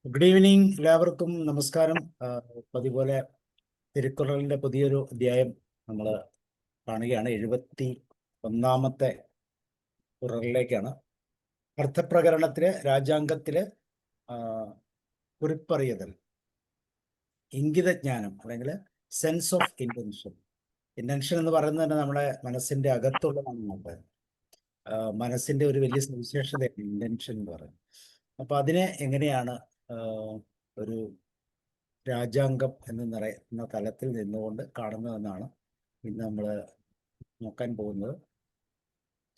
Good evening, എല്ലാവർക്കും നമസ്കാരം. പതിപോലെ തിരുക്കുറളിന്റെ പുതിയൊരു അധ്യായം നമ്മൾ കാണുകയാണ്. 71 കുറളിലേക്കാണ്. അർത്ഥപ്രകരണത്തില് രാജാംഗത്തില് കുറിപ്പറിയതൽ, ഇംഗിതജ്ഞാനം അല്ലെങ്കിൽ സെൻസ് ഓഫ് ഇന്റൻഷൻ. ഇന്റൻഷൻ എന്ന് പറയുന്നത് തന്നെ നമ്മുടെ മനസ്സിന്റെ അകത്തുള്ളതാണ്. മനസ്സിന്റെ ഒരു വലിയ സവിശേഷതയാണ് ഇന്റൻഷൻ എന്ന് പറയുന്നത്. അപ്പൊ അതിനെ എങ്ങനെയാണ് ഒരു രാജാംഗം എന്ന് പറയുന്ന തലത്തിൽ നിന്നുകൊണ്ട് കാണുന്നതെന്നാണ് ഇന്ന് നമ്മൾ നോക്കാൻ പോകുന്നത്.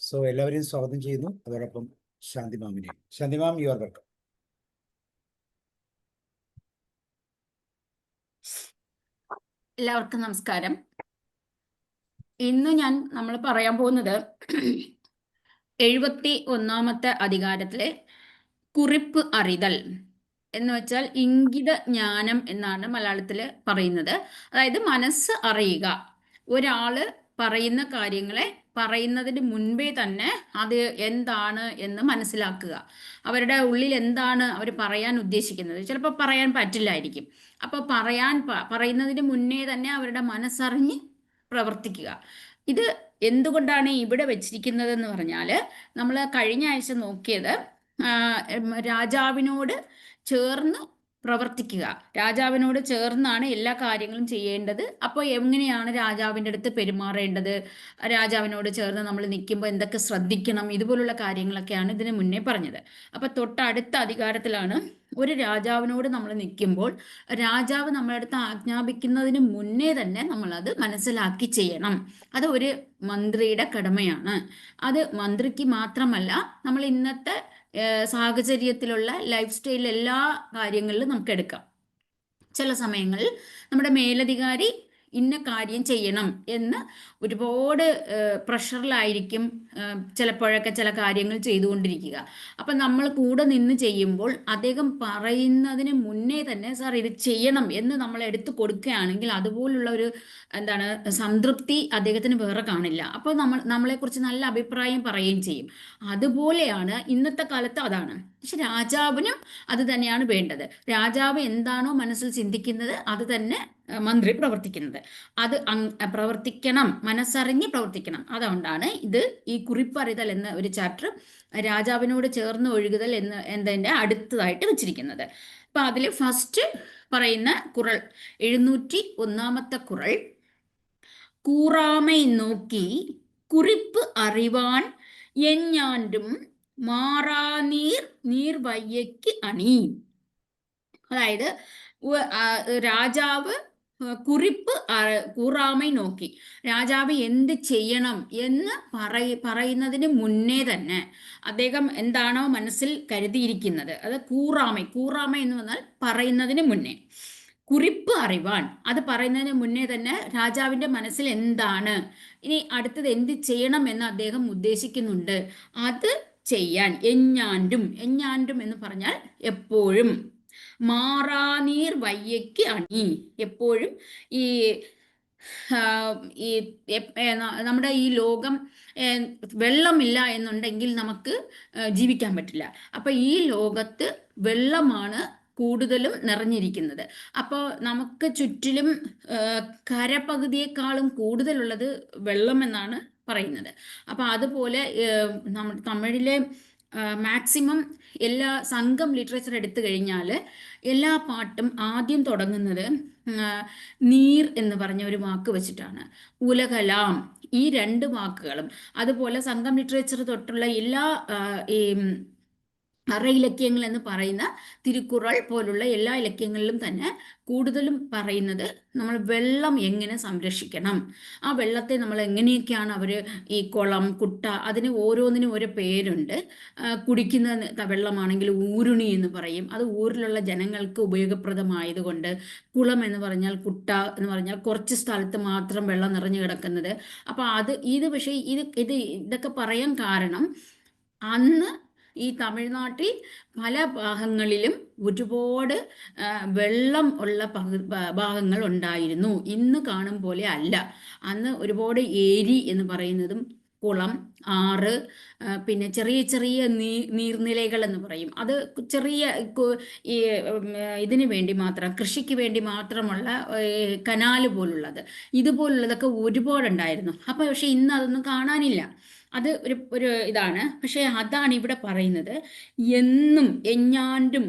സോ എല്ലാവരെയും സ്വാഗതം ചെയ്യുന്നു. അതോടൊപ്പം ശാന്തി മാമിനെയും. ശാന്തി മാം, യു ആർ വെൽക്കം. എല്ലാവർക്കും നമസ്കാരം. ഇന്ന് നമ്മൾ പറയാൻ പോകുന്നത് 71 അധികാരത്തിലെ കുറിപ്പ് അറിതൽ എന്ന് വെച്ചാൽ ഇംഗിത ജ്ഞാനം എന്നാണ് മലയാളത്തിൽ പറയുന്നത്. അതായത് മനസ്സ് അറിയുക. ഒരാള് പറയുന്ന കാര്യങ്ങളെ പറയുന്നതിന് മുൻപേ തന്നെ അത് എന്താണ് എന്ന് മനസ്സിലാക്കുക. അവരുടെ ഉള്ളിൽ എന്താണ് അവർ പറയാൻ ഉദ്ദേശിക്കുന്നത്. ചിലപ്പോൾ പറയാൻ പറ്റില്ലായിരിക്കും. അപ്പോൾ പറയുന്നതിന് മുന്നേ തന്നെ അവരുടെ മനസ്സറിഞ്ഞ് പ്രവർത്തിക്കുക. ഇത് എന്തുകൊണ്ടാണ് ഇവിടെ വെച്ചിരിക്കുന്നതെന്ന് പറഞ്ഞാൽ, നമ്മൾ കഴിഞ്ഞ ആഴ്ച നോക്കിയത് രാജാവിനോട് ചേർന്ന് പ്രവർത്തിക്കുക. രാജാവിനോട് ചേർന്നാണ് എല്ലാ കാര്യങ്ങളും ചെയ്യേണ്ടത്. അപ്പോൾ എങ്ങനെയാണ് രാജാവിൻ്റെ അടുത്ത് പെരുമാറേണ്ടത്, രാജാവിനോട് ചേർന്ന് നമ്മൾ നിൽക്കുമ്പോൾ എന്തൊക്കെ ശ്രദ്ധിക്കണം, ഇതുപോലുള്ള കാര്യങ്ങളൊക്കെയാണ് ഇതിന് മുന്നേ പറഞ്ഞത്. അപ്പോൾ തൊട്ടടുത്ത അധികാരത്തിലാണ് ഒരു രാജാവിനോട് നമ്മൾ നിൽക്കുമ്പോൾ രാജാവ് നമ്മളെ അടുത്ത് ആജ്ഞാപിക്കുന്നതിന് മുന്നേ തന്നെ നമ്മളത് മനസ്സിലാക്കി ചെയ്യണം. അത് ഒരു മന്ത്രിയുടെ കടമയാണ്. അത് മന്ത്രിക്ക് മാത്രമല്ല, നമ്മൾ ഇന്നത്തെ സാഹചര്യത്തിലുള്ള ലൈഫ് സ്റ്റൈൽ എല്ലാ കാര്യങ്ങളിലും നമുക്ക് എടുക്കാം. ചില സമയങ്ങളിൽ നമ്മുടെ മേലധികാരി ഇന്ന കാര്യം ചെയ്യണം എന്ന് ഒരുപാട് പ്രഷറിലായിരിക്കും ചിലപ്പോഴൊക്കെ ചില കാര്യങ്ങൾ ചെയ്തുകൊണ്ടിരിക്കുക. അപ്പം നമ്മൾ കൂടെ നിന്ന് ചെയ്യുമ്പോൾ അദ്ദേഹം പറയുന്നതിന് മുന്നേ തന്നെ സാർ ഇത് ചെയ്യണം എന്ന് നമ്മൾ എടുത്തു കൊടുക്കുകയാണെങ്കിൽ അതുപോലുള്ള ഒരു സംതൃപ്തി അദ്ദേഹത്തിന് വേറെ കാണില്ല. അപ്പോൾ നമ്മളെക്കുറിച്ച് നല്ല അഭിപ്രായം പറയുകയും ചെയ്യും. അതുപോലെയാണ് ഇന്നത്തെ കാലത്ത് അതാണ്. പക്ഷെ രാജാവിനും അത് തന്നെയാണ് വേണ്ടത്. രാജാവ് എന്താണോ മനസ്സിൽ ചിന്തിക്കുന്നത് അത് തന്നെ മന്ത്രി പ്രവർത്തിക്കുന്നത്. അത് പ്രവർത്തിക്കണം, മനസ്സറിഞ്ഞ് പ്രവർത്തിക്കണം. അതുകൊണ്ടാണ് ഇത് ഈ കുറിപ്പറിതൽ എന്ന ഒരു ചാപ്റ്റർ രാജാവിനോട് ചേർന്ന് ഒഴുകുതൽ എന്നതിൻ്റെ അടുത്തതായിട്ട് വെച്ചിരിക്കുന്നത്. അപ്പൊ അതിൽ ഫസ്റ്റ് പറയുന്ന കുറൾ 701 കുറൾ, കൂറാമൈ നോക്കി കുറിപ്പ് അറിവാൻ എഞ്ഞാണ്ടും മാറാനീർ നീർവയ്യയ്ക്ക് അണി. അതായത് രാജാവ് കൂറാമൈ നോക്കി രാജാവ് എന്ത് ചെയ്യണം എന്ന് പറയുന്നതിന് മുന്നേ തന്നെ അദ്ദേഹം എന്താണോ മനസ്സിൽ കരുതിയിരിക്കുന്നത്, അത് കൂറാമൈ എന്ന് പറഞ്ഞാൽ പറയുന്നതിന് മുന്നേ. കുറിപ്പ് അറിവാൻ, അത് പറയുന്നതിന് മുന്നേ തന്നെ രാജാവിൻ്റെ മനസ്സിൽ എന്താണ്, ഇനി അടുത്തത് എന്ത് ചെയ്യണം എന്ന് അദ്ദേഹം ഉദ്ദേശിക്കുന്നുണ്ട്, അത് ചെയ്യാൻ എഞ്ഞാണ്ടും എന്ന് പറഞ്ഞാൽ എപ്പോഴും, മാറാനീർ വയ്യയ്ക്ക് അണി, എപ്പോഴും ഈ നമ്മുടെ ഈ ലോകം വെള്ളമില്ല എന്നുണ്ടെങ്കിൽ നമുക്ക് ജീവിക്കാൻ പറ്റില്ല. അപ്പൊ ഈ ലോകത്ത് വെള്ളമാണ് കൂടുതലും നിറഞ്ഞിരിക്കുന്നത്. അപ്പോൾ നമുക്ക് ചുറ്റിലും കരപകുതിയേക്കാളും കൂടുതലുള്ളത് വെള്ളം എന്നാണ് പറയുന്നത്. അപ്പോൾ അതുപോലെ തമിഴിലെ മാക്സിമം എല്ലാ സംഘം ലിറ്ററേച്ചർ എടുത്തു കഴിഞ്ഞാൽ എല്ലാ പാട്ടും ആദ്യം തുടങ്ങുന്നത് നീർ എന്ന് പറഞ്ഞ ഒരു വാക്ക് വെച്ചിട്ടാണ്. ഉലകലാം, ഈ 2 വാക്കുകളും. അതുപോലെ സംഘം ലിറ്ററേച്ചർ തൊട്ടുള്ള എല്ലാ ഈ അറ ഇലക്യങ്ങൾ എന്ന് പറയുന്ന തിരുക്കുറൾ പോലുള്ള എല്ലാ ഇലക്യങ്ങളിലും തന്നെ കൂടുതലും പറയുന്നത് നമ്മൾ വെള്ളം എങ്ങനെ സംരക്ഷിക്കണം, ആ വെള്ളത്തെ നമ്മൾ എങ്ങനെയൊക്കെയാണ് അവർ ഈ കുളം, കുട്ട, അതിന് ഓരോന്നിനും ഓരോ പേരുണ്ട്. കുടിക്കുന്ന വെള്ളമാണെങ്കിൽ ഊരുണി എന്ന് പറയും. അത് ഊരിലുള്ള ജനങ്ങൾക്ക് ഉപയോഗപ്രദമായതുകൊണ്ട്. കുളം എന്ന് പറഞ്ഞാൽ, കുട്ട എന്ന് പറഞ്ഞാൽ കുറച്ച് സ്ഥലത്ത് മാത്രം വെള്ളം നിറഞ്ഞു കിടക്കുന്നത്. അപ്പോൾ പക്ഷേ ഇതൊക്കെ പറയാൻ കാരണം അന്ന് ഈ തമിഴ്നാട്ടിൽ പല ഭാഗങ്ങളിലും ഒരുപാട് വെള്ളം ഉള്ള ഭാഗങ്ങൾ ഉണ്ടായിരുന്നു. ഇന്ന് കാണും പോലെ അല്ല. അന്ന് ഒരുപാട് ഏരി എന്ന് പറയുന്നതും കുളം, ആറ്, പിന്നെ ചെറിയ ചെറിയ നീർനിലകൾ എന്ന് പറയും. അത് ചെറിയ ഈ ഇതിന് വേണ്ടി മാത്രം, കൃഷിക്ക് വേണ്ടി മാത്രമുള്ള കനാല് പോലുള്ളത്, ഇതുപോലുള്ളതൊക്കെ ഒരുപാടുണ്ടായിരുന്നു. അപ്പോൾ പക്ഷെ ഇന്ന് അതൊന്നും കാണാനില്ല. അത് ഒരു ഇതാണ്. പക്ഷെ അതാണ് ഇവിടെ പറയുന്നത്, എന്നും എഞ്ഞാണ്ടും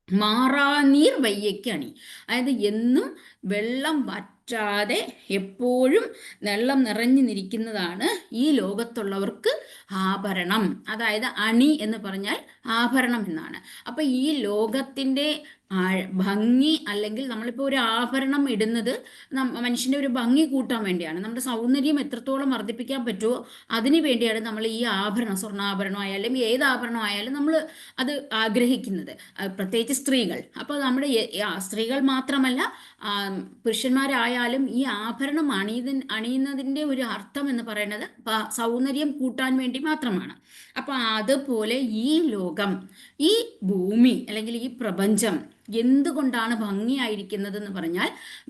മാറാനീർ വയ്യയ്ക്കണി. അതായത് എന്നും വെള്ളം വറ്റാതെ എപ്പോഴും വെള്ളം നിറഞ്ഞു നിൽക്കുന്നതാണ് ഈ ലോകത്തുള്ളവർക്ക് ആഭരണം. അതായത് അണി എന്ന് പറഞ്ഞാൽ ആഭരണം എന്നാണ്. അപ്പം ഈ ലോകത്തിൻ്റെ ഭംഗി, അല്ലെങ്കിൽ നമ്മളിപ്പോൾ ഒരു ആഭരണം ഇടുന്നത് മനുഷ്യൻ്റെ ഒരു ഭംഗി കൂട്ടാൻ വേണ്ടിയാണ്. നമ്മുടെ സൗന്ദര്യം എത്രത്തോളം വർദ്ധിപ്പിക്കാൻ പറ്റുമോ അതിനു വേണ്ടിയാണ് നമ്മൾ ഈ ആഭരണം, സ്വർണ്ണാഭരണം ആയാലും ഏത് ആഭരണം ആയാലും നമ്മൾ അത് ആഗ്രഹിക്കുന്നത്, പ്രത്യേകിച്ച് സ്ത്രീകൾ. അപ്പോൾ നമ്മുടെ സ്ത്രീകൾ മാത്രമല്ല, പുരുഷന്മാരായാലും ഈ ആഭരണം അണിയുന്നതിൻ്റെ ഒരു അർത്ഥം എന്ന് പറയുന്നത് സൗന്ദര്യം കൂട്ടാൻ വേണ്ടി മാത്രമാണ്. അപ്പോൾ അതുപോലെ ഈ ലോകം, ഈ ഭൂമി അല്ലെങ്കിൽ ഈ പ്രപഞ്ചം എന്തുകൊണ്ടാണ് ഭംഗിയായിരിക്കുന്നത് എന്ന് പറഞ്ഞാൽ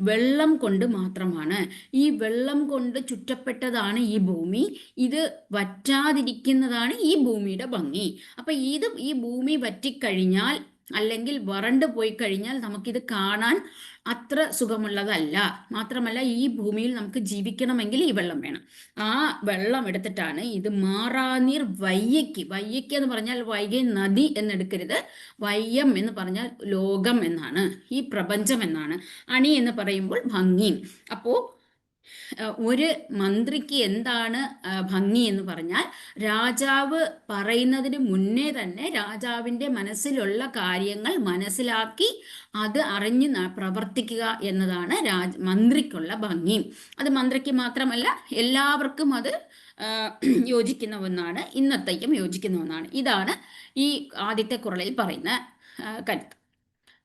വെള്ളം കൊണ്ട് മാത്രമാണ്. ഈ വെള്ളം കൊണ്ട് ചുറ്റപ്പെട്ടതാണ് ഈ ഭൂമി. ഇത് വറ്റാതിരിക്കുന്നതാണ് ഈ ഭൂമിയുടെ ഭംഗി. അപ്പം ഈ ഭൂമി വറ്റിക്കഴിഞ്ഞാൽ അല്ലെങ്കിൽ വരണ്ടു പോയി കഴിഞ്ഞാൽ നമുക്കിത് കാണാൻ അത്ര സുഖമുള്ളതല്ല. മാത്രമല്ല ഈ ഭൂമിയിൽ നമുക്ക് ജീവിക്കണമെങ്കിൽ ഈ വെള്ളം വേണം. ആ വെള്ളം എടുത്തിട്ടാണ് ഇത് മാറാനീർ വയ്യയ്ക്ക്. വയ്യയ്ക്ക് എന്ന് പറഞ്ഞാൽ വൈകை നദി എന്നെടുക്കരുത്. വയ്യം എന്ന് പറഞ്ഞാൽ ലോകം എന്നാണ്, ഈ പ്രപഞ്ചം എന്നാണ്. അണി എന്ന് പറയുമ്പോൾ ഭംഗി. അപ്പോൾ ഒരു മന്ത്രിക്ക് എന്താണ് ഭംഗി എന്ന് പറഞ്ഞാൽ, രാജാവ് പറയുന്നതിന് മുന്നേ തന്നെ രാജാവിൻ്റെ മനസ്സിലുള്ള കാര്യങ്ങൾ മനസ്സിലാക്കി അത് അറിഞ്ഞ് പ്രവർത്തിക്കുക എന്നതാണ് മന്ത്രിക്കുള്ള ഭംഗി. അത് മന്ത്രിക്ക് മാത്രമല്ല, എല്ലാവർക്കും അത് യോജിക്കുന്ന ഒന്നാണ്, ഇന്നത്തേക്കും യോജിക്കുന്ന ഒന്നാണ്. ഇതാണ് ഈ ആദ്യത്തെ കുറളിൽ പറയുന്ന കരുത്ത്.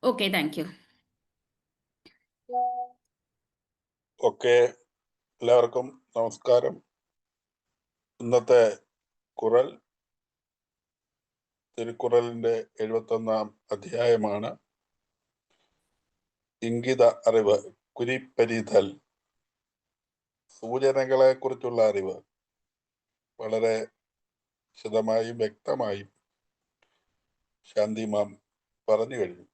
Okay, thank U. ഓക്കെ, എല്ലാവർക്കും നമസ്കാരം. ഇന്നത്തെ കുറൽ തിരുക്കുറലിന്റെ 71-ാം അധ്യായമാണ്. ഇംഗിത അറിവ്, കുരിപ്പരിതൽ, സൂചനകളെ കുറിച്ചുള്ള അറിവ് വളരെ വിശദമായും വ്യക്തമായും ശാന്തിമാം പറഞ്ഞു കഴിഞ്ഞു.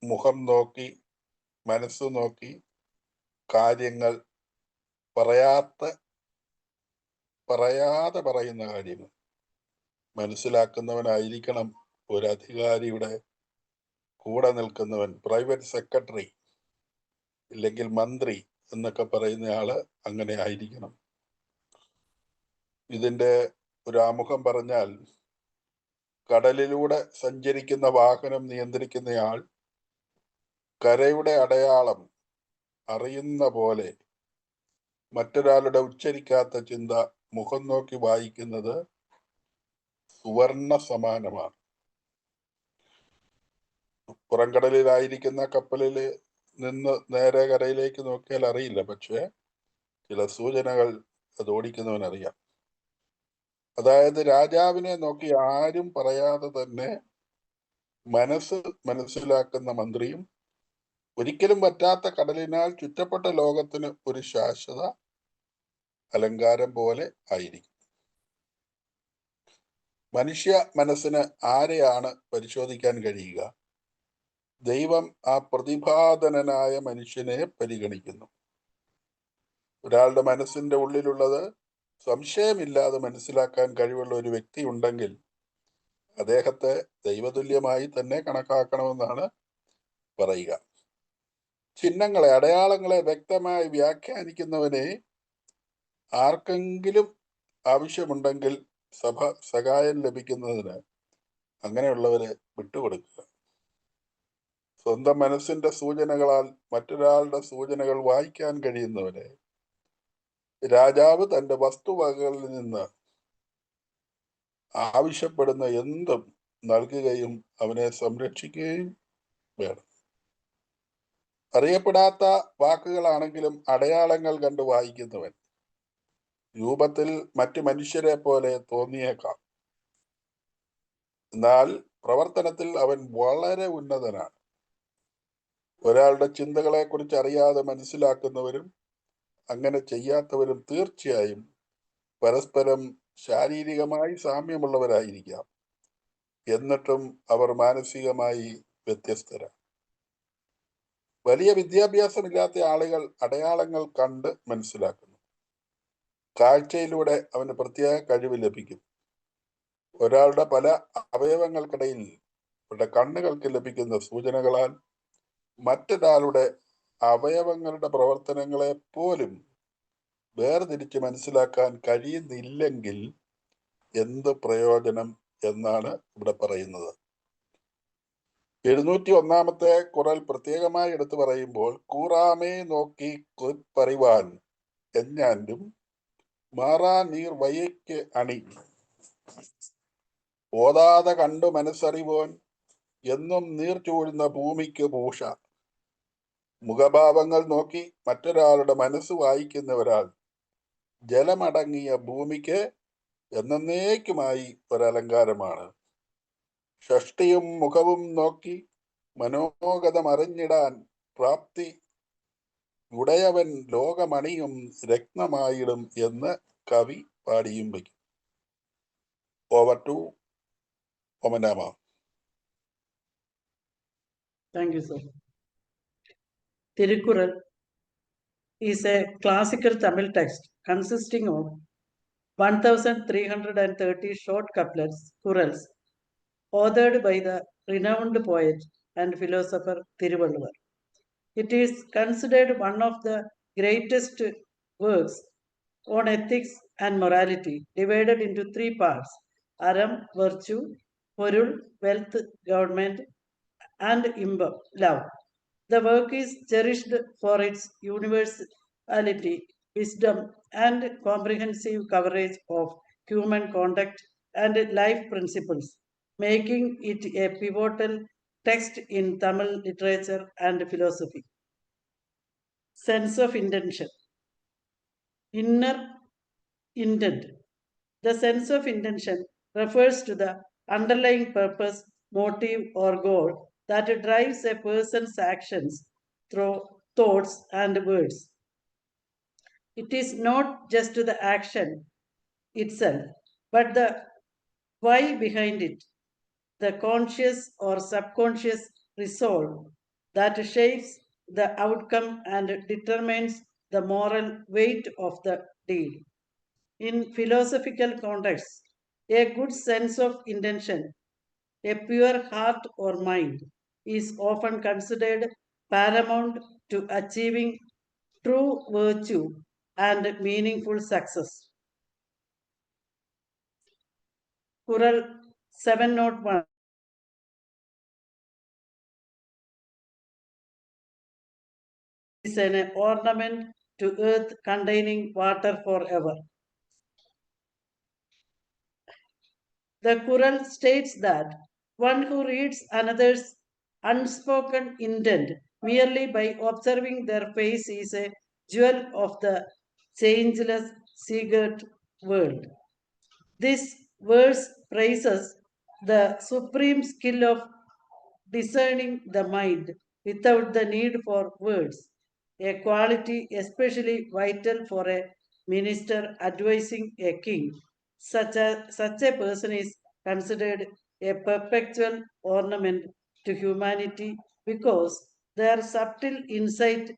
മുഖം നോക്കി, മനസ്സ് നോക്കി കാര്യങ്ങൾ പറയാതെ പറയുന്ന കാര്യങ്ങൾ മനസ്സിലാക്കുന്നവനായിരിക്കണം ഒരു അധികാരിയുടെ കൂടെ നിൽക്കുന്നവൻ. പ്രൈവറ്റ് സെക്രട്ടറി ഇല്ലെങ്കിൽ മന്ത്രി എന്നൊക്കെ പറയുന്നയാള് അങ്ങനെ ആയിരിക്കണം. ഇതിന്റെ ഒരു ആമുഖം പറഞ്ഞാൽ, കടലിലൂടെ സഞ്ചരിക്കുന്ന വാഹനം നിയന്ത്രിക്കുന്നയാൾ കരയുടെ അടയാളം അറിയുന്ന പോലെ മറ്റൊരാളുടെ ഉച്ചരിക്കാത്ത ചിന്ത മുഖം നോക്കി വായിക്കുന്നത് സുവർണ സമാനമാണ്. പുറംകടലിലായിരിക്കുന്ന കപ്പലിൽ നിന്ന് നേരെ കരയിലേക്ക് നോക്കിയാൽ അറിയില്ല, പക്ഷെ ചില സൂചനകൾ അത് ഓടിക്കുന്നവനറിയാം. അതായത് രാജാവിനെ നോക്കി ആരും പറയാതെ തന്നെ മനസ്സിലാക്കുന്ന മന്ത്രിയും ഒരിക്കലും പറ്റാത്ത കടലിനാൽ ചുറ്റപ്പെട്ട ലോകത്തിന് ഒരു ശാശ്വത അലങ്കാരം പോലെ ആയിരിക്കും. മനുഷ്യ മനസ്സിന് ആരെയാണ് പരിശോധിക്കാൻ കഴിയുക? ദൈവം ആ പ്രതിഭാധനനായ മനുഷ്യനെ പരിഗണിക്കുന്നു. ഒരാളുടെ മനസ്സിന്റെ ഉള്ളിലുള്ളത് സംശയമില്ലാതെ മനസ്സിലാക്കാൻ കഴിവുള്ള ഒരു വ്യക്തി ഉണ്ടെങ്കിൽ അദ്ദേഹത്തെ ദൈവതുല്യമായി തന്നെ കണക്കാക്കണമെന്നാണ് പറയുക. ചിഹ്നങ്ങളെ, അടയാളങ്ങളെ വ്യക്തമായി വ്യാഖ്യാനിക്കുന്നവനെ ആർക്കെങ്കിലും ആവശ്യമുണ്ടെങ്കിൽ സഹായം ലഭിക്കുന്നതിന് അങ്ങനെയുള്ളവരെ വിട്ടുകൊടുക്കുക. സ്വന്തം മനസ്സിന്റെ സൂചനകളാൽ മറ്റൊരാളുടെ സൂചനകൾ വായിക്കാൻ കഴിയുന്നവനെ രാജാവ് തന്റെ വസ്തുവകകളിൽ നിന്ന് ആവശ്യപ്പെടുന്ന എന്തും നൽകുകയും അവനെ സംരക്ഷിക്കുകയും വേണം. അറിയപ്പെടാത്ത വാക്കുകളാണെങ്കിലും അടയാളങ്ങൾ കണ്ട് വായിക്കുന്നവൻ രൂപത്തിൽ മറ്റു മനുഷ്യരെ പോലെ തോന്നിയേക്കാം, എന്നാൽ പ്രവർത്തനത്തിൽ അവൻ വളരെ ഉന്നതനാണ്. ഒരാളുടെ ചിന്തകളെക്കുറിച്ച് അറിയാതെ മനസ്സിലാക്കുന്നവരും അങ്ങനെ ചെയ്യാത്തവരും തീർച്ചയായും പരസ്പരം ശാരീരികമായി സാമ്യമുള്ളവരായിരിക്കാം. എന്നിട്ടും അവർ മാനസികമായി വ്യത്യസ്തരാണ്. വലിയ വിദ്യാഭ്യാസമില്ലാത്ത ആളുകൾ അടയാളങ്ങൾ കണ്ട് മനസ്സിലാക്കുന്നു. കാഴ്ചയിലൂടെ അവന് പ്രത്യേക കഴിവ് ലഭിക്കും. ഒരാളുടെ പല അവയവങ്ങൾക്കിടയിൽ അവരുടെ കണ്ണുകൾക്ക് ലഭിക്കുന്ന സൂചനകളാൽ മറ്റൊരാളുടെ അവയവങ്ങളുടെ പ്രവർത്തനങ്ങളെ പോലും വേർതിരിച്ച് മനസ്സിലാക്കാൻ കഴിയുന്നില്ലെങ്കിൽ എന്ത് പ്രയോജനം എന്നാണ് ഇവിടെ പറയുന്നത്. 701-ാമത്തെ ഖുറാൻ പ്രത്യേകമായി എടുത്തു പറയുമ്പോൾ കൂറാമേ നോക്കി പറിവാൻ എഞ്ഞാൻഡും മാറാ നീർ വയ്യയ്ക്ക് അണി ഓതാതെ കണ്ടു മനസ്സറിവോൻ എന്നും നീർ ചൂഴുന്ന ഭൂമിക്ക് ഭൂഷ. മുഖഭാവങ്ങൾ നോക്കി മറ്റൊരാളുടെ മനസ്സ് വായിക്കുന്ന ഒരാൾ ജലമടങ്ങിയ ഭൂമിക്ക് എന്നേക്കുമായി ഒരലങ്കാരമാണ്. ഷഷ്ടിയും മുഖവും നോക്കി മനോഗതം അറിഞ്ഞിടാൻ പ്രാപ്തി ഉടയവൻ ലോകമണിയും രത്നമായിടും എന്ന് കവി പാടിയും വയ്ക്കും. ഓവർ ടു ഒമനാമ. Thank you, sir. Tirukkural is a classical Tamil text consisting of 1,330 short couplets, kurals, authored by the renowned poet and philosopher Thiruvalluvar. It is considered one of the greatest works on ethics and morality, divided into 3 parts: Aram, virtue; Porul, wealth, government; and Imbam, love. The work is cherished for its universality, wisdom, and comprehensive coverage of human conduct and life principles, making it a pivotal text in Tamil literature and philosophy. Sense of intention. Inner intent. The sense of intention refers to the underlying purpose, motive, or goal that drives a person's actions through thoughts and words. It is not just the action itself, but the why behind it, the conscious or subconscious resolve that shapes the outcome and determines the moral weight of the deed. In philosophical contexts, a good sense of intention, a pure heart or mind, is often considered paramount to achieving true virtue and meaningful success. Qural 701 is an ornament to earth containing water forever. The Quran states that one who reads another's unspoken intent merely by observing their face is a jewel of the changeless, secret world. This verse praises the supreme skill of discerning the mind without the need for words, a quality especially vital for a minister advising a king. Such a person is considered a perpetual ornament to humanity because their subtle insight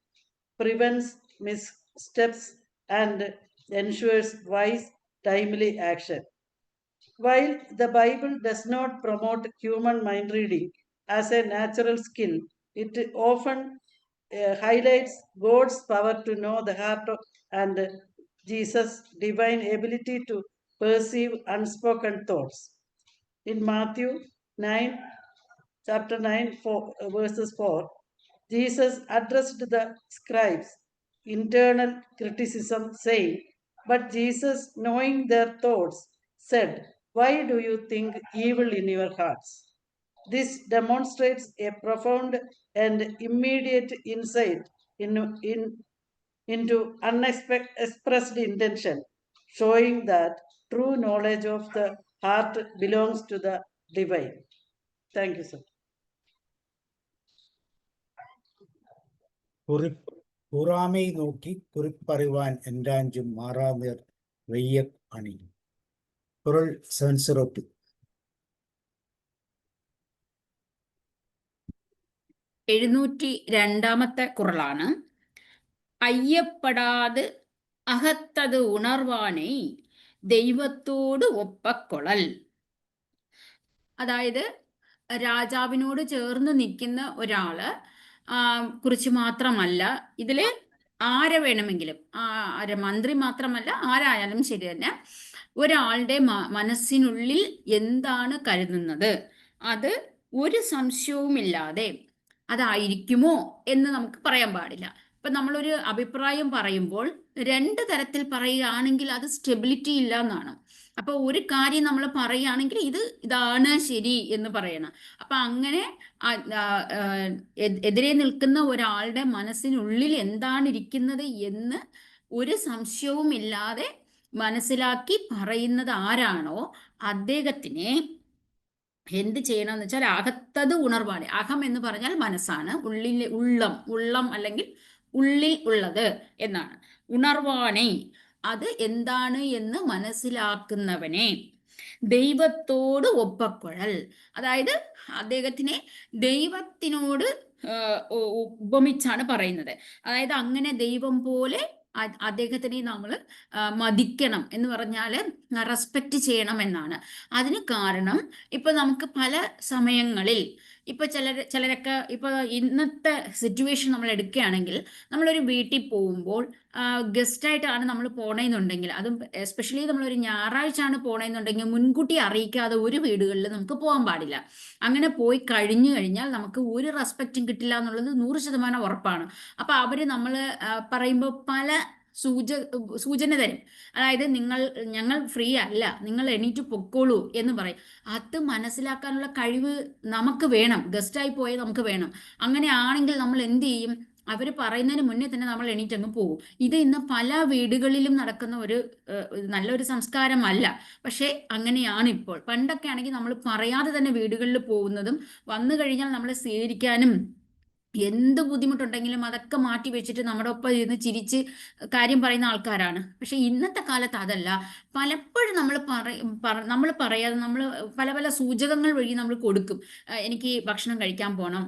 prevents missteps and ensures wise, timely action. While the Bible does not promote human mind reading as a natural skill, it often highlights God's power to know the heart and Jesus' divine ability to perceive unspoken thoughts. In Matthew 9, chapter 9, verses 4, Jesus addressed the scribes' internal criticism, saying, "But Jesus, knowing their thoughts, said, 'Why do you think evil in your hearts?'" This demonstrates a profound and immediate insight into unexpressed intention, showing that true knowledge of the heart belongs to the divine. Thank you, sir. പുറാമേ നോക്കി കുറിപ്പറിവാൻ എൻറാഞ്ചും മാറാനീർ വെയ്യ അണി. കുറൾ 702. 702 കുറളാണ്. അയ്യപ്പെടാത് അകത്തത് ഉണർവാനേ ദൈവത്തോട് ഒപ്പക്കൊളൽ. അതായത് രാജാവിനോട് ചേർന്ന് നിൽക്കുന്ന ഒരാള് കുറിച്ച് മാത്രമല്ല, ഇതില് ആരെ വേണമെങ്കിലും, മന്ത്രി മാത്രമല്ല, ആരായാലും ശരി തന്നെ, ഒരാളുടെ മനസ്സിനുള്ളിൽ എന്താണ് കരുതുന്നത് അത് ഒരു സംശയവുമില്ലാതെ അതായിരിക്കുമോ എന്ന് നമുക്ക് പറയാൻ പാടില്ല. ഇപ്പൊ നമ്മളൊരു അഭിപ്രായം പറയുമ്പോൾ 2 തരത്തിൽ പറയുകയാണെങ്കിൽ അത് സ്റ്റെബിലിറ്റി ഇല്ല എന്നാണ്. അപ്പൊ ഒരു കാര്യം നമ്മൾ പറയുകയാണെങ്കിൽ ഇതാണ് ശരി എന്ന് പറയണം. അപ്പൊ അങ്ങനെ എതിരെ നിൽക്കുന്ന ഒരാളുടെ മനസ്സിനുള്ളിൽ എന്താണ് ഇരിക്കുന്നത് എന്ന് ഒരു സംശയവും ഇല്ലാതെ മനസ്സിലാക്കി പറയുന്നത് ആരാണോ അദ്ദേഹത്തിനെ എന്ത് ചെയ്യണമെന്ന് വെച്ചാൽ അകത്തത് ഉണർവാണ്. അകം എന്ന് പറഞ്ഞാൽ മനസ്സാണ്, ഉള്ളം അല്ലെങ്കിൽ ഉള്ളിൽ ഉള്ളത് എന്നാണ്. ഉണർവാണേ, അത് എന്താണ് എന്ന് മനസ്സിലാക്കുന്നവനെ ദൈവത്തോട് ഒപ്പക്കൊഴൽ. അതായത് അദ്ദേഹത്തിനെ ദൈവത്തിനോട് ഉപമിച്ചാണ് പറയുന്നത്. അതായത് അങ്ങനെ ദൈവം പോലെ അദ്ദേഹത്തിനെ നമ്മൾ മതിക്കണം എന്ന് പറഞ്ഞാൽ റെസ്പെക്റ്റ് ചെയ്യണം എന്നാണ്. അതിന് കാരണം ഇപ്പൊ നമുക്ക് പല സമയങ്ങളിൽ ഇപ്പൊ ചിലരൊക്കെ ഇപ്പൊ ഇന്നത്തെ സിറ്റുവേഷൻ നമ്മൾ എടുക്കുകയാണെങ്കിൽ, നമ്മളൊരു വീട്ടിൽ പോകുമ്പോൾ ഗസ്റ്റായിട്ടാണ് നമ്മൾ പോണെന്നുണ്ടെങ്കിൽ, അതും എസ്പെഷ്യലി നമ്മളൊരു ഞായറാഴ്ച ആണ് പോണെന്നുണ്ടെങ്കിൽ മുൻകൂട്ടി അറിയിക്കാതെ ഒരു വീടുകളിൽ നമുക്ക് പോകാൻ പാടില്ല. അങ്ങനെ പോയി കഴിഞ്ഞാൽ നമുക്ക് ഒരു റെസ്പെക്റ്റും കിട്ടില്ല എന്നുള്ളത് 100% ഉറപ്പാണ്. അപ്പൊ അവര് നമ്മൾ പറയുമ്പോൾ പല സൂചന തരും. അതായത് ഞങ്ങൾ ഫ്രീ അല്ല, നിങ്ങൾ എണീറ്റ് പൊക്കോളൂ എന്ന് പറയും. അത് മനസ്സിലാക്കാനുള്ള കഴിവ് നമുക്ക് വേണം, ഗസ്റ്റായി പോയാൽ നമുക്ക് വേണം. അങ്ങനെയാണെങ്കിൽ നമ്മൾ എന്ത് ചെയ്യും? അവർ പറയുന്നതിന് മുന്നേ തന്നെ നമ്മൾ എണീറ്റ് അങ്ങ് പോകും. ഇത് ഇന്ന് പല വീടുകളിലും നടക്കുന്ന ഒരു നല്ലൊരു സംസ്കാരമല്ല. പക്ഷേ അങ്ങനെയാണ് ഇപ്പോൾ. പണ്ടൊക്കെ ആണെങ്കിൽ നമ്മൾ പറയാതെ തന്നെ വീടുകളിൽ പോകുന്നതും വന്നു കഴിഞ്ഞാൽ നമ്മളെ സ്വീകരിക്കാനും എന്ത് ബുദ്ധിമുട്ടുണ്ടെങ്കിലും അതൊക്കെ മാറ്റി വെച്ചിട്ട് നമ്മുടെ ഒപ്പം ഇരുന്ന് ചിരിച്ച് കാര്യം പറയുന്ന ആൾക്കാരാണ്. പക്ഷെ ഇന്നത്തെ കാലത്ത് അതല്ല. പലപ്പോഴും നമ്മൾ പറയാതെ നമ്മൾ പല സൂചകങ്ങൾ വഴി നമ്മൾ കൊടുക്കും. എനിക്ക് ഭക്ഷണം കഴിക്കാൻ പോകണം.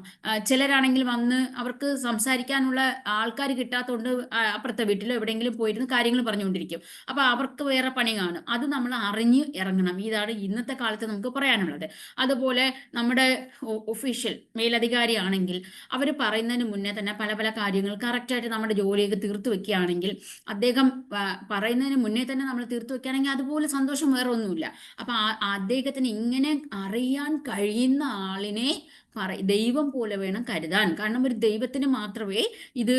ചിലരാണെങ്കിൽ വന്ന് അവർക്ക് സംസാരിക്കാനുള്ള ആൾക്കാർ കിട്ടാത്തതുകൊണ്ട് അപ്പുറത്തെ വീട്ടിലോ എവിടെയെങ്കിലും പോയിരുന്ന് കാര്യങ്ങൾ പറഞ്ഞുകൊണ്ടിരിക്കും. അപ്പൊ അവർക്ക് വേറെ പണി കാണും. അത് നമ്മൾ അറിഞ്ഞ് ഇറങ്ങണം. ഇതാണ് ഇന്നത്തെ കാലത്ത് നമുക്ക് പറയാനുള്ളത്. അതുപോലെ നമ്മുടെ ഒഫീഷ്യൽ മേലധികാരി ആണെങ്കിൽ അവർ പറയുന്നതിന് മുന്നേ തന്നെ പല കാര്യങ്ങൾ കറക്റ്റായിട്ട് നമ്മുടെ ജോലിയൊക്കെ തീർത്തു വെക്കുകയാണെങ്കിൽ, അദ്ദേഹം പറയുന്നതിന് മുന്നേ തന്നെ നമ്മൾ തീർത്തു വെക്കുകയാണെങ്കിൽ അതുപോലെ സന്തോഷം വേറെ ഒന്നുമില്ല. അപ്പൊ അദ്ദേഹത്തിന് ഇങ്ങനെ അറിയാൻ കഴിയുന്ന ആളിനെ ദൈവം പോലെ വേണം കരുതാൻ. കാരണം ഒരു ദൈവത്തിന് മാത്രമേ ഇത്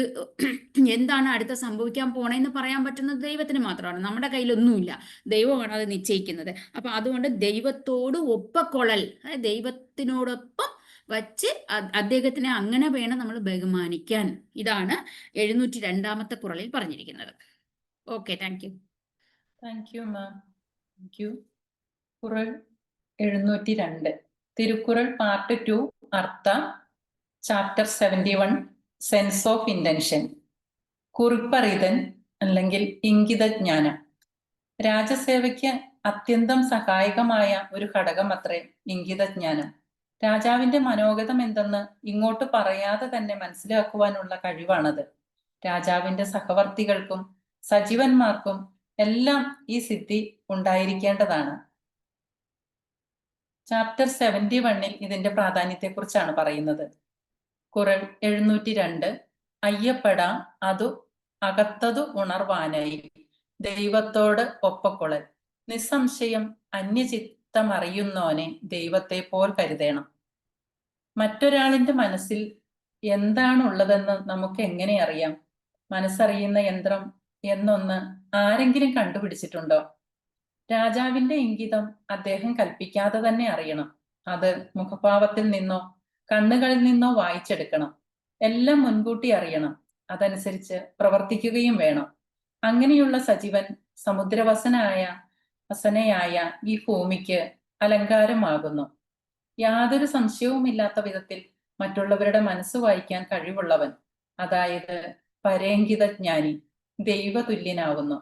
എന്താണ് അടുത്ത സംഭവിക്കാൻ പോണേന്ന് പറയാൻ പറ്റുന്നത് ദൈവത്തിന് മാത്രമാണ്. നമ്മുടെ കയ്യിലൊന്നുമില്ല, ദൈവമാണ് അത് നിശ്ചയിക്കുന്നത്. അപ്പൊ അതുകൊണ്ട് ദൈവത്തോട് ഒപ്പക്കൊള്ളൽ, ദൈവത്തിനോടൊപ്പം വച്ച് അദ്ദേഹത്തിനെ അങ്ങനെ വേണം നമ്മൾ ബഹുമാനിക്കാൻ. ഇതാണ് 702 കുറളിൽ പറഞ്ഞിരിക്കുന്നത്. Okay, thank you. Thank you ma'am. Thank you. Kural 702 Thirukkural part 2 Artha chapter 71 sense of intention. കുറിപ്പറിതൻ അല്ലെങ്കിൽ ഇംഗിതജ്ഞാനം രാജസേവയ്ക്ക് അത്യന്തം സഹായകമായ ഒരു ഘടകം അത്രേ ഇംഗിതജ്ഞാനം. രാജാവിന്റെ മനോഗതം എന്തെന്ന് ഇങ്ങോട്ട് പറയാതെ തന്നെ മനസ്സിലാക്കുവാനുള്ള കഴിവാണത്. രാജാവിന്റെ സഹവർത്തികൾക്കും സജീവന്മാർക്കും എല്ലാം ഈ സിദ്ധി ഉണ്ടായിരിക്കേണ്ടതാണ്. ചാപ്റ്റർ 71 ഇതിന്റെ പ്രാധാന്യത്തെക്കുറിച്ചാണ് പറയുന്നത്. കുറൾ 702 അയ്യപ്പെടാം അതു അകത്തതു ഉണർവാനായി ദൈവത്തോട് ഒപ്പക്കൊള്ളൽ. നിസ്സംശയം അന്യചിത്തമറിയുന്നോനെ ദൈവത്തെ പോൽ കരുതേണം. മറ്റൊരാളിന്റെ മനസ്സിൽ എന്താണുള്ളതെന്ന് നമുക്ക് എങ്ങനെ അറിയാം? മനസ്സറിയുന്ന യന്ത്രം എന്നൊന്ന് ആരെങ്കിലും കണ്ടുപിടിച്ചിട്ടുണ്ടോ? രാജാവിന്റെ ഇംഗിതം അദ്ദേഹം കൽപ്പിക്കാതെ തന്നെ അറിയണം. അത് മുഖഭാവത്തിൽ നിന്നോ കണ്ണുകളിൽ നിന്നോ വായിച്ചെടുക്കണം. എല്ലാം മുൻകൂട്ടി അറിയണം. അതനുസരിച്ച് പ്രവർത്തിക്കുകയും വേണം. അങ്ങനെയുള്ള സജീവൻ സമുദ്രവസനയായ ഈ ഭൂമിക്ക് അലങ്കാരമാകുന്നു. യാതൊരു സംശയവുമില്ലാത്ത വിധത്തിൽ മറ്റുള്ളവരുടെ മനസ്സ് വായിക്കാൻ കഴിവുള്ളവൻ. അതായത് പരേങ്കിതജ്ഞാനി, ദൈവതുല്യനാവുന്നു.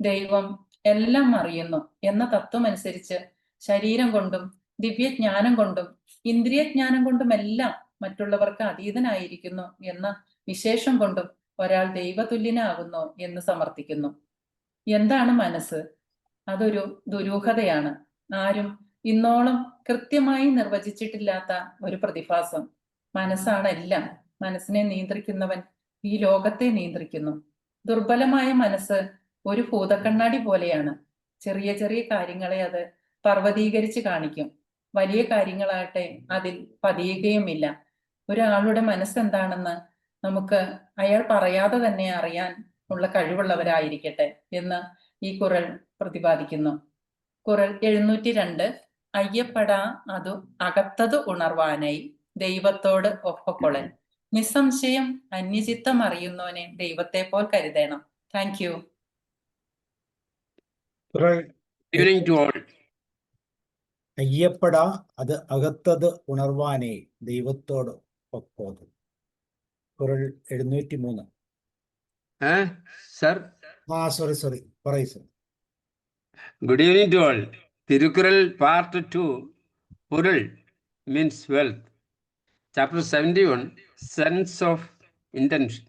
ദൈവം എല്ലാം അറിയുന്നു എന്ന തത്വമനുസരിച്ച് ശരീരം കൊണ്ടും ദിവ്യജ്ഞാനം കൊണ്ടും ഇന്ദ്രിയജ്ഞാനം കൊണ്ടുമെല്ലാം മറ്റുള്ളവർക്ക് അതീതനായിരിക്കുന്നു എന്ന വിശേഷം കൊണ്ടും ഒരാൾ ദൈവതുല്യനാകുന്നു എന്ന് സമർത്ഥിക്കുന്നു. എന്താണ് മനസ്സ്? അതൊരു ദുരൂഹതയാണ്. ആരും ഇന്നോളം കൃത്യമായി നിർവചിച്ചിട്ടില്ലാത്ത ഒരു പ്രതിഭാസം. മനസ്സാണ് എല്ലാം. മനസ്സിനെ നിയന്ത്രിക്കുന്നവൻ ഈ ലോകത്തെ നിയന്ത്രിക്കുന്നു. ദുർബലമായ മനസ്സ് ഒരു ഭൂതക്കണ്ണാടി പോലെയാണ്. ചെറിയ ചെറിയ കാര്യങ്ങളെ അത് പർവ്വതീകരിച്ച് കാണിക്കും. വലിയ കാര്യങ്ങളാകട്ടെ അതിൽ പതിയുകയുമില്ല. ഒരാളുടെ മനസ്സെന്താണെന്ന് നമുക്ക് അയാൾ പറയാതെ തന്നെ അറിയാൻ ഉള്ള കഴിവുള്ളവരായിരിക്കട്ടെ എന്ന് ഈ കുറൾ പ്രതിപാദിക്കുന്നു. കുറൾ 702. അയ്യപ്പെടാ അതു അകത്തത് ഉണർവാനായി ദൈവത്തോട് ഒപ്പക്കൊള്ളൽ. നിസ്സംശയം അന്യചിത്തം അറിയുന്നവനെ ദൈവത്തെ പോൽ കരുതണം. Thank you. Evening to all. അയ്യപ്പെടാ അത് അകത്തത് ഉണർവാനേ ദൈവത്തോട് ഒപ്പോത്. കുറൾ 703. Sir, സോറി പറയൂ sir. good evening to all. Tirukural Part 2, Purul means wealth. Chapter 71, Sense of Intention.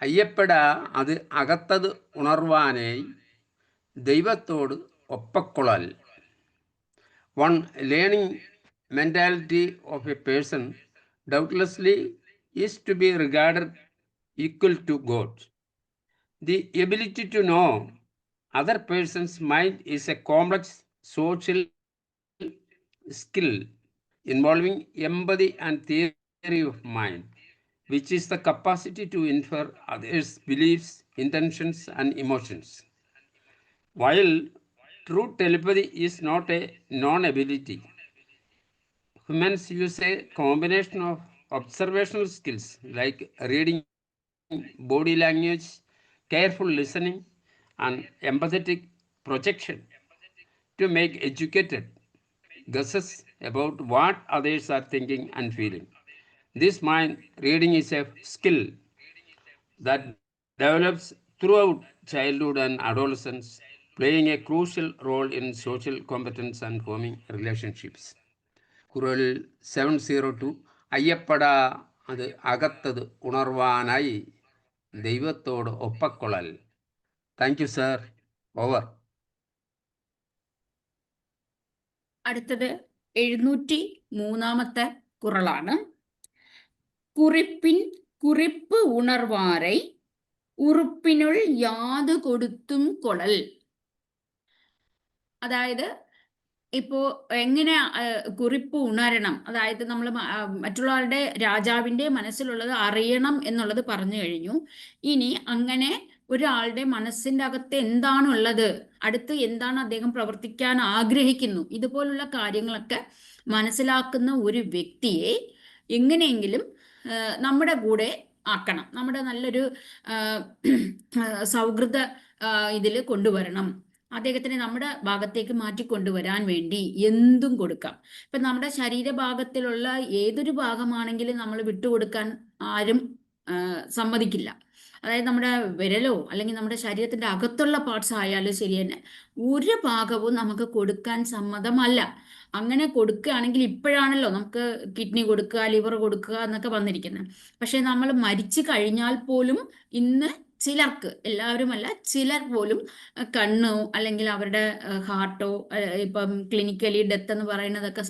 അയ്യപ്പെടാ അത് അകത്തത് ഉണർവാനേ ദൈവത്തോട് ഒപ്പക്കൊള്ളൽ. One learning mentality of a person doubtlessly is to be regarded equal to God. The ability to know other person's mind is a complex social skill involving empathy and theory of mind, which is the capacity to infer others' beliefs, intentions, and emotions. While true telepathy is not a non-ability, humans use a combination of observational skills like reading body language, careful listening, and empathetic projection to make educated guesses about what others are thinking and feeling. This mind reading is a skill that develops throughout childhood and adolescence, playing a crucial role in social competence and forming relationships. കുറൽ 702. അയ്യപ്പെടാ അത് അകത്തത് ഉണർവാനായി ദൈവത്തോട് ഒപ്പക്കൊള്ളൽ. Thank you sir. Over. അടുത്തത് 703 കുറളാണ്. കുറിപ്പിൻ കുറിപ്പ് ഉണർവാரை ഉറുപ്പിനുൾ യാതു കൊടുത്തും കൊളൽ. അതായത് ഇപ്പോ എങ്ങനെ കുറിപ്പ് ഉണരണം, അതായത് നമ്മൾ മറ്റുള്ളവരുടെ രാജാവിൻ്റെ മനസ്സിലുള്ളത് അറിയണം എന്നുള്ളത് പറഞ്ഞു കഴിഞ്ഞു. ഇനി അങ്ങനെ ഒരാളുടെ മനസ്സിൻ്റെ അകത്ത് എന്താണുള്ളത്, അടുത്ത് എന്താണ് അദ്ദേഹം പ്രവർത്തിക്കാൻ ആഗ്രഹിക്കുന്നു, ഇതുപോലുള്ള കാര്യങ്ങളൊക്കെ മനസ്സിലാക്കുന്ന ഒരു വ്യക്തിയെ എങ്ങനെയെങ്കിലും നമ്മുടെ കൂടെ ആക്കണം, നമ്മുടെ നല്ലൊരു സൗഹൃദ ഇതിൽ കൊണ്ടുവരണം. അദ്ദേഹത്തിനെ നമ്മുടെ ഭാഗത്തേക്ക് മാറ്റിക്കൊണ്ടുവരാൻ വേണ്ടി എന്തും കൊടുക്കാം. ഇപ്പം നമ്മുടെ ശരീരഭാഗത്തിലുള്ള ഏതൊരു ഭാഗമാണെങ്കിലും നമ്മൾ വിട്ടുകൊടുക്കാൻ ആരും സമ്മതിക്കില്ല. അതായത് നമ്മുടെ വിരലോ അല്ലെങ്കിൽ നമ്മുടെ ശരീരത്തിൻ്റെ അകത്തുള്ള പാർട്സ് ആയാലും ശരി തന്നെ ഒരു ഭാഗവും നമുക്ക് കൊടുക്കാൻ സമ്മതമല്ല. അങ്ങനെ കൊടുക്കുകയാണെങ്കിൽ ഇപ്പോഴാണല്ലോ നമുക്ക് കിഡ്നി കൊടുക്കുക, ലിവർ കൊടുക്കുക എന്നൊക്കെ വന്നിരിക്കുന്നത്. പക്ഷെ നമ്മൾ മരിച്ചു കഴിഞ്ഞാൽ പോലും ഇന്ന് ചിലർക്ക്, എല്ലാവരുമല്ല, ചിലർ പോലും കണ്ണോ അല്ലെങ്കിൽ അവരുടെ ഹാർട്ടോ, ഇപ്പം ക്ലിനിക്കലി ഡെത്ത് എന്ന് പറയുന്നതൊക്കെ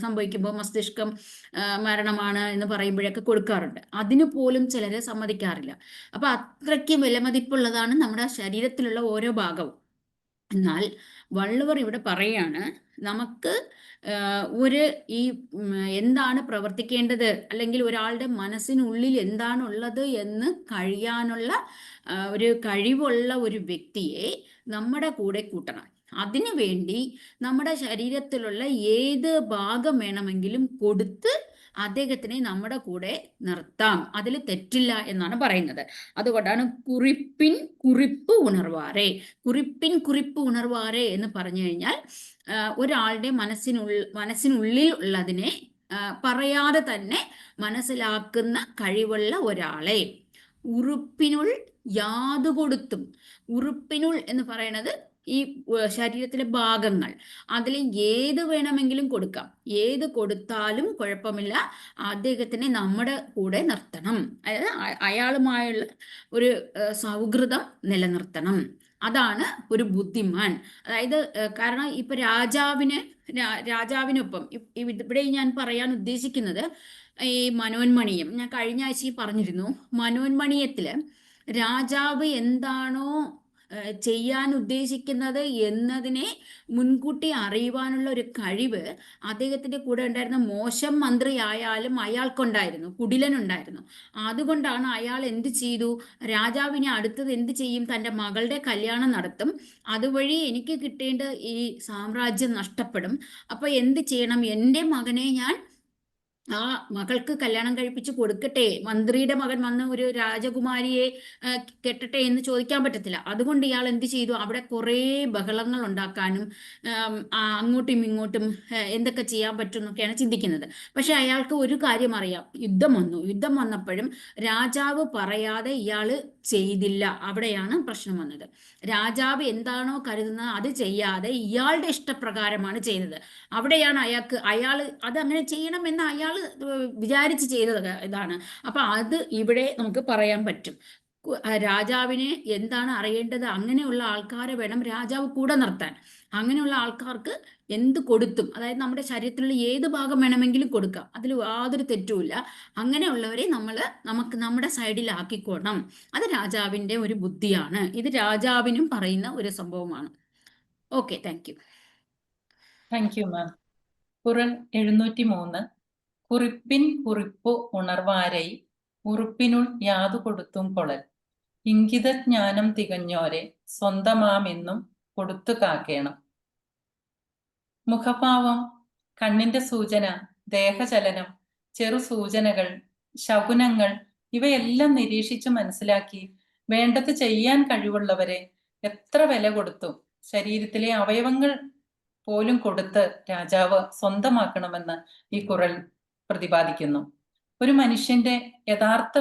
സംഭവിക്കുമ്പോൾ മസ്തിഷ്കം മരണമാണ് എന്ന് പറയുമ്പോഴൊക്കെ കൊടുക്കാറുണ്ട്. അതിന് പോലും ചിലരെ സമ്മതിക്കാറില്ല. അപ്പം അത്രയ്ക്ക് വിലമതിപ്പുള്ളതാണ് നമ്മുടെ ശരീരത്തിലുള്ള ഓരോ ഭാഗവും. എന്നാൽ വള്ളുവർ ഇവിടെ പറയാണ്, നമുക്ക് ഈ എന്താണ് പ്രവർത്തിക്കേണ്ടത് അല്ലെങ്കിൽ ഒരാളുടെ മനസ്സിനുള്ളിൽ എന്താണുള്ളത് എന്ന് കഴിയാനുള്ള ഒരു കഴിവുള്ള ഒരു വ്യക്തിയെ നമ്മുടെ കൂടെ കൂട്ടണം. അതിനു വേണ്ടി നമ്മുടെ ശരീരത്തിലുള്ള ഏത് ഭാഗം വേണമെങ്കിലും കൊടുത്ത് അദ്ദേഹത്തിനെ നമ്മുടെ കൂടെ നിർത്താം. അതിൽ തെറ്റില്ല എന്നാണ് പറയുന്നത്. അതുകൊണ്ടാണ് കുറിപ്പിൻ കുറിപ്പ് ഉണർവാരെ. കുറിപ്പിൻ കുറിപ്പ് ഉണർവാരെ എന്ന് പറഞ്ഞു കഴിഞ്ഞാൽ ഒരാളുടെ മനസ്സിനുള്ളിൽ ഉള്ളതിനെ പറയാതെ തന്നെ മനസ്സിലാക്കുന്ന കഴിവുള്ള ഒരാളെ. ഉറുപ്പിനുൾ യാതു കൊടുത്തും. ഉറുപ്പിനുൾ എന്ന് പറയുന്നത് ഈ ശരീരത്തിലെ ഭാഗങ്ങൾ, അതിൽ ഏത് വേണമെങ്കിലും കൊടുക്കാം. ഏത് കൊടുത്താലും കുഴപ്പമില്ല, അദ്ദേഹത്തിനെ നമ്മുടെ കൂടെ നിർത്തണം. അതായത് അയാളുമായുള്ള ഒരു സൗഹൃദം നിലനിർത്തണം. അതാണ് ഒരു ബുദ്ധിമാൻ. അതായത് കാരണം ഇപ്പൊ രാജാവിനൊപ്പം ഇവിടെ ഞാൻ പറയാൻ ഉദ്ദേശിക്കുന്നത് ഈ മനോന്മണീയം. ഞാൻ കഴിഞ്ഞ ആഴ്ചയിൽ പറഞ്ഞിരുന്നു, മനോന്മണീയത്തില് രാജാവ് എന്താണോ ചെയ്യാൻ ഉദ്ദേശിക്കുന്നത് എന്നതിനെ മുൻകൂട്ടി അറിയുവാനുള്ള ഒരു കഴിവ് അദ്ദേഹത്തിന്റെ കൂടെ ഉണ്ടായിരുന്ന മോശം മന്ത്രി ആയാലും അയാൾക്കുണ്ടായിരുന്നു, കുടിലനുണ്ടായിരുന്നു. അതുകൊണ്ടാണ് അയാൾ എന്ത് ചെയ്തു, രാജാവിനെ അടുത്തത് എന്ത് ചെയ്യും, തൻ്റെ മകളുടെ കല്യാണം നടത്തും, അതുവഴി എനിക്ക് കിട്ടേണ്ട ഈ സാമ്രാജ്യം നഷ്ടപ്പെടും. അപ്പൊ എന്ത് ചെയ്യണം, എൻ്റെ മകനെ ഞാൻ ആ മകൾക്ക് കല്യാണം കഴിപ്പിച്ച് കൊടുക്കട്ടെ. മന്ത്രിയുടെ മകൻ വന്ന് ഒരു രാജകുമാരിയെ കെട്ടട്ടെ എന്ന് ചോദിക്കാൻ പറ്റത്തില്ല. അതുകൊണ്ട് ഇയാൾ എന്ത് ചെയ്തു, അവിടെ കുറേ ബഹളങ്ങൾ ഉണ്ടാക്കാനും അങ്ങോട്ടും ഇങ്ങോട്ടും എന്തൊക്കെ ചെയ്യാൻ പറ്റും എന്നൊക്കെയാണ് ചിന്തിക്കുന്നത്. പക്ഷെ അയാൾക്ക് ഒരു കാര്യം അറിയാം, യുദ്ധം വന്നു. യുദ്ധം വന്നപ്പോഴും രാജാവ് പറയാതെ ഇയാൾ ചെയ്തില്ല. അവിടെയാണ് പ്രശ്നം വന്നത്. രാജാവ് എന്താണോ കരുതുന്നത് അത് ചെയ്യാതെ ഇയാളുടെ ഇഷ്ടപ്രകാരമാണ് ചെയ്തത്. അവിടെയാണ് അയാൾ അതങ്ങനെ ചെയ്യണമെന്ന് അയാൾ വിചാരിച്ച് ചെയ്തത് ഇതാണ്. അപ്പൊ അത് ഇവിടെ നമുക്ക് പറയാൻ പറ്റും. രാജാവിന് എന്താണ് അറിയേണ്ടത്, അങ്ങനെയുള്ള ആൾക്കാരെ വേണം രാജാവ് കൂടെ നിർത്താൻ. അങ്ങനെയുള്ള ആൾക്കാർക്ക് എന്ത് കൊടുത്തും, അതായത് നമ്മുടെ ശരീരത്തിലുള്ള ഏത് ഭാഗം വേണമെങ്കിലും കൊടുക്കാം, അതിൽ യാതൊരു തെറ്റുമില്ല. അങ്ങനെയുള്ളവരെ നമുക്ക് നമ്മുടെ സൈഡിലാക്കിക്കോണം. അത് രാജാവിൻ്റെ ഒരു ബുദ്ധിയാണ്. ഇത് രാജാവിനും പറയുന്ന ഒരു സംഭവമാണ്. Okay, thank you. Thank you ma'am. Kural 703. കുറിപ്പിൻ കുറിപ്പു ഉണർവാരൈ ഉറുപ്പിനുൾ യാതു കൊടുത്തും കൊളൽ. ഇംഗിതജ്ഞാനം തികഞ്ഞോരെ സ്വന്തമാമെന്നും കൊടുത്തു കാക്കേണം. മുഖഭാവം, കണ്ണിന്റെ സൂചന, ദേഹചലനം, ചെറു സൂചനകൾ, ശകുനങ്ങൾ ഇവയെല്ലാം നിരീക്ഷിച്ച് മനസ്സിലാക്കി വേണ്ടത് ചെയ്യാൻ കഴിവുള്ളവരെ എത്ര വില കൊടുത്തു ശരീരത്തിലെ അവയവങ്ങൾ പോലും കൊടുത്ത് രാജാവ് സ്വന്തമാക്കണമെന്ന് ഈ ഖുറൻ പ്രതിപാദിക്കുന്നു. ഒരു മനുഷ്യന്റെ യഥാർത്ഥ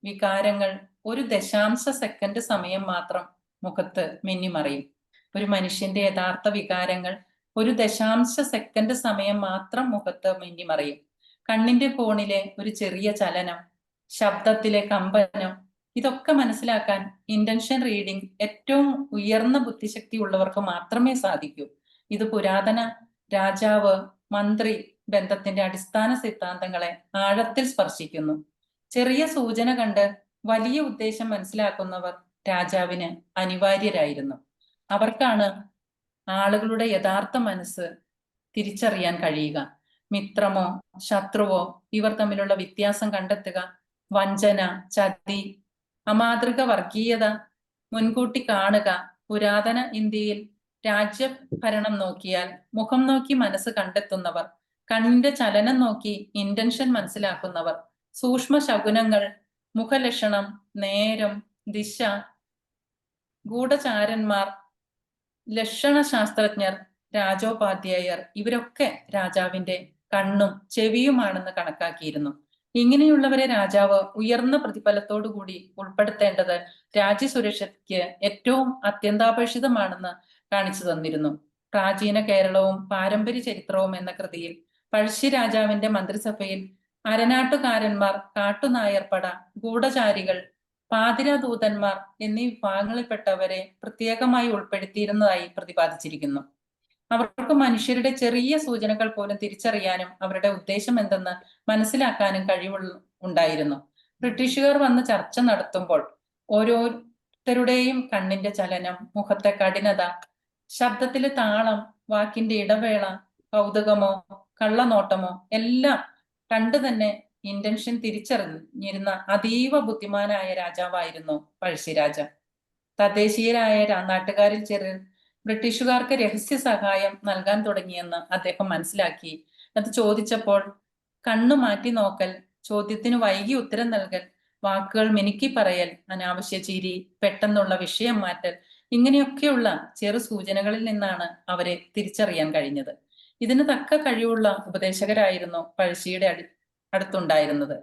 വികാരങ്ങൾ ഒരു ദശാംശ സെക്കൻഡ് സമയം മാത്രം മുഖത്ത് മിന്നിമറയും. ഒരു മനുഷ്യന്റെ യഥാർത്ഥ വികാരങ്ങൾ ഒരു ദശാംശ സെക്കൻഡ് സമയം മാത്രം മുഖത്ത് മിന്നിമറയും. കണ്ണിന്റെ കോണിലെ ഒരു ചെറിയ ചലനം, ശബ്ദത്തിലെ കമ്പനം, ഇതൊക്കെ മനസ്സിലാക്കാൻ ഇന്റൻഷൻ റീഡിംഗ് ഏറ്റവും ഉയർന്ന ബുദ്ധിശക്തി ഉള്ളവർക്ക് മാത്രമേ സാധിക്കൂ. ഇത് പുരാതന രാജാവ് മന്ത്രി ബന്ധത്തിന്റെ അടിസ്ഥാന സിദ്ധാന്തങ്ങളെ ആഴത്തിൽ സ്പർശിക്കുന്നു. ചെറിയ സൂചന കണ്ട് വലിയ ഉദ്ദേശം മനസ്സിലാക്കുന്നവർ രാജാവിന് അനിവാര്യരായിരുന്നു. അവർക്കാണ് ആളുകളുടെ യഥാർത്ഥ മനസ്സ് തിരിച്ചറിയാൻ കഴിയുക. മിത്രമോ ശത്രുവോ ഇവർ തമ്മിലുള്ള വ്യത്യാസം കണ്ടെത്തുക, വഞ്ചന, ചതി, അമാതൃക വർഗീയത മുൻകൂട്ടി കാണുക. പുരാതന ഇന്ത്യയിൽ രാജ്യഭരണം നോക്കിയാൽ മുഖം നോക്കി മനസ്സ് കണ്ടെത്തുന്നവർ, കണ്ണിന്റെ ചലനം നോക്കി ഇന്റൻഷൻ മനസ്സിലാക്കുന്നവർ, സൂക്ഷ്മ ശകുനങ്ങൾ, മുഖലക്ഷണം, നേരം, ദിശ, ഗൂഢചാരന്മാർ, ലക്ഷണശാസ്ത്രജ്ഞർ, രാജോപാധ്യായർ ഇവരൊക്കെ രാജാവിന്റെ കണ്ണും ചെവിയുമാണെന്ന് കണക്കാക്കിയിരുന്നു. ഇങ്ങനെയുള്ളവരെ രാജാവ് ഉയർന്ന പ്രതിഫലത്തോടു കൂടി ഉൾപ്പെടുത്തേണ്ടത് രാജ്യസുരക്ഷയ്ക്ക് ഏറ്റവും അത്യന്താപേക്ഷിതമാണെന്ന് കാണിച്ചു തന്നിരുന്നു. പ്രാചീന കേരളവും പാരമ്പര്യ ചരിത്രവും എന്ന കൃതിയിൽ പഴശ്ശി രാജാവിന്റെ മന്ത്രിസഭയിൽ അരനാട്ടുകാരന്മാർ, കാട്ടുനായർപ്പട, ഗൂഢചാരികൾ, പാതിരാദൂതന്മാർ എന്നീ വിഭാഗങ്ങളിൽപ്പെട്ടവരെ പ്രത്യേകമായി ഉൾപ്പെടുത്തിയിരുന്നതായി പ്രതിപാദിച്ചിരിക്കുന്നു. അവർക്ക് മനുഷ്യരുടെ ചെറിയ സൂചനകൾ പോലും തിരിച്ചറിയാനും അവരുടെ ഉദ്ദേശം എന്തെന്ന് മനസ്സിലാക്കാനും ഉണ്ടായിരുന്നു. ബ്രിട്ടീഷുകാർ വന്ന് ചർച്ച നടത്തുമ്പോൾ ഓരോരുത്തരുടെയും കണ്ണിന്റെ ചലനം, മുഖത്തെ കഠിനത, ശബ്ദത്തിലെ താളം, വാക്കിന്റെ ഇടവേള, കൗതുകമോ കള്ളനോട്ടമോ എല്ലാം കണ്ടു തന്നെ ഇന്റൻഷൻ തിരിച്ചറിഞ്ഞിരുന്ന അതീവ ബുദ്ധിമാനായ രാജാവായിരുന്നു പഴശ്ശിരാജ. തദ്ദേശീയരായ നാട്ടുകാരിൽ ചിലർ ബ്രിട്ടീഷുകാർക്ക് രഹസ്യ സഹായം നൽകാൻ തുടങ്ങിയെന്ന് അദ്ദേഹം മനസ്സിലാക്കി. അത് ചോദിച്ചപ്പോൾ കണ്ണു മാറ്റി നോക്കൽ, ചോദ്യത്തിന് വൈകി ഉത്തരം നൽകൽ, വാക്കുകൾ മിനുക്കി പറയൽ, അനാവശ്യ ചിരി, പെട്ടെന്നുള്ള വിഷയം മാറ്റൽ, ഇങ്ങനെയൊക്കെയുള്ള ചെറു സൂചനകളിൽ നിന്നാണ് അവരെ തിരിച്ചറിയാൻ കഴിഞ്ഞത്. ഇതിന് തക്ക കഴിവുള്ള ഉപദേശകരായിരുന്നു പഴശ്ശിയുടെ അടുത്തുണ്ടായിരുന്നത്.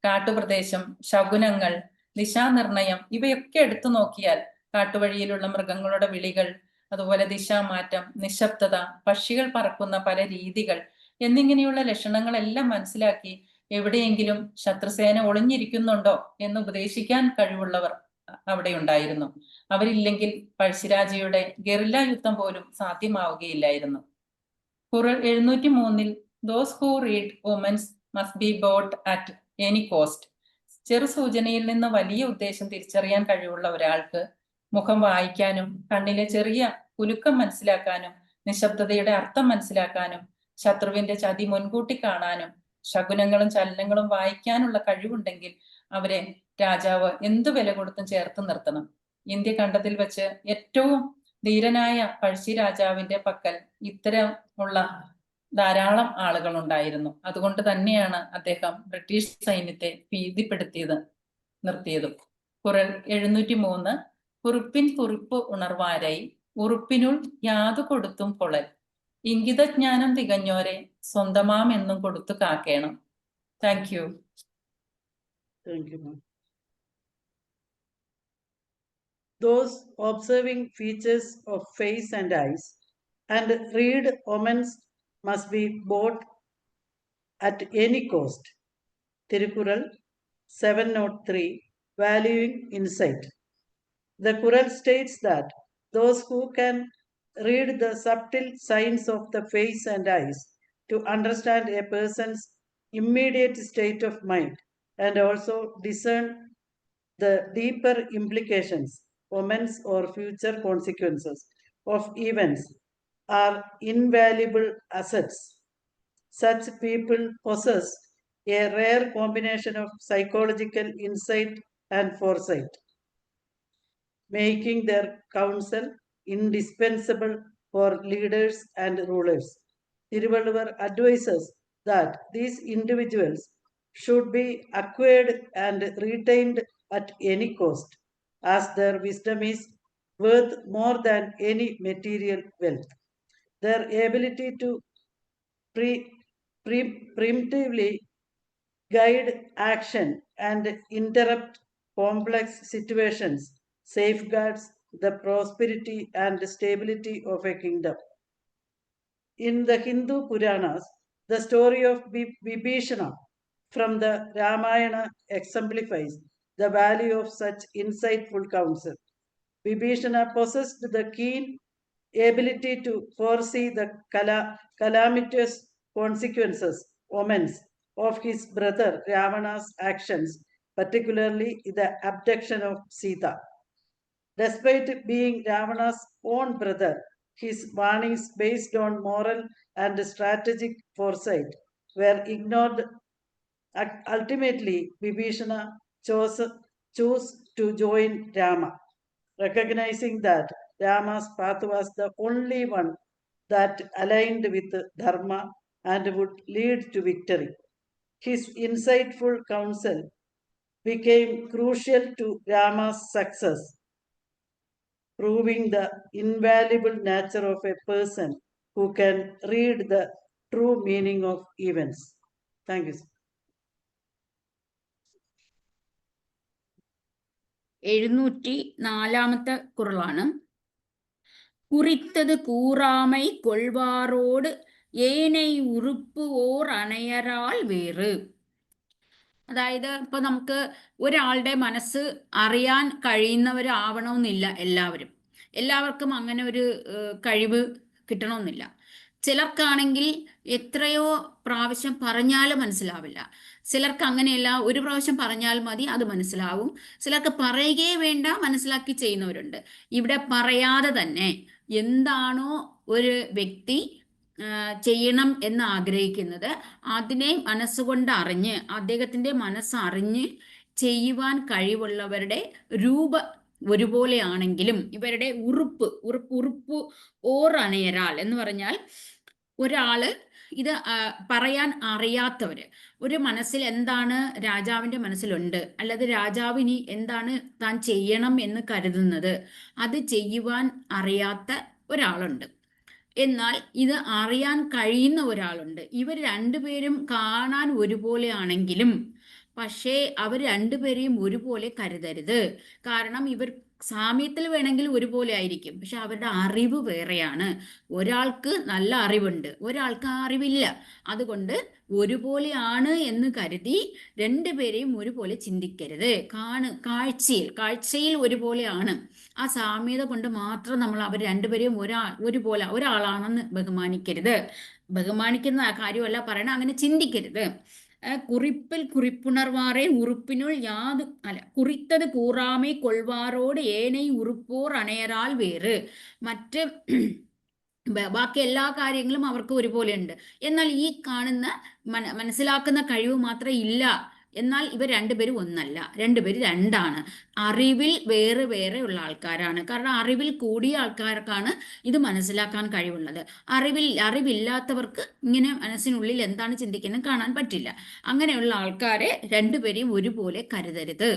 കാട്ടുപ്രദേശം, ശകുനങ്ങൾ, ദിശാനിർണയം ഇവയൊക്കെ എടുത്തു നോക്കിയാൽ കാട്ടുവഴിയിലുള്ള മൃഗങ്ങളുടെ വിളികൾ, അതുപോലെ ദിശാമാറ്റം, നിശബ്ദത, പക്ഷികൾ പറക്കുന്ന പല രീതികൾ എന്നിങ്ങനെയുള്ള ലക്ഷണങ്ങളെല്ലാം മനസ്സിലാക്കി എവിടെയെങ്കിലും ശത്രുസേന ഒളിഞ്ഞിരിക്കുന്നുണ്ടോ എന്ന് ഉപദേശിക്കാൻ കഴിവുള്ളവർ അവിടെ ഉണ്ടായിരുന്നു. അവരില്ലെങ്കിൽ പഴശ്ശിരാജയുടെ ഗറില്ല യുദ്ധം പോലും സാധ്യമാവുകയില്ലായിരുന്നു. Kural 703 those who read womens must be bought at any cost. ചെറു സൂചനയിൽ നിന്ന് വലിയ ഉദ്ദേശം തിരിച്ചറിയാൻ കഴിവുള്ള ഒരാൾക്ക് മുഖം വായിക്കാനും കണ്ണിലെ ചെറിയ കുലുക്കം മനസ്സിലാക്കാനും നിശബ്ദതയുടെ അർത്ഥം മനസ്സിലാക്കാനും ശത്രുവിന്റെ ചതി മുൻകൂട്ടി കാണാനും ശകുനങ്ങളും ചലനങ്ങളും വായിക്കാനുള്ള കഴിവുണ്ടെങ്കിൽ അവരെ രാജാവ് എന്തു വില കൊടുത്തും ചേർത്ത് നിർത്തണം. ഇന്ത്യ കണ്ടതിൽ വെച്ച് ഏറ്റവും ധീരനായ പഴശ്ശി രാജാവിന്റെ പക്കൽ ഇത്തരമുള്ള ധാരാളം ആളുകൾ ഉണ്ടായിരുന്നു. അതുകൊണ്ട് തന്നെയാണ് അദ്ദേഹം ബ്രിട്ടീഷ് സൈന്യത്തെ നിർത്തിയതും. ഖുറൽ 703 കുറിപ്പിൻ കുറിപ്പ് ഉണർവാരായി ഉറുപ്പിനുൾ യാതു കൊടുത്തും കൊളൽ ഇംഗിതജ്ഞാനം തികഞ്ഞോരെ സ്വന്തമാം എന്നും കൊടുത്തു കാക്കേണം. Thank you. Thank you, ma'am. Those observing features of face and eyes and read omens must be bought at any cost. Tirukural 703, valuing insight. The Kural states that those who can read the subtle signs of the face and eyes to understand a person's immediate state of mind and also discern the deeper implications, omens or future consequences of events are invaluable assets. Such people possess a rare combination of psychological insight and foresight, making their counsel indispensable for leaders and rulers. Tiruvalluvar advises that these individuals should be acquired and retained at any cost, as their wisdom is worth more than any material wealth. Their ability to preemptively guide action and interrupt complex situations safeguards the prosperity and stability of a kingdom. In the Hindu Puranas, the story of Vibhishana from the Ramayana exemplifies the value of such insightful counsel. Vibhishana possessed the keen ability to foresee the calamitous consequences, omens, of his brother Ravana's actions, particularly the abduction of Sita. Despite being Ravana's own brother, his warnings based on moral and strategic foresight were ignored. Ultimately, Vibhishana chose to join Rama, recognizing that Rama's path was the only one that aligned with Dharma and would lead to victory. His insightful counsel became crucial to Rama's success, proving the invaluable nature of a person who can read the true meaning of events. Thank you, sir. 704 കുറളാണ്. குறித்தது கூறாமை கொள்வாரோடு ஏனை ഉറുപ്പ് or അണയരാൽ വേറ്. അതായത് ഇപ്പൊ നമുക്ക് ഒരാളുടെ മനസ്സ് അറിയാൻ കഴിയുന്നവരാവണമെന്നില്ല എല്ലാവർക്കും അങ്ങനെ ഒരു കഴിവ് കിട്ടണമെന്നില്ല. ചിലർക്കാണെങ്കിൽ എത്രയോ പ്രാവശ്യം പറഞ്ഞാലും മനസ്സിലാവില്ല. ചിലർക്ക് അങ്ങനെയല്ല, ഒരു പ്രാവശ്യം പറഞ്ഞാൽ മതി, അത് മനസ്സിലാവും. ചിലർക്ക് പറയുകയേ വേണ്ട, മനസ്സിലാക്കി ചെയ്യുന്നവരുണ്ട്. ഇവിടെ പറയാതെ തന്നെ എന്താണോ ഒരു വ്യക്തി ചെയ്യണം എന്ന് ആഗ്രഹിക്കുന്നത് അതിനെ മനസ്സുകൊണ്ട് അറിഞ്ഞ് അദ്ദേഹത്തിൻ്റെ മനസ്സറിഞ്ഞ് ചെയ്യുവാൻ കഴിവുള്ളവരുടെ രൂപ ഒരുപോലെയാണെങ്കിലും ഇവരുടെ ഉറുപ്പ് ഓർ അണയരാൽ എന്ന് പറഞ്ഞാൽ ഒരാള് ഇത് പറയാൻ അറിയാത്തവര്, ഒരു മനസ്സിൽ എന്താണ് രാജാവിൻ്റെ മനസ്സിലുണ്ട്, അല്ലാതെ രാജാവിനി എന്താണ് താൻ ചെയ്യണം എന്ന് കരുതുന്നത് അത് ചെയ്യുവാൻ അറിയാത്ത ഒരാളുണ്ട്. എന്നാൽ ഇത് അറിയാൻ കഴിയുന്ന ഒരാളുണ്ട്. ഇവർ രണ്ടുപേരും കാണാൻ ഒരുപോലെയാണെങ്കിലും പക്ഷേ അവർ രണ്ടുപേരെയും ഒരുപോലെ കരുതരുത്. കാരണം ഇവർ സാമ്യത്തിൽ വേണമെങ്കിൽ ഒരുപോലെ ആയിരിക്കും, പക്ഷെ അവരുടെ അറിവ് വേറെയാണ്. ഒരാൾക്ക് നല്ല അറിവുണ്ട്, ഒരാൾക്ക് ആ അറിവില്ല. അതുകൊണ്ട് ഒരുപോലെയാണ് എന്ന് കരുതി രണ്ടുപേരെയും ഒരുപോലെ ചിന്തിക്കരുത്. കാഴ്ചയിൽ ഒരുപോലെയാണ്. ആ സാമ്യത കൊണ്ട് മാത്രം നമ്മൾ അവർ രണ്ടുപേരെയും ഒരാളാണെന്ന് ബഹുമാനിക്കരുത്. ബഹുമാനിക്കുന്ന കാര്യമല്ല പറയണം, അങ്ങനെ ചിന്തിക്കരുത്. குறிப்பில் குறிப்புணர்வாரே உறுப்பினுள் யாது അല്ല குறித்தது கூறாமை கொள்வாரோடு ஏனை ഉറുപ്പോർ അണയരാൽ വേറ്. മറ്റ് ബാക്കി എല്ലാ കാര്യങ്ങളും അവർക്ക് ഒരുപോലെ ഉണ്ട്. എന്നാൽ ഈ കാണുന്ന മനസ്സിലാക്കുന്ന കഴിവ് മാത്രം ഇല്ല. എന്നാൽ ഇവർ രണ്ടുപേരും ഒന്നല്ല, രണ്ടുപേരും രണ്ടാണ്. അറിവിൽ വേറെ വേറെ ഉള്ള ആൾക്കാരാണ്. കാരണം അറിവിൽ കൂടിയ ആൾക്കാർക്കാണ് ഇത് മനസ്സിലാക്കാൻ കഴിവുള്ളത്. അറിവില്ലാത്തവർക്ക് ഇങ്ങനെ മനസ്സിനുള്ളിൽ എന്താണ് ചിന്തിക്കുന്നത് കാണാൻ പറ്റില്ല. അങ്ങനെയുള്ള ആൾക്കാരെ രണ്ടുപേരെയും ഒരുപോലെ കരുതരുത്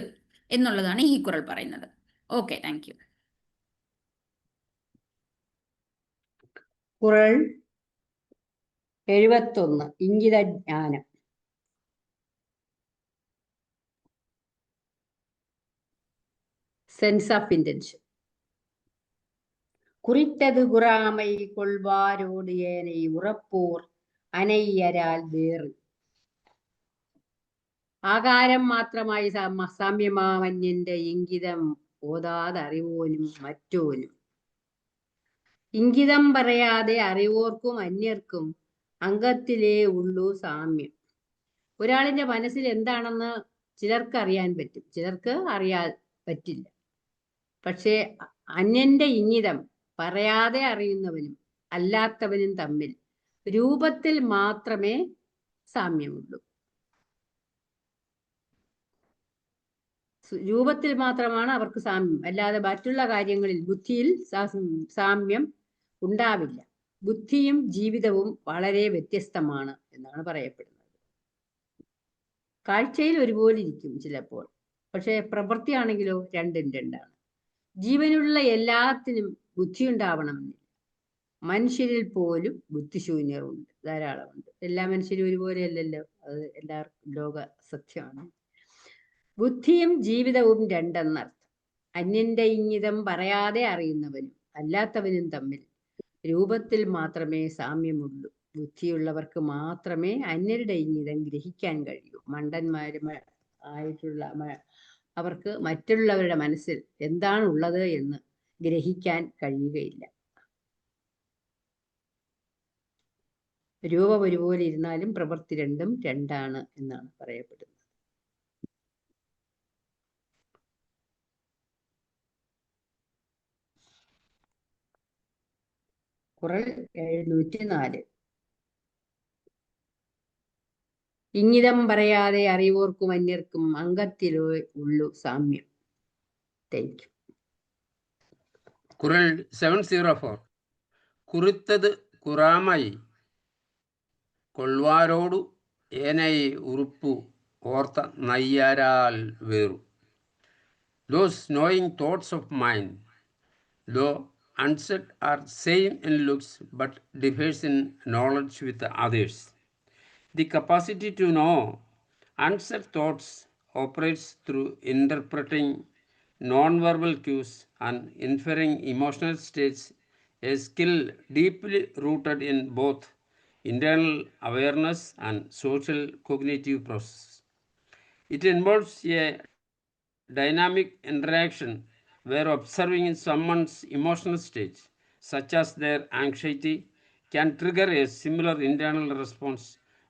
എന്നുള്ളതാണ് ഈ കുറൾ പറയുന്നത്. Okay, thank you. കുറൾ 71 ഇംഗിതജ്ഞാനം. Sense of intention. குறித்தது குறாமை கொள்வாரோடு ஏனை உറപ്പോർ അനയ്യരാൽ വേറ്. ആകാരം മാത്രമായി സാമ്യമാവന്യന്റെ ഇംഗിതം ഓതാതറിവോനും മറ്റോനും. ഇംഗിതം പറയാതെ അറിവോർക്കും അന്യർക്കും അംഗത്തിലേ ഉള്ളൂ സാമ്യം. ഒരാളിന്റെ മനസ്സിൽ എന്താണെന്ന് ചിലർക്ക് അറിയാൻ പറ്റും, ചിലർക്ക് അറിയാൻ പറ്റില്ല. പക്ഷേ അന്യന്റെ ഇംഗിതം പറയാതെ അറിയുന്നവനും അല്ലാത്തവനും തമ്മിൽ രൂപത്തിൽ മാത്രമേ സാമ്യമുള്ളൂ. രൂപത്തിൽ മാത്രമാണ് അവർക്ക് സാമ്യം, അല്ലാതെ മറ്റുള്ള കാര്യങ്ങളിൽ ബുദ്ധിയിൽ സാമ്യം ഉണ്ടാവില്ല. ബുദ്ധിയും ജീവിതവും വളരെ വ്യത്യസ്തമാണ് എന്നാണ് പറയപ്പെടുന്നത്. കാഴ്ചയിൽ ഒരുപോലെ ഇരിക്കും ചിലപ്പോൾ, പക്ഷെ പ്രവൃത്തിയാണെങ്കിലോ രണ്ടും രണ്ടാണ്. ജീവനുള്ള എല്ലാത്തിനും ബുദ്ധി ഉണ്ടാവണമെന്നില്ല. മനുഷ്യരിൽ പോലും ബുദ്ധിശൂന്യരുണ്ട്, ധാരാളമുണ്ട്. എല്ലാ മനുഷ്യരും ഒരുപോലെ അല്ലല്ലോ, അത് എല്ലാവർക്കും ലോക സത്യമാണ്. ബുദ്ധിയും ജീവിതവും രണ്ടെന്നർത്ഥം. അന്യന്റെ ഇംഗിതം പറയാതെ അറിയുന്നവനും അല്ലാത്തവനും തമ്മിൽ രൂപത്തിൽ മാത്രമേ സാമ്യമുള്ളൂ. ബുദ്ധിയുള്ളവർക്ക് മാത്രമേ അന്യരുടെ ഇംഗിതം ഗ്രഹിക്കാൻ കഴിയൂ. മണ്ടന്മാരും ആയിട്ടുള്ള അവർക്ക് മറ്റുള്ളവരുടെ മനസ്സിൽ എന്താണ് ഉള്ളത് എന്ന് ഗ്രഹിക്കാൻ കഴിയുകയില്ല. രൂപം ഒരുപോലെ ഇരുന്നാലും പ്രവൃത്തി രണ്ടും രണ്ടാണ് എന്നാണ് പറയപ്പെടുന്നത്. കുറൾ 704. ഇംഗിതം പറയാതെ അറിവോർക്കും അന്യർക്കും അംഗത്തിലേ ഉള്ളൂ സാമ്യം. Thank you. കുറൾ 704. குறித்தது குறாமை கொள்வாரோடு ஏனை உறுப்பு ஓர்த்த நையரால் வேறு. Those knowing thoughts of mind, though unsaid, are same in looks but differs in knowledge with others. The capacity to know unsaid thoughts operates through interpreting non-verbal cues and inferring emotional states, a skill deeply rooted in both internal awareness and social cognitive process. It involves a dynamic interaction where observing someone's emotional state, such as their anxiety, can trigger a similar internal response,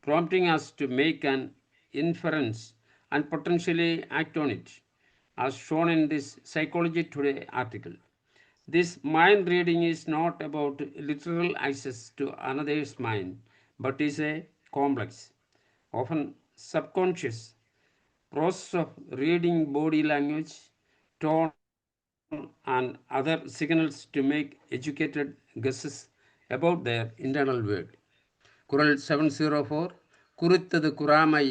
prompting us to make an inference and potentially act on it, as shown in this Psychology Today article. This mind reading is not about literal access to another's mind, but is a complex, often subconscious process of reading body language, tone, and other signals to make educated guesses about their internal world. குறள் 704. குறித்தது குறாமை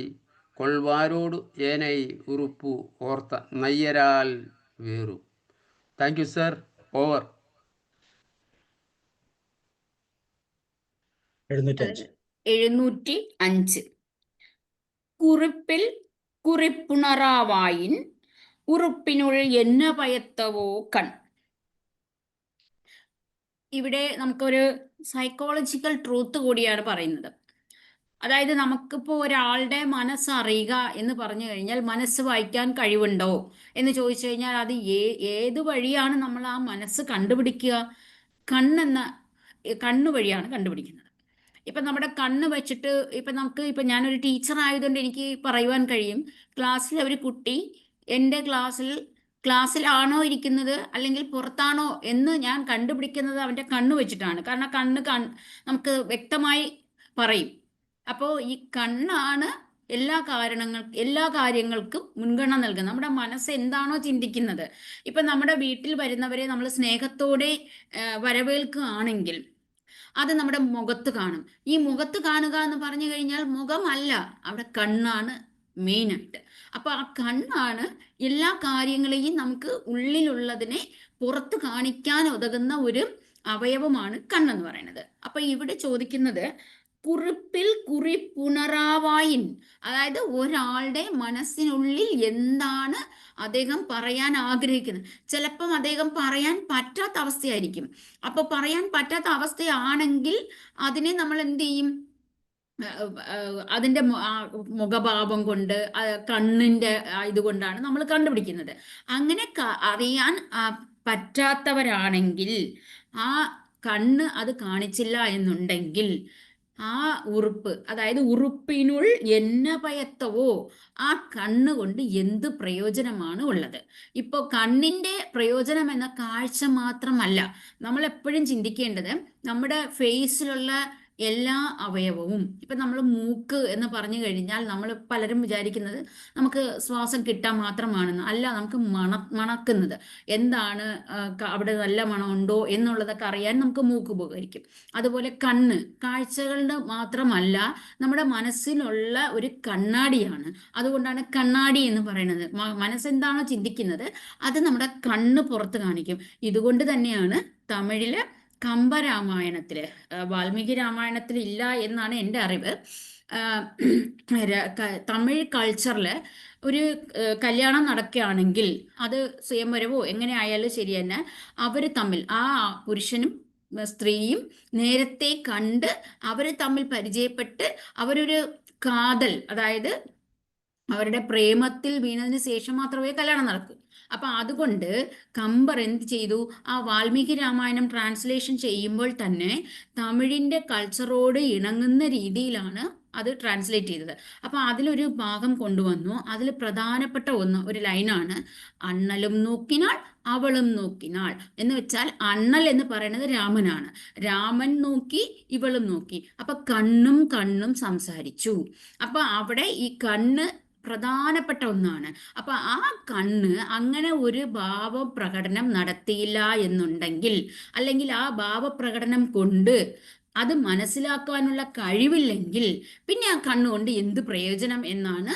கொள்வாரோடு ஏனை உறுப்பு ஓர்த்த நையரால் வேறு. Thank you, sir. Over. 75. 705. കുറിപ്പിൽ കുറിപ്പുണറാവായിൻ ഉറുപ്പിനുൾ എന്ന പയത്തവോ കൺ. ഇവിടെ നമുക്കൊരു സൈക്കോളജിക്കൽ ട്രൂത്ത് കൂടിയാണ് പറയുന്നത്. അതായത് നമുക്കിപ്പോൾ ഒരാളുടെ മനസ്സറിയുക എന്ന് പറഞ്ഞു കഴിഞ്ഞാൽ മനസ്സ് വായിക്കാൻ കഴിവുണ്ടോ എന്ന് ചോദിച്ചു കഴിഞ്ഞാൽ അത് ഏത് വഴിയാണ് നമ്മൾ ആ മനസ്സ് കണ്ടുപിടിക്കുക? കണ്ണ് വഴിയാണ് കണ്ടുപിടിക്കുന്നത്. ഇപ്പം നമ്മുടെ കണ്ണ് വെച്ചിട്ട് ഇപ്പം ഞാനൊരു ടീച്ചർ ആയതുകൊണ്ട് എനിക്ക് പറയുവാൻ കഴിയും, ക്ലാസ്സിൽ ഒരു കുട്ടി എൻ്റെ ക്ലാസ്സിലാണോ ഇരിക്കുന്നത് അല്ലെങ്കിൽ പുറത്താണോ എന്ന് ഞാൻ കണ്ടുപിടിക്കുന്നത് അവൻ്റെ കണ്ണ് വെച്ചിട്ടാണ്. കാരണം നമുക്ക് വ്യക്തമായി പറയും. അപ്പോൾ ഈ കണ്ണാണ് എല്ലാ കാര്യങ്ങൾക്കും മുൻഗണന നൽകുന്നത്. നമ്മുടെ മനസ്സ് എന്താണോ ചിന്തിക്കുന്നത്, ഇപ്പം നമ്മുടെ വീട്ടിൽ വരുന്നവരെ നമ്മൾ സ്നേഹത്തോടെ വരവേൽക്കുകയാണെങ്കിൽ അത് നമ്മുടെ മുഖത്ത് കാണും. ഈ മുഖത്ത് കാണുക എന്ന് പറഞ്ഞു കഴിഞ്ഞാൽ മുഖമല്ല, അവിടെ കണ്ണാണ് മെയിനായിട്ട്. അപ്പോൾ ആ കണ്ണാണ് എല്ലാ കാര്യങ്ങളെയും നമുക്ക് ഉള്ളിലുള്ളതിനെ പുറത്ത് കാണിക്കാൻ ഉതകുന്ന ഒരു അവയവമാണ് കണ്ണെന്ന് പറയുന്നത്. അപ്പോൾ ഇവിടെ ചോദിക്കുന്നത് കുറിപ്പിൽ കുറിപ്പുണറാവായിൻ, അതായത് ഒരാളുടെ മനസ്സിനുള്ളിൽ എന്താണ് അദ്ദേഹം പറയാൻ ആഗ്രഹിക്കുന്നത്. ചിലപ്പം അദ്ദേഹം പറയാൻ പറ്റാത്ത അവസ്ഥയായിരിക്കും. അപ്പോൾ പറയാൻ പറ്റാത്ത അവസ്ഥയാണെങ്കിൽ അതിനെ നമ്മൾ എന്ത് ചെയ്യും? അതിൻ്റെ മുഖഭാവം കൊണ്ട്, കണ്ണിൻ്റെ ഇതുകൊണ്ടാണ് നമ്മൾ കണ്ടുപിടിക്കുന്നത്. അങ്ങനെ അറിയാൻ പറ്റാത്തവരാണെങ്കിൽ ആ കണ്ണ് അത് കാണിച്ചില്ല എന്നുണ്ടെങ്കിൽ ആ ഉറുപ്പ്, അതായത് ഉറുപ്പിനുൾ എന്ന പയത്തവോ, ആ കണ്ണ് കൊണ്ട് എന്ത് പ്രയോജനമാണ് ഉള്ളത്? ഇപ്പോൾ കണ്ണിൻ്റെ പ്രയോജനം എന്ന കാഴ്ച മാത്രമല്ല, നമ്മൾ എപ്പോഴും ചിന്തിക്കേണ്ടത് നമ്മുടെ ഫേസിലുള്ള എല്ലാ അവയവവും. ഇപ്പം നമ്മൾ മൂക്ക് എന്ന് പറഞ്ഞു കഴിഞ്ഞാൽ നമ്മൾ പലരും വിചാരിക്കുന്നത് നമുക്ക് ശ്വാസം കിട്ടാൻ മാത്രമാണെന്ന്. അല്ല, നമുക്ക് മണക്കുന്നത് എന്താണ്, അവിടെ നല്ല മണമുണ്ടോ എന്നുള്ളതൊക്കെ അറിയാൻ നമുക്ക് മൂക്ക് ഉപകരിക്കും. അതുപോലെ കണ്ണ് കാഴ്ചകളുടെ മാത്രമല്ല, നമ്മുടെ മനസ്സിലുള്ള ഒരു കണ്ണാടിയാണ്. അതുകൊണ്ടാണ് കണ്ണാടി എന്ന് പറയുന്നത്. മനസ്സെന്താണോ ചിന്തിക്കുന്നത് അത് നമ്മുടെ കണ്ണ് പുറത്ത് കാണിക്കും. ഇതുകൊണ്ട് തന്നെയാണ് തമിഴില് കമ്പരാമായണത്തില്, വാൽമീകി രാമായണത്തിൽ ഇല്ല എന്നാണ് എൻ്റെ അറിവ്. തമിഴ് കൾച്ചറിൽ ഒരു കല്യാണം നടക്കുകയാണെങ്കിൽ അത് സ്വയംവരവോ എങ്ങനെ ആയാലും ശരി തന്നെ, അവർ തമ്മിൽ, ആ പുരുഷനും സ്ത്രീയും നേരത്തെ കണ്ട് അവർ തമ്മിൽ പരിചയപ്പെട്ട് അവരൊരു കാതൽ, അതായത് അവരുടെ പ്രേമത്തിൽ വീണതിന് ശേഷം മാത്രമേ കല്യാണം നടക്കൂ. അപ്പം അതുകൊണ്ട് കമ്പർ എന്ത് ചെയ്തു? ആ വാൽമീകി രാമായണം ട്രാൻസ്ലേഷൻ ചെയ്യുമ്പോൾ തന്നെ തമിഴിൻ്റെ കൾച്ചറോട് ഇണങ്ങുന്ന രീതിയിലാണ് അത് ട്രാൻസ്ലേറ്റ് ചെയ്തത്. അപ്പം അതിലൊരു ഭാഗം കൊണ്ടുവന്നു. അതിൽ പ്രധാനപ്പെട്ട ഒരു ലൈനാണ് അണ്ണലും നോക്കിനാൾ അവളും നോക്കിനാൾ എന്ന് വെച്ചാൽ, അണ്ണൽ എന്ന് പറയുന്നത് രാമനാണ്. രാമൻ നോക്കി ഇവളും നോക്കി. അപ്പൊ കണ്ണും സംസാരിച്ചു. അപ്പൊ അവിടെ ഈ കണ്ണ് പ്രധാനപ്പെട്ട ഒന്നാണ്. അപ്പൊ ആ കണ്ണ് അങ്ങനെ ഒരു ഭാവപ്രകടനം നടത്തിയില്ല എന്നുണ്ടെങ്കിൽ, അല്ലെങ്കിൽ ആ ഭാവപ്രകടനം കൊണ്ട് അത് മനസ്സിലാക്കുവാനുള്ള കഴിവില്ലെങ്കിൽ പിന്നെ ആ കണ്ണുകൊണ്ട് എന്ത് പ്രയോജനം എന്നാണ്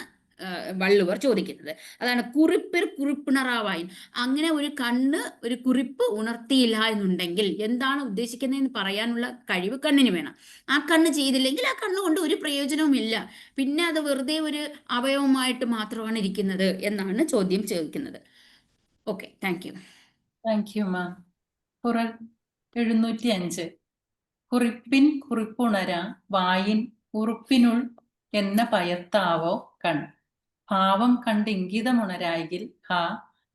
വള്ളുവർ ചോദിക്കുന്നത്. അതാണ് കുറിപ്പിൽ കുറിപ്പുണറാവായി. അങ്ങനെ ഒരു കുറിപ്പ് ഉണർത്തിയില്ല എന്നുണ്ടെങ്കിൽ എന്താണ് ഉദ്ദേശിക്കുന്നതെന്ന് പറയാനുള്ള കഴിവ് കണ്ണിന് വേണം. ആ കണ്ണ് ചെയ്തില്ലെങ്കിൽ ആ കണ്ണുകൊണ്ട് ഒരു പ്രയോജനവുമില്ല. പിന്നെ അത് വെറുതെ ഒരു അവയവമായിട്ട് മാത്രമാണ് ഇരിക്കുന്നത് എന്നാണ് ചോദ്യം ചോദിക്കുന്നത്. Okay, thank you. Thank you ma'am. Kural 705. കുറിപ്പിൻ കുറിപ്പുണര വായിൻ ഉറുപ്പിനുൾ എന്ന പയത്താവോ കൺ. ഭാവം കണ്ട് ഇംഗിതമുണരായിൽ ഹാ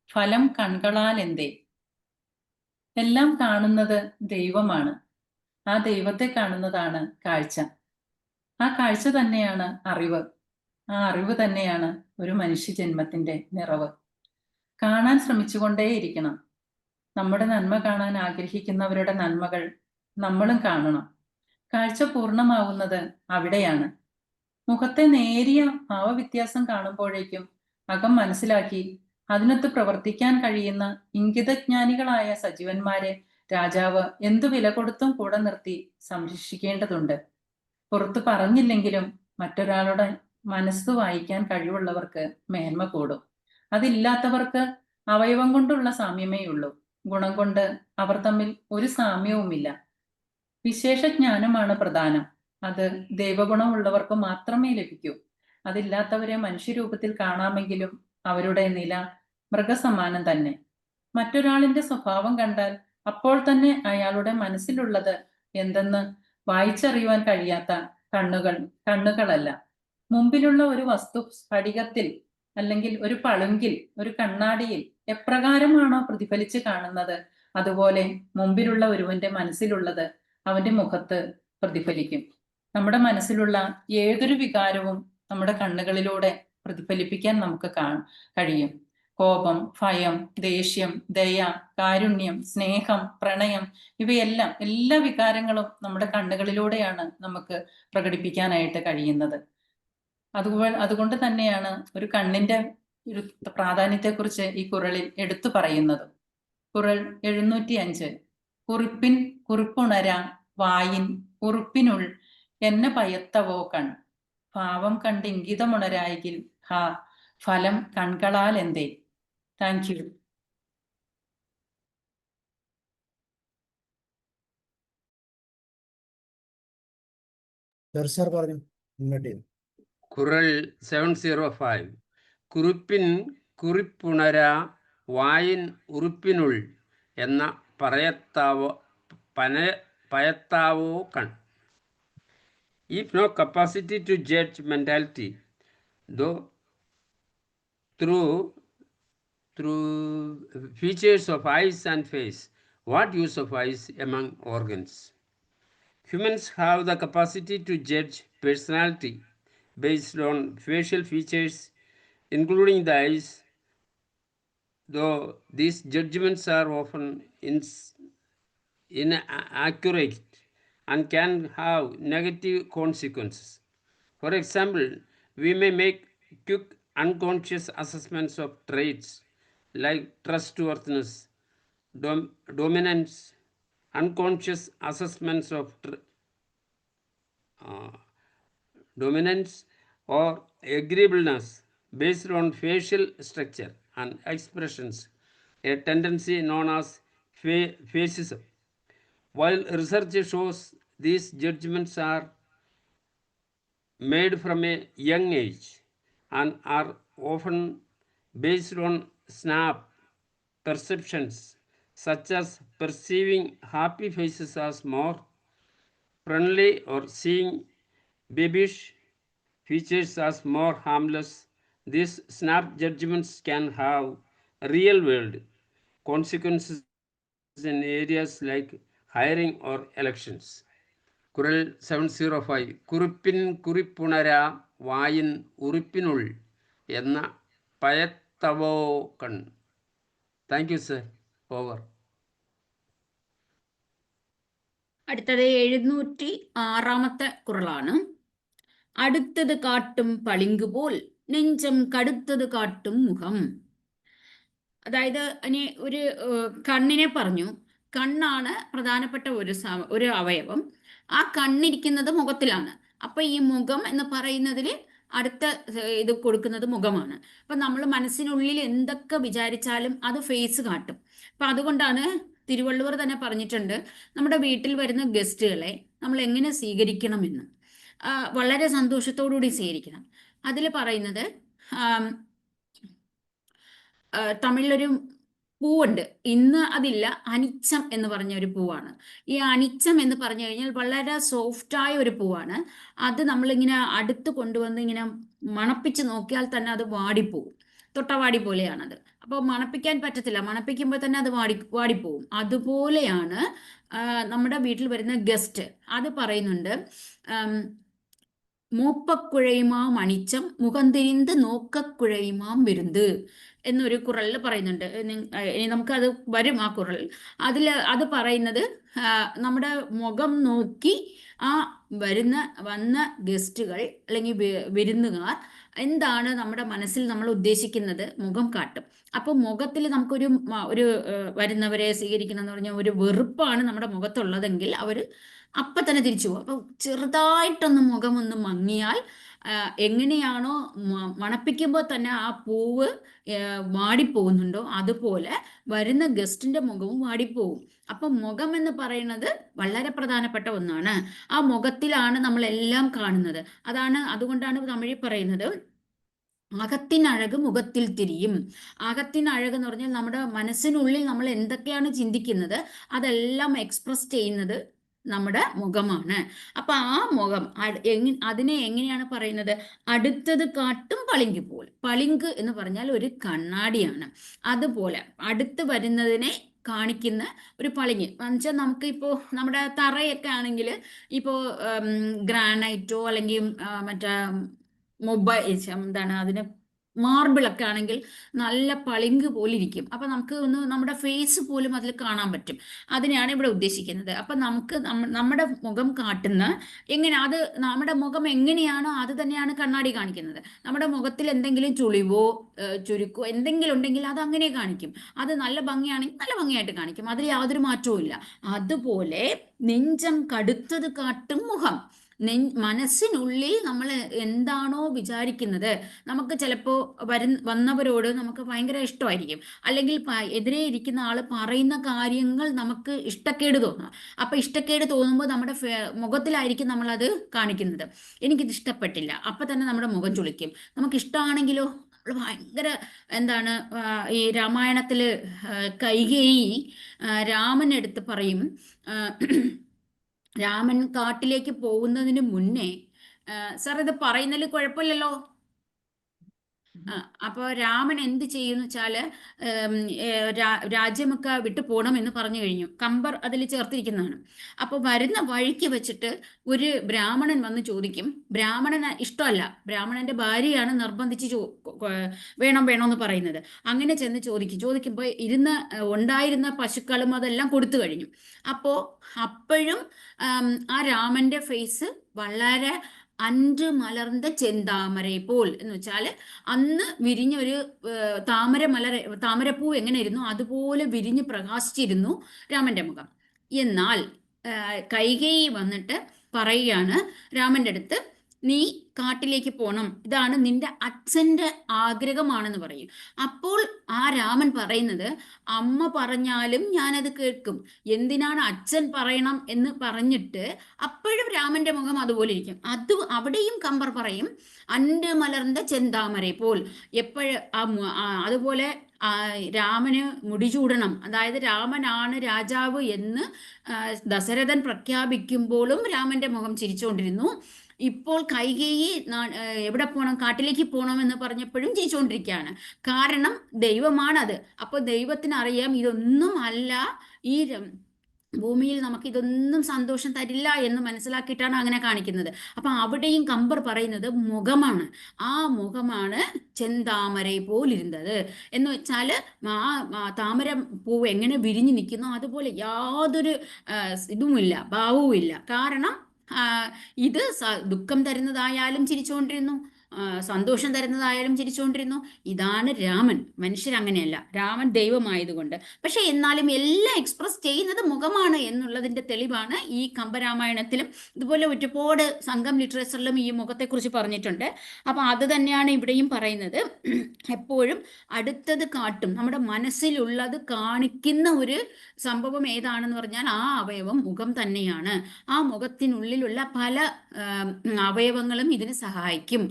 ഫലം കൺകളാൽ എന്തേ. എല്ലാം കാണുന്നത് ദൈവമാണ്. ആ ദൈവത്തെ കാണുന്നതാണ് കാഴ്ച. ആ കാഴ്ച തന്നെയാണ് അറിവ്. ആ അറിവ് തന്നെയാണ് ഒരു മനുഷ്യജന്മത്തിന്റെ നിറവ്. കാണാൻ ശ്രമിച്ചുകൊണ്ടേയിരിക്കണം. നമ്മുടെ നന്മ കാണാൻ ആഗ്രഹിക്കുന്നവരുടെ നന്മകൾ നമ്മളും കാണണം. കാഴ്ച പൂർണ്ണമാവുന്നത് അവിടെയാണ്. മുഖത്തെ നേരിയ ഭാവവ്യത്യാസം കാണുമ്പോഴേക്കും അകം മനസ്സിലാക്കി അതിനൊത്ത് പ്രവർത്തിക്കാൻ കഴിയുന്ന ഇംഗിതജ്ഞാനികളായ സജീവന്മാരെ രാജാവ് എന്തു വില കൊടുത്തും കൂടെ നിർത്തി സംരക്ഷിക്കേണ്ടതുണ്ട്. പുറത്തു പറഞ്ഞില്ലെങ്കിലും മറ്റൊരാളുടെ മനസ്സ് വായിക്കാൻ കഴിവുള്ളവർക്ക് മേന്മ കൂടും. അതില്ലാത്തവർക്ക് അവയവം കൊണ്ടുള്ള സാമ്യമേ ഉള്ളൂ. ഗുണം കൊണ്ട് അവർ തമ്മിൽ ഒരു സാമ്യവുമില്ല. വിശേഷജ്ഞാനമാണ് പ്രധാനം. അത് ദൈവഗുണമുള്ളവർക്ക് മാത്രമേ ലഭിക്കൂ. അതില്ലാത്തവരെ മനുഷ്യരൂപത്തിൽ കാണാമെങ്കിലും അവരുടെ നില മൃഗസമാനം തന്നെ. മറ്റൊരാളിന്റെ സ്വഭാവം കണ്ടാൽ അപ്പോൾ തന്നെ അയാളുടെ മനസ്സിലുള്ളത് എന്തെന്ന് വായിച്ചറിയുവാൻ കഴിയാത്ത കണ്ണുകളല്ല. മുമ്പിലുള്ള ഒരു വസ്തു സ്ഫടികത്തിൽ അല്ലെങ്കിൽ ഒരു പളുങ്കിൽ, ഒരു കണ്ണാടിയിൽ എപ്രകാരമാണോ പ്രതിഫലിച്ച് കാണുന്നത്, അതുപോലെ മുമ്പിലുള്ള ഒരുവന്റെ മനസ്സിലുള്ളത് അവന്റെ മുഖത്ത് പ്രതിഫലിക്കും. നമ്മുടെ മനസ്സിലുള്ള ഏതൊരു വികാരവും നമ്മുടെ കണ്ണുകളിലൂടെ പ്രതിഫലിപ്പിക്കാൻ നമുക്ക് കഴിയും. കോപം, ഭയം, ദേഷ്യം, ദയ, കാരുണ്യം, സ്നേഹം, പ്രണയം, ഇവയെല്ലാം എല്ലാ വികാരങ്ങളും നമ്മുടെ കണ്ണുകളിലൂടെയാണ് നമുക്ക് പ്രകടിപ്പിക്കാനായിട്ട് കഴിയുന്നത്. അതുകൊണ്ട് തന്നെയാണ് ഒരു കണ്ണിന്റെ ഒരു പ്രാധാന്യത്തെക്കുറിച്ച് ഈ കുറളിൽ എടുത്തു പറയുന്നത്. കുറൾ 705. കുറിപ്പിൻ കുറിപ്പുണരാ വായിൻ ഉറുപ്പിനുൾ എന്നെ പയത്തവോ കൺ ഭാവം കണ്ട് ഇംഗിതമുണരായെങ്കിൽ ഹാ ഫലം കൺകളാൽ എന്തേ. Thank you. സാർ പറഞ്ഞു. മുന്നോട്ട് ചെയ്തു. കുറൾ 705. കുറിപ്പിൻ കുറിപ്പുണരാ വായിൻ ഉറുപ്പിനുൾ എന്ന പയത്താവോ കൺ. If no capacity to judge mentality, though through features of eyes and face, what use of eyes among organs? Humans have the capacity to judge personality based on facial features, including the eyes, though these judgments are often inaccurate and can have negative consequences. For example, we may make quick unconscious assessments of traits like trustworthiness, dominance, unconscious assessments of dominance or agreeableness based on facial structure and expressions, a tendency known as facism. While research shows these judgments are made from a young age and are often based on snap perceptions, such as perceiving happy faces as more friendly or seeing babyish features as more harmless, these snap judgments can have real world consequences in areas like hiring or elections. കുറൾ 705. കുറിപ്പിൻ കുറിപ്പുണരാ വായിൻ ഉറുപ്പിനുൾ എന്ന പയത്തവോ കൺ. Thank you sir. Over. അടുത്തത് 706 കുറളാണ്. അടുത്തത് കാട്ടും പളിങ്കുപോൽ നെഞ്ചം കടുത്തത് കാട്ടും മുഖം. അതായത് ഇനി ഒരു കണ്ണിനെ പറഞ്ഞു. കണ്ണാണ് പ്രധാനപ്പെട്ട ഒരു അവയവം. ആ കണ്ണിരിക്കുന്നത് മുഖത്തിലാണ്. അപ്പൊ ഈ മുഖം എന്ന് പറയുന്നതിൽ അടുത്ത ഇത് കൊടുക്കുന്നത് മുഖമാണ്. അപ്പൊ നമ്മൾ മനസ്സിനുള്ളിൽ എന്തൊക്കെ വിചാരിച്ചാലും അത് ഫേസ് കാട്ടും. അപ്പൊ അതുകൊണ്ടാണ് തിരുവള്ളുവർ തന്നെ പറഞ്ഞിട്ടുണ്ട്, നമ്മുടെ വീട്ടിൽ വരുന്ന ഗസ്റ്റുകളെ നമ്മൾ എങ്ങനെ സ്വീകരിക്കണമെന്ന്. വളരെ സന്തോഷത്തോടുകൂടി സ്വീകരിക്കണം. അതിൽ പറയുന്നത് തമിഴിലൊരു പൂവുണ്ട്, ഇന്ന് അതില്ല, അനിച്ചം എന്ന് പറഞ്ഞ ഒരു പൂവാണ്. ഈ അനിച്ചം എന്ന് പറഞ്ഞു കഴിഞ്ഞാൽ വളരെ സോഫ്റ്റായ ഒരു പൂവാണ്. അത് നമ്മളിങ്ങനെ അടുത്ത് കൊണ്ടുവന്ന് ഇങ്ങനെ മണപ്പിച്ച് നോക്കിയാൽ തന്നെ അത് വാടിപ്പോവും. തൊട്ടവാടി പോലെയാണത്. അപ്പോൾ മണപ്പിക്കാൻ പറ്റത്തില്ല, മണപ്പിക്കുമ്പോൾ തന്നെ അത് വാടിപ്പോവും. അതുപോലെയാണ് നമ്മുടെ വീട്ടിൽ വരുന്ന ഗസ്റ്റ്. അത് പറയുന്നുണ്ട്, മൂപ്പക്കുഴയുമാം അണിച്ചം മുഖം തിരിന്ത് നോക്കക്കുഴയുമാം വിരുന്ന് എന്നൊരു കുറളിൽ പറയുന്നുണ്ട്. ഇനി നമുക്കത് വരും ആ കുറൾ. അത് പറയുന്നത് നമ്മുടെ മുഖം നോക്കി ആ വന്ന ഗസ്റ്റുകൾ അല്ലെങ്കിൽ വിരുന്നുകാർ എന്താണ് നമ്മുടെ മനസ്സിൽ നമ്മൾ ഉദ്ദേശിക്കുന്നത് മുഖം കാട്ടും. അപ്പോൾ മുഖത്തിൽ നമുക്കൊരു വരുന്നവരെ സ്വീകരിക്കണം എന്ന് പറഞ്ഞാൽ ഒരു വെറുപ്പാണ് നമ്മുടെ മുഖത്തുള്ളതെങ്കിൽ അവർ അപ്പം തന്നെ തിരിച്ചു പോകും. അപ്പോൾ ചെറുതായിട്ടൊന്ന് മുഖം ഒന്ന് മങ്ങിയാൽ എങ്ങനെയാണോ മണപ്പിക്കുമ്പോൾ തന്നെ ആ പൂവ് വാടിപ്പോകുന്നുണ്ടോ അതുപോലെ വരുന്ന ഗസ്റ്റിന്റെ മുഖവും വാടിപ്പോവും. അപ്പം മുഖം എന്ന് പറയുന്നത് വളരെ പ്രധാനപ്പെട്ട ഒന്നാണ്. ആ മുഖത്തിലാണ് നമ്മളെല്ലാം കാണുന്നത്. അതുകൊണ്ടാണ് തമിഴിൽ പറയുന്നത് അകത്തിനഴക് മുഖത്തിൽ തിരിയും. അകത്തിനഴക് എന്ന് പറഞ്ഞാൽ നമ്മുടെ മനസ്സിനുള്ളിൽ നമ്മൾ എന്തൊക്കെയാണ് ചിന്തിക്കുന്നത് അതെല്ലാം എക്സ്പ്രസ് ചെയ്യുന്നത് നമ്മുടെ മുഖമാണ്. അപ്പൊ ആ മുഖം അതിനെ എങ്ങനെയാണ് പറയുന്നത്? അടുത്തത് കാട്ടും പളിങ്ക് പോൽ. പളിങ്ക് എന്ന് പറഞ്ഞാൽ ഒരു കണ്ണാടിയാണ്. അതുപോലെ അടുത്ത് വരുന്നതിനെ കാണിക്കുന്ന ഒരു പളിങ്ങ് എന്നുവെച്ചാൽ നമുക്ക് ഇപ്പോൾ നമ്മുടെ തറയൊക്കെ ആണെങ്കിൽ ഇപ്പോൾ ഗ്രാനൈറ്റോ അല്ലെങ്കിൽ മറ്റേ എന്താണ് അതിന് മാർബിളൊക്കെ ആണെങ്കിൽ നല്ല പളിങ്ക് പോലെ ഇരിക്കും. അപ്പൊ നമുക്ക് നമ്മുടെ ഫേസ് പോലും അതിൽ കാണാൻ പറ്റും. അതിനെയാണ് ഇവിടെ ഉദ്ദേശിക്കുന്നത്. അപ്പൊ നമുക്ക് നമ്മുടെ മുഖം കാട്ടുന്ന അത് നമ്മുടെ മുഖം എങ്ങനെയാണോ അത് തന്നെയാണ് കണ്ണാടി കാണിക്കുന്നത്. നമ്മുടെ മുഖത്തിൽ എന്തെങ്കിലും ചുളിവോ ചുരുക്കോ എന്തെങ്കിലും ഉണ്ടെങ്കിൽ അത് അങ്ങനെ കാണിക്കും. അത് നല്ല ഭംഗിയാണെങ്കിൽ നല്ല ഭംഗിയായിട്ട് കാണിക്കും. അതിൽ യാതൊരു മാറ്റവും ഇല്ല. അതുപോലെ നെഞ്ചം കടുത്തത് കാട്ടും മുഖം. മനസ്സിനുള്ളിൽ നമ്മൾ എന്താണോ വിചാരിക്കുന്നത്, നമുക്ക് ചിലപ്പോൾ വന്നവരോട് നമുക്ക് ഭയങ്കര ഇഷ്ടമായിരിക്കും, അല്ലെങ്കിൽ എതിരെ ഇരിക്കുന്ന ആൾ പറയുന്ന കാര്യങ്ങൾ നമുക്ക് ഇഷ്ടക്കേട് തോന്നാം. അപ്പൊ ഇഷ്ടക്കേട് തോന്നുമ്പോൾ നമ്മുടെ മുഖത്തിലായിരിക്കും നമ്മളത് കാണിക്കുന്നത്. എനിക്കിത് ഇഷ്ടപ്പെട്ടില്ല, അപ്പൊ തന്നെ നമ്മുടെ മുഖം ചുളിക്കും. നമുക്ക് ഇഷ്ടമാണെങ്കിലോ ഭയങ്കര ഈ രാമായണത്തില് കൈകേയി രാമനെടുത്ത് പറയും, രാമൻ കാട്ടിലേക്ക് പോകുന്നതിന് മുന്നേ സാർ ഇത് പറയുന്നതിൽ കുഴപ്പമില്ലല്ലോ. അപ്പോൾ രാമൻ എന്ത് ചെയ്യുന്നു വെച്ചാല് രാജ്യമൊക്കെ വിട്ടു പോകണം എന്ന് പറഞ്ഞു കഴിഞ്ഞു. കമ്പർ അതിൽ ചേർത്തിരിക്കുന്നതാണ്. അപ്പോൾ വരുന്ന വഴിക്ക് വെച്ചിട്ട് ഒരു ബ്രാഹ്മണൻ വന്ന് ചോദിക്കും. ബ്രാഹ്മണന് ഇഷ്ടമല്ല, ബ്രാഹ്മണന്റെ ഭാര്യയാണ് നിർബന്ധിച്ച് വേണമെന്ന് പറയുന്നത്. അങ്ങനെ ചെന്ന് ചോദിക്കുമ്പോൾ ഉണ്ടായിരുന്ന പശുക്കളും അതെല്ലാം കൊടുത്തു കഴിഞ്ഞു. അപ്പോഴും ആ രാമന്റെ ഫേസ് വളരെ അഞ്ച് മലർന്ന ചെന്താമര പോൽ എന്ന് വെച്ചാൽ അന്ന് വിരിഞ്ഞൊരു താമരപ്പൂ എങ്ങനെ ഇരുന്നു അതുപോലെ വിരിഞ്ഞ് പ്രകാശിച്ചിരുന്നു രാമന്റെ മുഖം. എന്നാൽ കൈകേയി വന്നിട്ട് പറയുകയാണ് രാമന്റെ അടുത്ത്, നീ കാട്ടിലേക്ക് പോകണം, ഇതാണ് നിന്റെ അച്ഛൻ്റെ ആഗ്രഹമാണെന്ന് പറയും. അപ്പോൾ ആ രാമൻ പറയുന്നത്, അമ്മ പറഞ്ഞാലും ഞാനത് കേൾക്കും, എന്തിനാണ് അച്ഛൻ പറയണം എന്ന് പറഞ്ഞിട്ട് അപ്പോഴും രാമന്റെ മുഖം അതുപോലെ ഇരിക്കും. അവിടെയും കമ്പർ പറയും അൻ്റെ മലർന്ന ചെന്താമര പോൽ. അതുപോലെ രാമന് മുടിചൂടണം, അതായത് രാമനാണ് രാജാവ് എന്ന് ദശരഥൻ പ്രഖ്യാപിക്കുമ്പോഴും രാമന്റെ മുഖം ചിരിച്ചുകൊണ്ടിരുന്നു. ഇപ്പോൾ കൈകേയി എവിടെ പോകണം, കാട്ടിലേക്ക് പോകണം എന്ന് പറഞ്ഞപ്പോഴും ചിരിച്ചുകൊണ്ടിരിക്കുകയാണ്. കാരണം ദൈവമാണത്. അപ്പോൾ ദൈവത്തിന് അറിയാം ഇതൊന്നും അല്ല, ഈ ഭൂമിയിൽ നമുക്ക് ഇതൊന്നും സന്തോഷം തരില്ല എന്ന് മനസ്സിലാക്കിയിട്ടാണ് അങ്ങനെ കാണിക്കുന്നത്. അപ്പൊ അവിടെയും കമ്പർ പറയുന്നത് മുഖമാണ്. ആ മുഖമാണ് ചെന്താമര പോലിരുന്നത് എന്ന് വെച്ചാൽ ആ താമര പൂവ് എങ്ങനെ വിരിഞ്ഞു നിൽക്കുന്നോ അതുപോലെ യാതൊരു ഇതുമില്ല, ഭാവവും ഇല്ല. കാരണം ഇത് ദുഃഖം തരുന്നതായാലും ചിരിച്ചുകൊണ്ടിരുന്നു, സന്തോഷം തരുന്നതായാലും ചിരിച്ചുകൊണ്ടിരുന്നു. ഇതാണ് രാമൻ. മനുഷ്യരങ്ങനെയല്ല, രാമൻ ദൈവമായതുകൊണ്ട്. പക്ഷെ എന്നാലും എല്ലാം എക്സ്പ്രസ് ചെയ്യുന്നത് മുഖമാണ് എന്നുള്ളതിന്റെ തെളിവാണ് ഈ കമ്പരാമായണത്തിലും ഇതുപോലെ ഒരുപാട് സംഘം ലിറ്ററേച്ചറിലും ഈ മുഖത്തെക്കുറിച്ച് പറഞ്ഞിട്ടുണ്ട്. അപ്പൊ അത് തന്നെയാണ് ഇവിടെയും പറയുന്നത്. എപ്പോഴും അടുത്തത് കാട്ടും, നമ്മുടെ മനസ്സിലുള്ളത് കാണിക്കുന്ന ഒരു സംഭവം ഏതാണെന്ന് പറഞ്ഞാൽ ആ അവയവം മുഖം തന്നെയാണ്. ആ മുഖത്തിനുള്ളിലുള്ള പല അവയവങ്ങളും ഇതിന് സഹായിക്കും.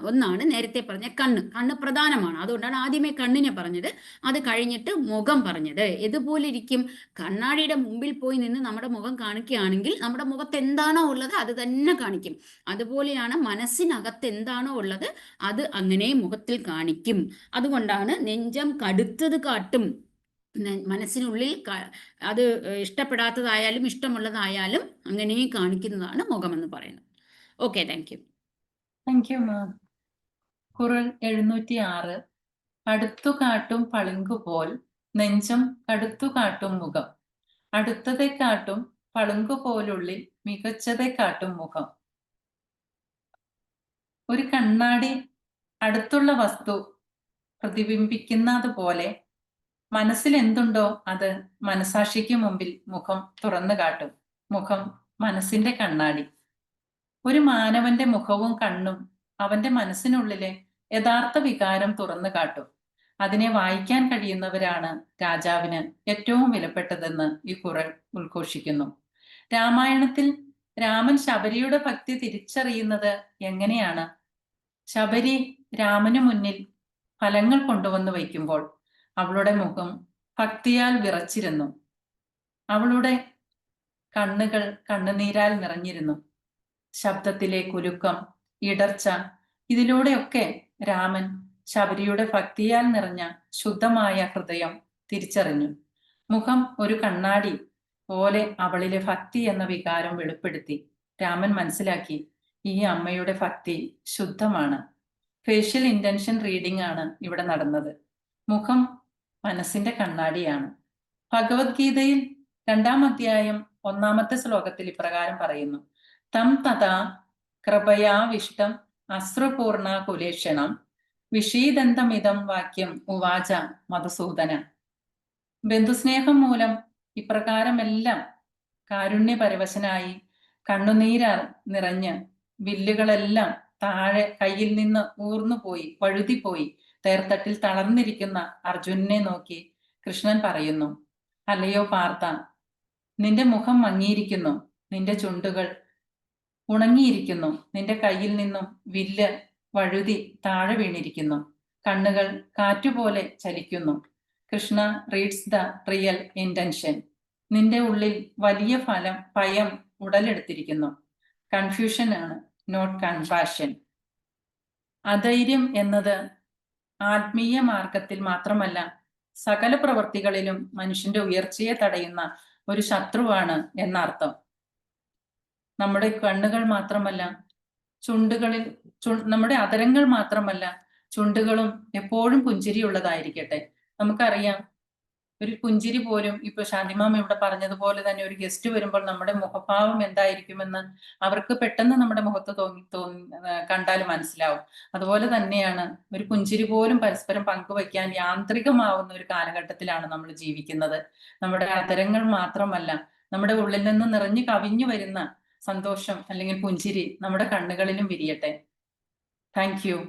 ഒന്നാണ് നേരത്തെ പറഞ്ഞ കണ്ണ് പ്രധാനമാണ്. അതുകൊണ്ടാണ് ആദ്യമേ കണ്ണിനെ പറഞ്ഞത്, അത് കഴിഞ്ഞിട്ട് മുഖം പറഞ്ഞത്. ഇതുപോലെ ഇരിക്കും. കണ്ണാടിയുടെ മുമ്പിൽ പോയി നിന്ന് നമ്മുടെ മുഖം കാണിക്കുകയാണെങ്കിൽ നമ്മുടെ മുഖത്ത് എന്താണോ ഉള്ളത് അത് തന്നെ കാണിക്കും. അതുപോലെയാണ് മനസ്സിനകത്ത് എന്താണോ ഉള്ളത് അത് അങ്ങനെ മുഖത്തിൽ കാണിക്കും. അതുകൊണ്ടാണ് നെഞ്ചം കടുത്തത് കാട്ടും. മനസ്സിനുള്ളിൽ അത് ഇഷ്ടപ്പെടാത്തതായാലും ഇഷ്ടമുള്ളതായാലും അങ്ങനെ കാണിക്കുന്നതാണ് മുഖമെന്ന് പറയുന്നത്. Okay, thank you. Thank you ma'am. ഖുർആൻ 706. അടുത്തു കാട്ടും പളുങ്കുപോൽ നെഞ്ചം കടുത്തു കാട്ടും മുഖം, അടുത്തതെ കാട്ടും പളുങ്കുപോലുള്ളിൽ മികച്ചതെ കാട്ടും മുഖം. ഒരു കണ്ണാടി അടുത്തുള്ള വസ്തു പ്രതിബിംബിക്കുന്നത് പോലെ മനസ്സിൽ എന്തുണ്ടോ അത് മനസാക്ഷിക്ക് മുമ്പിൽ മുഖം തുറന്നു കാട്ടും. മുഖം മനസ്സിന്റെ കണ്ണാടി. ഒരു മാനവന്റെ മുഖവും കണ്ണും അവന്റെ മനസ്സിനുള്ളിലെ യഥാർത്ഥ വികാരം തുറന്നു കാട്ടും. അതിനെ വായിക്കാൻ കഴിയുന്നവരാണ് രാജാവിന് ഏറ്റവും വിലപ്പെട്ടതെന്ന് ഈ ഖുറൻ ഉദ്ഘോഷിക്കുന്നു. രാമായണത്തിൽ രാമൻ ശബരിയുടെ ഭക്തി തിരിച്ചറിയുന്നത് എങ്ങനെയാണ്? ശബരി രാമന് മുന്നിൽ ഫലങ്ങൾ കൊണ്ടുവന്ന് വയ്ക്കുമ്പോൾ അവളുടെ മുഖം ഭക്തിയാൽ വിറച്ചിരുന്നു. അവളുടെ കണ്ണുകൾ കണ്ണുനീരാൽ നിറഞ്ഞിരുന്നു. ശബ്ദത്തിലെ കുലുക്കം, ഇടർച്ച, ഇതിലൂടെയൊക്കെ രാമൻ ശബരിയുടെ ഭക്തിയാൽ നിറഞ്ഞ ശുദ്ധമായ ഹൃദയം തിരിച്ചറിഞ്ഞു. മുഖം ഒരു കണ്ണാടി പോലെ അവളിലെ ഭക്തി എന്ന വികാരം വെളിപ്പെടുത്തി. രാമൻ മനസ്സിലാക്കി, ഈ അമ്മയുടെ ഭക്തി ശുദ്ധമാണ്. ഫേഷ്യൽ ഇന്റൻഷൻ റീഡിംഗ് ആണ് ഇവിടെ നടന്നത്. മുഖം മനസ്സിന്റെ കണ്ണാടിയാണ്. ഭഗവത്ഗീതയിൽ 2-ാം അധ്യായം 1-ാമത്തെ ശ്ലോകത്തിൽ ഇപ്രകാരം പറയുന്നു: തം തഥാ കൃപയാവിഷ്ടം അശ്രുപൂർണ കുലേക്ഷണം വിഷീദന്തമിതം വാക്യം ഉവാച മധുസൂദന. ബന്ധുസ്നേഹം മൂലം ഇപ്രകാരമെല്ലാം കാരുണ്യപരവശനായി കണ്ണുനീരാ നിറഞ്ഞ് വില്ലുകളെല്ലാം താഴെ കയ്യിൽ നിന്ന് ഊർന്നുപോയി, വഴുതിപ്പോയി തേർത്തട്ടിൽ തളർന്നിരിക്കുന്ന അർജുനനെ നോക്കി കൃഷ്ണൻ പറയുന്നു: അല്ലയോ പാർത്ഥ, നിന്റെ മുഖം മങ്ങിയിരിക്കുന്നു, നിന്റെ ചുണ്ടുകൾ ഉണങ്ങിയിരിക്കുന്നു, നിന്റെ കയ്യിൽ നിന്നും വില്ല് വഴുതി താഴെ വീണിരിക്കുന്നു, കണ്ണുകൾ കാറ്റുപോലെ ചലിക്കുന്നു. Krishna reads the real intention. നിന്റെ ഉള്ളിൽ വലിയ ഭയം ഉടലെടുത്തിരിക്കുന്നു. കൺഫ്യൂഷൻ ആണ്, നോട്ട് കൺപാഷൻ. അധൈര്യം എന്നത് ആത്മീയ മാർഗത്തിൽ മാത്രമല്ല, സകല പ്രവൃത്തികളിലും മനുഷ്യന്റെ ഉയർച്ചയെ തടയുന്ന ഒരു ശത്രുവാണ് എന്നർത്ഥം. നമ്മുടെ കണ്ണുകൾ മാത്രമല്ല, നമ്മുടെ അധരങ്ങൾ മാത്രമല്ല, ചുണ്ടുകളും എപ്പോഴും പുഞ്ചിരിയുള്ളതായിരിക്കട്ടെ. നമുക്കറിയാം, ഒരു പുഞ്ചിരി പോലും ഇപ്പൊ ശാന്തിമാമ ഇവിടെ പറഞ്ഞതുപോലെ തന്നെ ഒരു ഗസ്റ്റ് വരുമ്പോൾ നമ്മുടെ മുഖഭാവം എന്തായിരിക്കുമെന്ന് അവർക്ക് പെട്ടെന്ന് നമ്മുടെ മുഖത്ത് കണ്ടാൽ മനസ്സിലാവും. അതുപോലെ തന്നെയാണ് ഒരു പുഞ്ചിരി പോലും പരസ്പരം പങ്കുവയ്ക്കാൻ യാന്ത്രികമാവുന്ന ഒരു കാലഘട്ടത്തിലാണ് നമ്മൾ ജീവിക്കുന്നത്. നമ്മുടെ അധരങ്ങൾ മാത്രമല്ല, നമ്മുടെ ഉള്ളിൽ നിന്ന് നിറഞ്ഞു കവിഞ്ഞു വരുന്ന സന്തോഷം അല്ലെങ്കിൽ പുഞ്ചിരി നമ്മുടെ കണ്ണുകളിലും വിരിയട്ടെ. Thank you.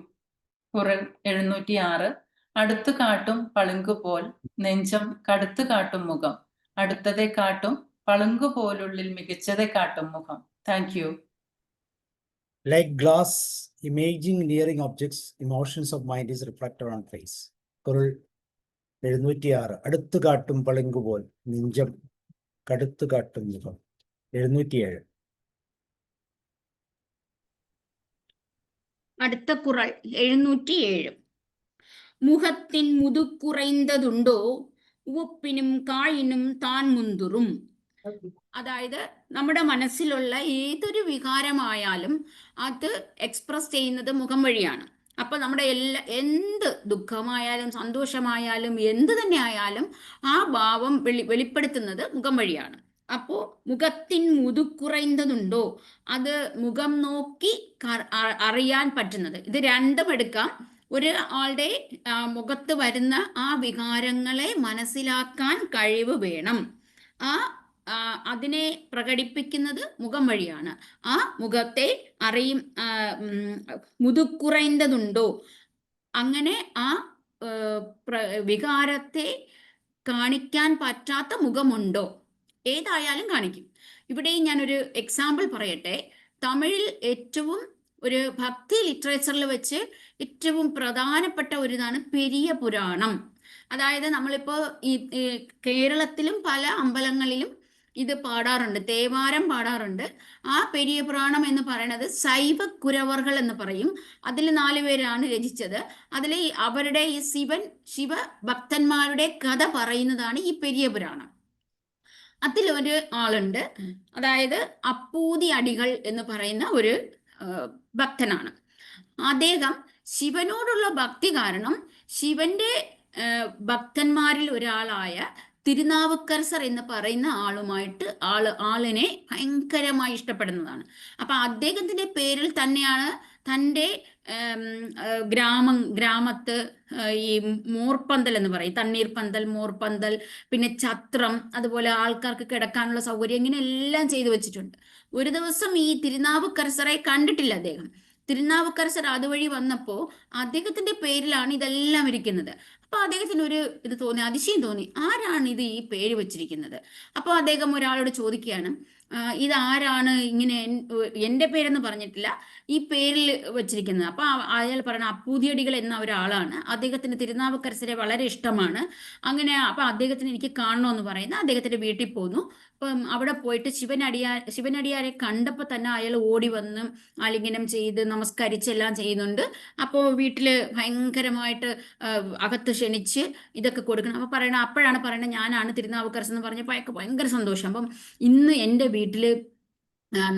ഖുറൻ 706. അടുത്തു കാട്ടും പളുങ്കുപോൽ നെഞ്ചം കടുത്തു കാട്ടും മുഖം, അടുത്തതെ കാട്ടും പളുങ്കുപോലുള്ളിൽ മികച്ചതെ കാട്ടും മുഖം. Thank you. Like glass imaging nearing objects, emotions of mind is reflected on face. ഖുറൻ 706. അടുത്തു കാട്ടും പളുങ്കുപോൽ നെഞ്ചം കടുത്തു കാട്ടും മുഖം. 707. അടുത്ത ഖുറൻ 707. മുഖത്തിൻ മുതുക്കുറൈന്തതുണ്ടോ ഉവപ്പിനും കായിനും താൻ മുന്തുറും. അതായത് നമ്മുടെ മനസ്സിലുള്ള ഏതൊരു വികാരമായാലും അത് എക്സ്പ്രസ് ചെയ്യുന്നത് മുഖം വഴിയാണ്. അപ്പൊ നമ്മുടെ എന്ത് ദുഃഖമായാലും സന്തോഷമായാലും എന്ത് തന്നെ ആയാലും ആ ഭാവം വെളിപ്പെടുത്തുന്നത് മുഖം വഴിയാണ്. അപ്പോ മുഖത്തിൻ മുതുക്കുറൈന്തതുണ്ടോ, അത് മുഖം നോക്കി അറിയാൻ പറ്റുന്നത്. ഇത് രണ്ടും എടുക്കാം. ഒരു ആളുടെ മുഖത്ത് വരുന്ന ആ വികാരങ്ങളെ മനസ്സിലാക്കാൻ കഴിവ് വേണം. അതിനെ പ്രകടിപ്പിക്കുന്നത് മുഖം വഴിയാണ്. ആ മുഖത്തെ മുതുക്കുറൈന്തതുണ്ടോ, അങ്ങനെ ആ വികാരത്തെ കാണിക്കാൻ പറ്റാത്ത മുഖമുണ്ടോ, ഏതായാലും കാണിക്കും. ഇവിടെ ഞാനൊരു എക്സാമ്പിൾ പറയട്ടെ. തമിഴിൽ ഏറ്റവും ഒരു ഭക്തി ലിറ്ററേച്ചറിൽ വെച്ച് ഏറ്റവും പ്രധാനപ്പെട്ട ഒരു ഇതാണ് പെരിയ പുരാണം. അതായത് നമ്മളിപ്പോ ഈ കേരളത്തിലും പല അമ്പലങ്ങളിലും ഇത് പാടാറുണ്ട്, തേവാരം പാടാറുണ്ട്. ആ പെരിയ പുരാണം എന്ന് പറയുന്നത് ശൈവ കുരവർകൾ എന്ന് പറയും. അതിൽ 4 പേരാണ് രചിച്ചത്. അതിൽ അവരുടെ ഈ ശിവ ഭക്തന്മാരുടെ കഥ പറയുന്നതാണ് ഈ പെരിയ പുരാണം. അതിലൊരു ആളുണ്ട്, അതായത് അപ്പൂതി അടികൾ എന്ന് പറയുന്ന ഒരു ഭക്തനാണ്. അദ്ദേഹം ശിവനോടുള്ള ഭക്തി കാരണം ശിവന്റെ ഭക്തന്മാരിൽ ഒരാളായ തിരുനാവുക്കരസർ എന്ന് പറയുന്ന ആളുമായിട്ട് ആളിനെ ഭയങ്കരമായി ഇഷ്ടപ്പെടുന്നതാണ്. അപ്പൊ അദ്ദേഹത്തിന്റെ പേരിൽ തന്നെയാണ് തൻ്റെ ഗ്രാമത്ത് ഈ മോർപ്പന്തൽ എന്ന് പറയും, തണ്ണീർപ്പന്തൽ, മോർപ്പന്തൽ, പിന്നെ ഛത്രം, അതുപോലെ ആൾക്കാർക്ക് കിടക്കാനുള്ള സൗകര്യം, ഇങ്ങനെ എല്ലാം ചെയ്തു വെച്ചിട്ടുണ്ട്. ഒരു ദിവസം ഈ തിരുനാവുക്കരസറെ കണ്ടിട്ടില്ല അദ്ദേഹം. തിരുനാവുക്കരസർ അതുവഴി വന്നപ്പോ അദ്ദേഹത്തിന്റെ പേരിലാണ് ഇതെല്ലാം ഇരിക്കുന്നത്. അപ്പൊ അദ്ദേഹത്തിന് ഒരു ഇത് തോന്നി, അതിശയം തോന്നി, ആരാണ് ഇത് ഈ പേര് വെച്ചിരിക്കുന്നത്? അപ്പോൾ അദ്ദേഹം ഒരാളോട് ചോദിക്കുകയാണ്, ഇതാരാണ് ഇങ്ങനെ എൻ്റെ പേരെന്ന് പറഞ്ഞിട്ടില്ല, ഈ പേരിൽ വെച്ചിരിക്കുന്നത്? അപ്പൊ അയാൾ പറയണ അപ്പൂതിയടികൾ എന്ന ഒരാളാണ്, അദ്ദേഹത്തിന് തിരുനാവുക്കരസരെ വളരെ ഇഷ്ടമാണ്. അങ്ങനെ അപ്പൊ അദ്ദേഹത്തിന് എനിക്ക് കാണണമെന്ന് പറയുന്ന അദ്ദേഹത്തിന്റെ വീട്ടിൽ പോന്നു. അപ്പം അവിടെ പോയിട്ട് ശിവനടിയാരെ കണ്ടപ്പോൾ തന്നെ അയാൾ ഓടി വന്ന് ആലിംഗനം ചെയ്ത് നമസ്കരിച്ചെല്ലാം ചെയ്യുന്നുണ്ട്. അപ്പോൾ വീട്ടില് ഭയങ്കരമായിട്ട് അകത്ത് ക്ഷണിച്ച് ഇതൊക്കെ കൊടുക്കണം. അപ്പൊ അപ്പോഴാണ് പറയണത്, ഞാനാണ് തിരുനാവുക്കരസൻ എന്ന് പറഞ്ഞപ്പോൾ അയാൾക്ക് ഭയങ്കര സന്തോഷം. അപ്പം ഇന്ന് എൻ്റെ വീട്ടില്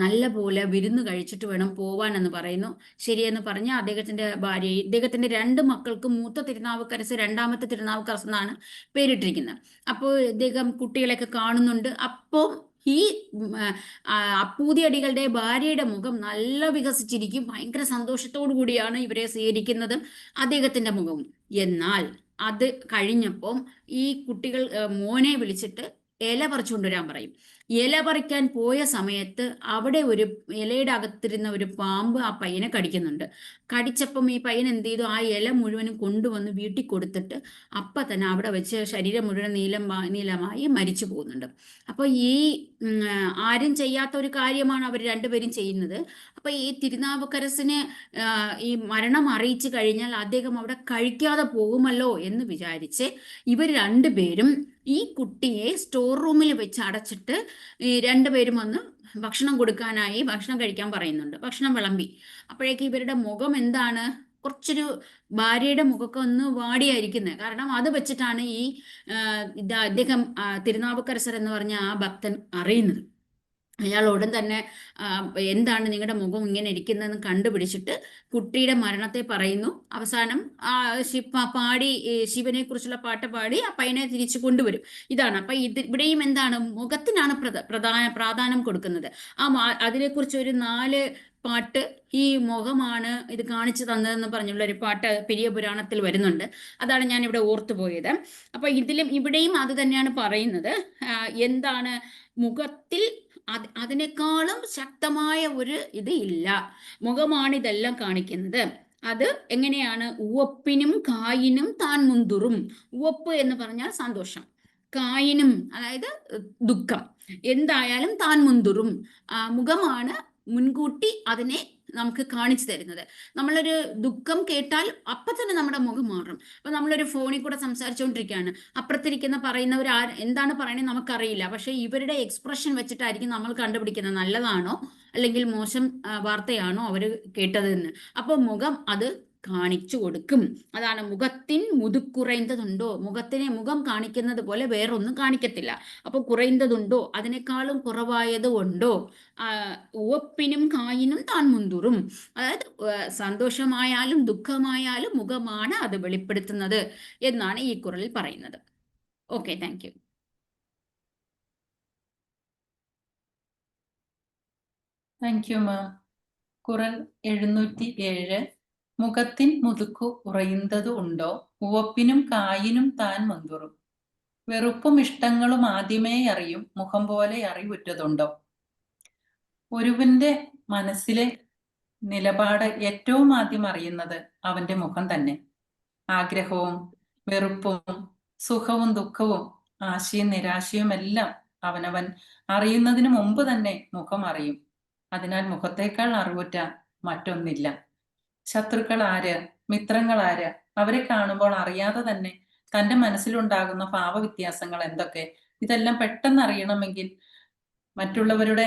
നല്ല പോലെ വിരുന്ന് കഴിച്ചിട്ട് വേണം പോവാനെന്ന് പറയുന്നു. ശരിയെന്ന് പറഞ്ഞ് അദ്ദേഹത്തിന്റെ ഭാര്യ, ഇദ്ദേഹത്തിന്റെ 2 മക്കൾക്ക് മൂത്ത തിരുനാവുക്കരസ്, രണ്ടാമത്തെ തിരുനാവുക്കരസ് എന്നാണ് പേരിട്ടിരിക്കുന്നത്. അപ്പോൾ ഇദ്ദേഹം കുട്ടികളെയൊക്കെ കാണുന്നുണ്ട്. അപ്പോൾ ഈ അപ്പൂതിയടികളുടെ ഭാര്യയുടെ മുഖം നല്ല വികസിച്ചിരിക്കും, ഭയങ്കര സന്തോഷത്തോടു കൂടിയാണ് ഇവരെ സ്വീകരിക്കുന്നതും അദ്ദേഹത്തിന്റെ മുഖവും. എന്നാൽ അത് കഴിഞ്ഞപ്പം ഈ കുട്ടികൾ മോനെ വിളിച്ചിട്ട് ഇല പറിച്ചുകൊണ്ടുവരാൻ പറയും. ഇല പറിക്കാൻ പോയ സമയത്ത് അവിടെ ഒരു ഇലയുടെ അകത്തിരുന്ന ഒരു പാമ്പ് ആ പയ്യനെ കടിക്കുന്നുണ്ട്. കടിച്ചപ്പം ഈ പയ്യൻ എന്ത് ചെയ്തു, ആ ഇല മുഴുവനും കൊണ്ടുവന്ന് വീട്ടിൽ കൊടുത്തിട്ട് അപ്പം തന്നെ അവിടെ വെച്ച് ശരീരം മുഴുവൻ നീലമായി മരിച്ചു പോകുന്നുണ്ട്. അപ്പോൾ ഈ ആരും ചെയ്യാത്ത ഒരു കാര്യമാണ് അവർ രണ്ടുപേരും ചെയ്യുന്നത്. അപ്പൊ ഈ തിരുനാവുക്കരസിന് ഈ മരണം അറിയിച്ചു കഴിഞ്ഞാൽ അദ്ദേഹം അവിടെ കഴിക്കാതെ പോകുമല്ലോ എന്ന് വിചാരിച്ച് ഇവർ രണ്ടുപേരും ഈ കുട്ടിയെ സ്റ്റോർ റൂമിൽ വെച്ച് അടച്ചിട്ട് ഈ രണ്ടുപേരും വന്ന് ഭക്ഷണം കൊടുക്കാനായി ഭക്ഷണം കഴിക്കാൻ പറയുന്നുണ്ട്. ഭക്ഷണം വിളമ്പി അപ്പോഴേക്ക് ഇവരുടെ മുഖം എന്താണ്, കുറച്ചൊരു ഭാര്യയുടെ മുഖമൊക്കെ ഒന്ന് വാടിയായിരിക്കുന്നത്. കാരണം അത് വെച്ചിട്ടാണ് ഈ അദ്ദേഹം തിരുനാവുക്കരസർ എന്ന് പറഞ്ഞ ആ ഭക്തൻ അറിയുന്നത്. അയാൾ ഉടൻ തന്നെ എന്താണ് നിങ്ങളുടെ മുഖം ഇങ്ങനെ ഇരിക്കുന്നതെന്ന് കണ്ടുപിടിച്ചിട്ട് കുട്ടിയുടെ മരണത്തെ പറയുന്നു. അവസാനം പാടി ശിവനെ കുറിച്ചുള്ള പാട്ട് പാടി ആ പയ്യനെ തിരിച്ചു കൊണ്ടുവരും. ഇതാണ്. അപ്പൊ ഇവിടെയും എന്താണ്, മുഖത്തിനാണ് പ്രാധാന്യം കൊടുക്കുന്നത്. അതിനെക്കുറിച്ച് ഒരു 4 പാട്ട് ഈ മുഖമാണ് ഇത് കാണിച്ചു തന്നതെന്ന് പറഞ്ഞുള്ള ഒരു പാട്ട് പെരിയ പുരാണത്തിൽ വരുന്നുണ്ട്. അതാണ് ഞാൻ ഇവിടെ ഓർത്തുപോയത്. അപ്പൊ ഇവിടെയും അത് തന്നെയാണ് പറയുന്നത്. എന്താണ്, മുഖത്തിൽ അതിനേക്കാളും ശക്തമായ ഒരു ഇത് ഇല്ല, മുഖമാണ് ഇതെല്ലാം കാണിക്കുന്നത്. അത് എങ്ങനെയാണ്, ഉവപ്പിനും കായിനും താൻ മുന്തുറും. ഉവപ്പ് എന്ന് പറഞ്ഞാൽ സന്തോഷം, കായിനും അതായത് ദുഃഖം, എന്തായാലും താൻ മുന്തുറും. മുഖമാണ് മുൻകൂട്ടി അതിനെ നമുക്ക് കാണിച്ചു തരുന്നത്. നമ്മളൊരു ദുഃഖം കേട്ടാൽ അപ്പം തന്നെ നമ്മുടെ മുഖം മാറും. അപ്പൊ നമ്മളൊരു ഫോണിൽ കൂടെ സംസാരിച്ചുകൊണ്ടിരിക്കുകയാണ്, അപ്പുറത്തിരിക്കുന്ന പറയുന്നവർ എന്താണ് പറയണത് നമുക്കറിയില്ല. പക്ഷെ ഇവരുടെ എക്സ്പ്രഷൻ വെച്ചിട്ടായിരിക്കും നമ്മൾ കണ്ടുപിടിക്കുന്നത് നല്ലതാണോ അല്ലെങ്കിൽ മോശം വാർത്തയാണോ അവർ കേട്ടതെന്ന്. അപ്പോൾ മുഖം അത് കാണിച്ചു കൊടുക്കും. അതാണ് മുഖത്തിൻ മുതുക്കുറയുന്നതുണ്ടോ, മുഖം കാണിക്കുന്നത് പോലെ വേറൊന്നും കാണിക്കത്തില്ല. അപ്പൊ കുറയുന്നതുണ്ടോ, അതിനേക്കാളും കുറവായത് ഉണ്ടോ, ഉവപ്പിനും കായിനും താൻ മുന്തുറും. അതായത് സന്തോഷമായാലും ദുഃഖമായാലും മുഖമാണ് അത് വെളിപ്പെടുത്തുന്നത് എന്നാണ് ഈ കുറളിൽ പറയുന്നത്. Okay, thank you. Thank you ma'am. Kural 707. മുഖത്തിൻ മുതുക്കു ഉറയുന്നത് ഉണ്ടോ, ഉവപ്പിനും കായിനും താൻ മുന്തുറും. വെറുപ്പും ഇഷ്ടങ്ങളും ആദ്യമേ അറിയും, മുഖം പോലെ അറിവുറ്റതുണ്ടോ. ഒരുവന്റെ മനസ്സിലെ നിലപാട് ഏറ്റവും ആദ്യം അറിയുന്നത് അവന്റെ മുഖം തന്നെ. ആഗ്രഹവും വെറുപ്പും സുഖവും ദുഃഖവും ആശയും നിരാശയും എല്ലാം അവനവൻ അറിയുന്നതിന് മുമ്പ് തന്നെ മുഖം അറിയും. അതിനാൽ മുഖത്തേക്കാൾ അറിവുറ്റ മറ്റൊന്നില്ല. ശത്രുക്കൾ ആര്, മിത്രങ്ങൾ ആര്, അവരെ കാണുമ്പോൾ അറിയാതെ തന്നെ തൻ്റെ മനസ്സിലുണ്ടാകുന്ന ഭാവവ്യത്യാസങ്ങൾ എന്തൊക്കെ, ഇതെല്ലാം പെട്ടെന്ന് അറിയണമെങ്കിൽ മറ്റുള്ളവരുടെ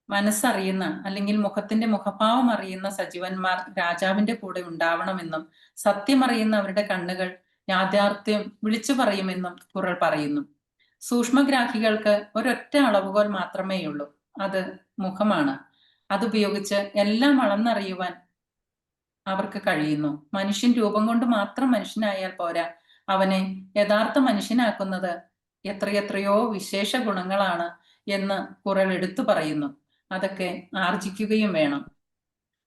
മനസ്സറിയുന്ന അല്ലെങ്കിൽ മുഖത്തിന്റെ മുഖഭാവം അറിയുന്ന സജീവന്മാർ രാജാവിന്റെ കൂടെ ഉണ്ടാവണമെന്നും സത്യമറിയുന്ന അവരുടെ കണ്ണുകൾ യാഥാർത്ഥ്യം വിളിച്ചു പറയുമെന്നും കുറൾ പറയുന്നു. സൂക്ഷ്മഗ്രാഹികൾക്ക് ഒരൊറ്റ അളവുകോൽ മാത്രമേയുള്ളൂ, അത് മുഖമാണ്. അതുപയോഗിച്ച് എല്ലാം അളന്നറിയുവാൻ അവർക്ക് കഴിയുന്നു. മനുഷ്യൻ രൂപം കൊണ്ട് മാത്രം മനുഷ്യനായാൽ പോരാ, അവനെ യഥാർത്ഥ മനുഷ്യനാക്കുന്നത് എത്രയെത്രയോ വിശേഷ ഗുണങ്ങളാണ് എന്ന് കുറൽ എടുത്തു പറയുന്നു. അതൊക്കെ ആർജിക്കുകയും വേണം.